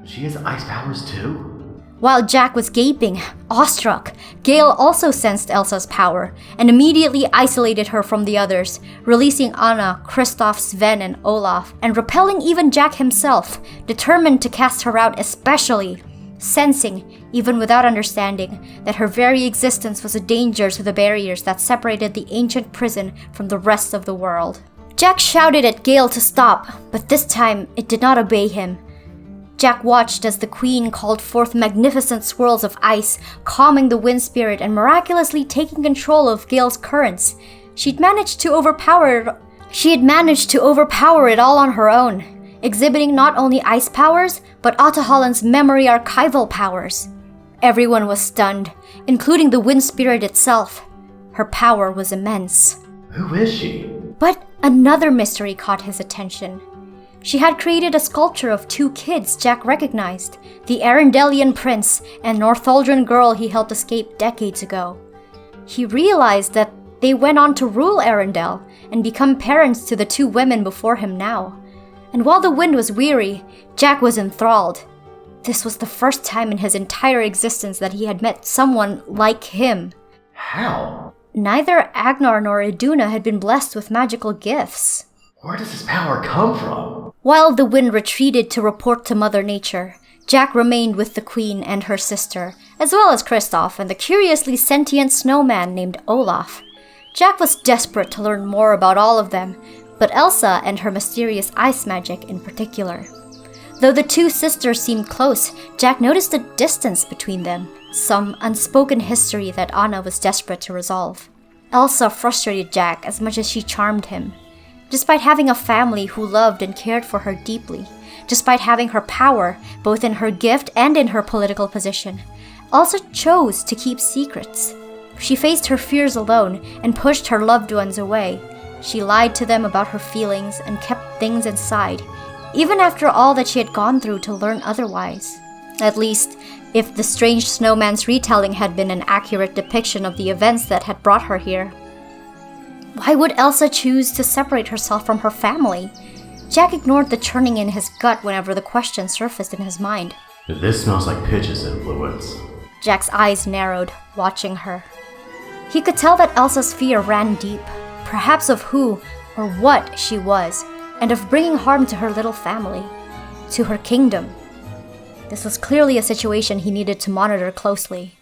She has ice powers too? While Jack was gaping, awestruck, Gale also sensed Elsa's power and immediately isolated her from the others, releasing Anna, Kristoff, Sven, and Olaf, and repelling even Jack himself, determined to cast her out especially, sensing, even without understanding, that her very existence was a danger to the barriers that separated the ancient prison from the rest of the world. Jack shouted at Gale to stop, but this time it did not obey him. Jack watched as the queen called forth magnificent swirls of ice, calming the wind spirit and miraculously taking control of Gale's currents. She had managed to overpower it all on her own, exhibiting not only ice powers, but Ahtohallan's memory archival powers. Everyone was stunned, including the wind spirit itself. Her power was immense. Who is she? But another mystery caught his attention. She had created a sculpture of two kids Jack recognized, the Arendellian prince and Northuldran girl he helped escape decades ago. He realized that they went on to rule Arendelle and become parents to the two women before him now. And while the wind was weary, Jack was enthralled. This was the first time in his entire existence that he had met someone like him. How? Neither Agnar nor Iduna had been blessed with magical gifts. Where does this power come from? While the wind retreated to report to Mother Nature, Jack remained with the queen and her sister, as well as Kristoff and the curiously sentient snowman named Olaf. Jack was desperate to learn more about all of them, but Elsa and her mysterious ice magic in particular. Though the two sisters seemed close, Jack noticed a distance between them, some unspoken history that Anna was desperate to resolve. Elsa frustrated Jack as much as she charmed him. Despite having a family who loved and cared for her deeply, despite having her power, both in her gift and in her political position, Elsa chose to keep secrets. She faced her fears alone and pushed her loved ones away. She lied to them about her feelings and kept things inside, even after all that she had gone through to learn otherwise. At least, if the strange snowman's retelling had been an accurate depiction of the events that had brought her here. Why would Elsa choose to separate herself from her family? Jack ignored the churning in his gut whenever the question surfaced in his mind. This smells like Pitch's influence. Jack's eyes narrowed, watching her. He could tell that Elsa's fear ran deep, perhaps of who or what she was, and of bringing harm to her little family, to her kingdom. This was clearly a situation he needed to monitor closely.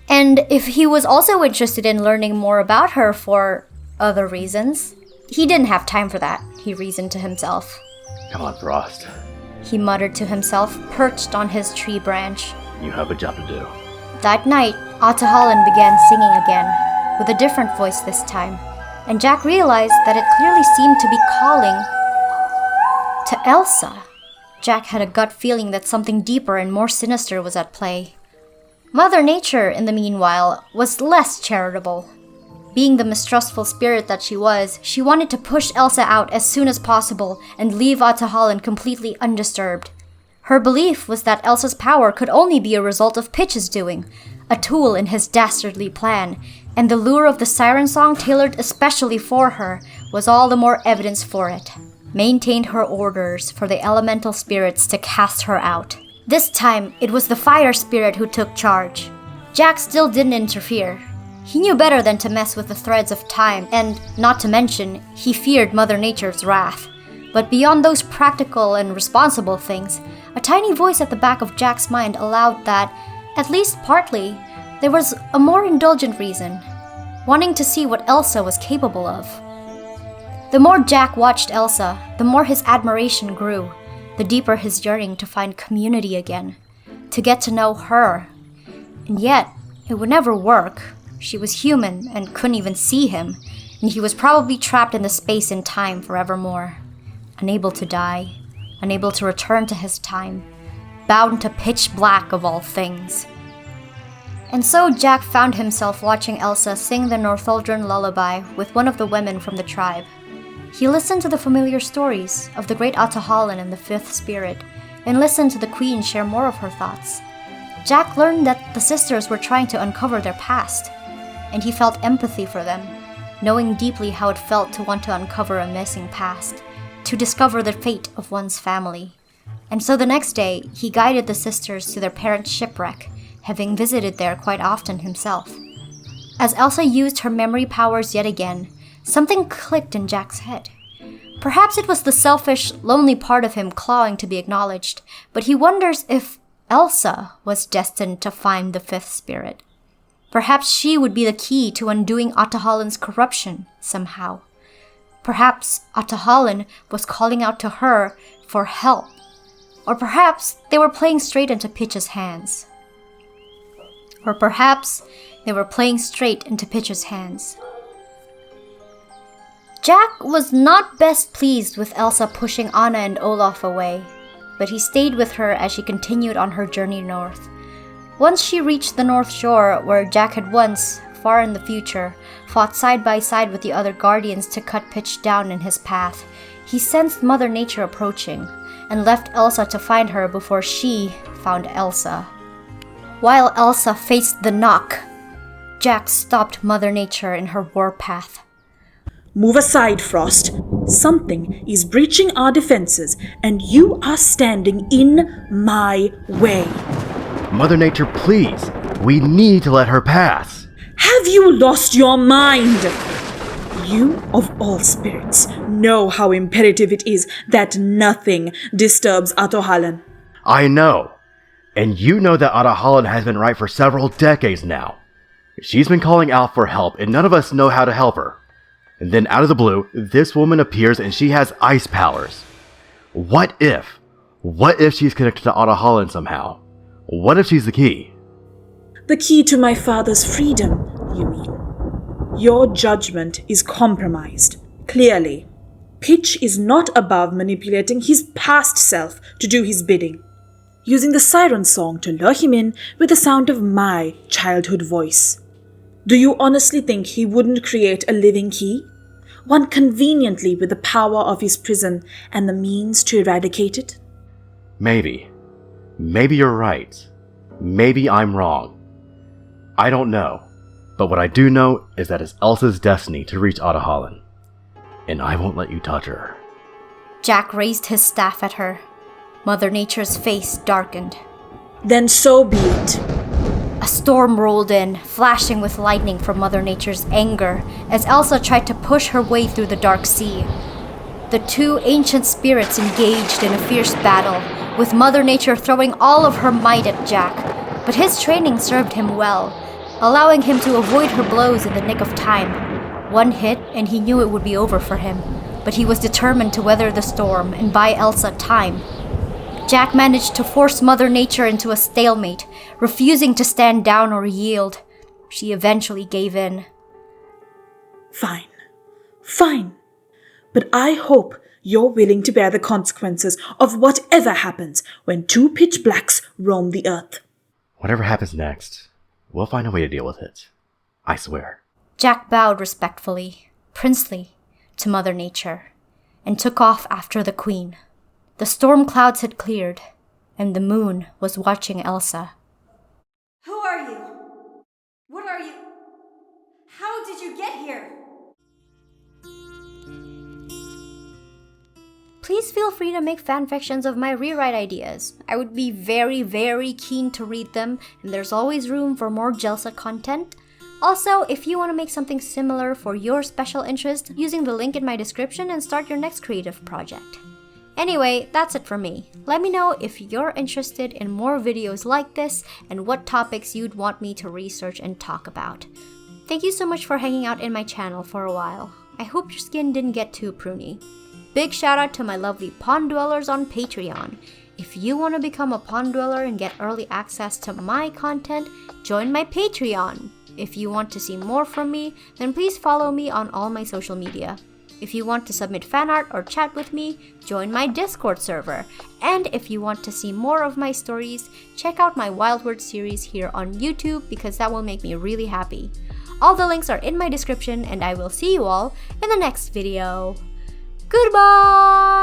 And if he was also interested in learning more about her for other reasons, he didn't have time for that, he reasoned to himself. Come on, Frost. He muttered to himself, perched on his tree branch. You have a job to do. That night, Ahtohallan began singing again, with a different voice this time, and Jack realized that it clearly seemed to be calling to Elsa. Jack had a gut feeling that something deeper and more sinister was at play. Mother Nature, in the meanwhile, was less charitable. Being the mistrustful spirit that she was, she wanted to push Elsa out as soon as possible and leave Ahtohallan completely undisturbed. Her belief was that Elsa's power could only be a result of Pitch's doing, a tool in his dastardly plan, and the lure of the siren song tailored especially for her was all the more evidence for it. Maintained her orders for the elemental spirits to cast her out. This time, it was the fire spirit who took charge. Jack still didn't interfere. He knew better than to mess with the threads of time, and, not to mention, he feared Mother Nature's wrath. But beyond those practical and responsible things, a tiny voice at the back of Jack's mind allowed that, at least partly, there was a more indulgent reason, wanting to see what Elsa was capable of. The more Jack watched Elsa, the more his admiration grew, the deeper his yearning to find community again, to get to know her. And yet, it would never work. She was human and couldn't even see him, and he was probably trapped in the space and time forevermore. Unable to die, unable to return to his time, bound to pitch black of all things. And so Jack found himself watching Elsa sing the Northuldran lullaby with one of the women from the tribe. He listened to the familiar stories of the great Ahtohallan and the fifth spirit, and listened to the queen share more of her thoughts. Jack learned that the sisters were trying to uncover their past, and he felt empathy for them, knowing deeply how it felt to want to uncover a missing past, to discover the fate of one's family. And so the next day, he guided the sisters to their parents' shipwreck, having visited there quite often himself. As Elsa used her memory powers yet again, something clicked in Jack's head. Perhaps it was the selfish, lonely part of him clawing to be acknowledged, but he wonders if Elsa was destined to find the fifth spirit. Perhaps she would be the key to undoing Ahtohallan's corruption somehow. Perhaps Ahtohallan was calling out to her for help. Or perhaps they were playing straight into Pitch's hands. Jack was not best pleased with Elsa pushing Anna and Olaf away, but he stayed with her as she continued on her journey north. Once she reached the North Shore, where Jack had once, far in the future, fought side by side with the other guardians to cut Pitch down in his path, he sensed Mother Nature approaching, and left Elsa to find her before she found Elsa. While Elsa faced the knock, Jack stopped Mother Nature in her warpath. Move aside, Frost. Something is breaching our defenses, and you are standing in my way. Mother Nature, please. We need to let her pass. Have you lost your mind? You, of all spirits, know how imperative it is that nothing disturbs Ahtohallan. I know. And you know that Ahtohallan has been right for several decades now. She's been calling out for help, and none of us know how to help her. And then out of the blue, this woman appears and she has ice powers. What if she's connected to Ahtohallan somehow? What if she's the key? The key to my father's freedom, you mean? Your judgment is compromised, clearly. Pitch is not above manipulating his past self to do his bidding, using the siren song to lure him in with the sound of my childhood voice. Do you honestly think he wouldn't create a living key? One conveniently with the power of his prison and the means to eradicate it? Maybe. Maybe you're right. Maybe I'm wrong. I don't know. But what I do know is that it's Elsa's destiny to reach Ahtohallan. And I won't let you touch her. Jack raised his staff at her. Mother Nature's face darkened. Then so be it. A storm rolled in, flashing with lightning from Mother Nature's anger, as Elsa tried to push her way through the dark sea. The two ancient spirits engaged in a fierce battle, with Mother Nature throwing all of her might at Jack. But his training served him well, allowing him to avoid her blows in the nick of time. One hit, and he knew it would be over for him, but he was determined to weather the storm and buy Elsa time. Jack managed to force Mother Nature into a stalemate, refusing to stand down or yield. She eventually gave in. Fine. But I hope you're willing to bear the consequences of whatever happens when two pitch blacks roam the earth. Whatever happens next, we'll find a way to deal with it. I swear. Jack bowed respectfully, princely, to Mother Nature, and took off after the queen. The storm clouds had cleared, and the moon was watching Elsa. Who are you? What are you? How did you get here? Please feel free to make fanfictions of my rewrite ideas. I would be very, very keen to read them, and there's always room for more Jelsa content. Also, if you want to make something similar for your special interest, using the link in my description and start your next creative project. Anyway, that's it for me. Let me know if you're interested in more videos like this and what topics you'd want me to research and talk about. Thank you so much for hanging out in my channel for a while. I hope your skin didn't get too pruny. Big shout out to my lovely pond dwellers on Patreon. If you want to become a pond dweller and get early access to my content, join my Patreon. If you want to see more from me, then please follow me on all my social media. If you want to submit fan art or chat with me, join my Discord server. And if you want to see more of my stories, check out my Wild Words series here on YouTube because that will make me really happy. All the links are in my description and I will see you all in the next video. Goodbye!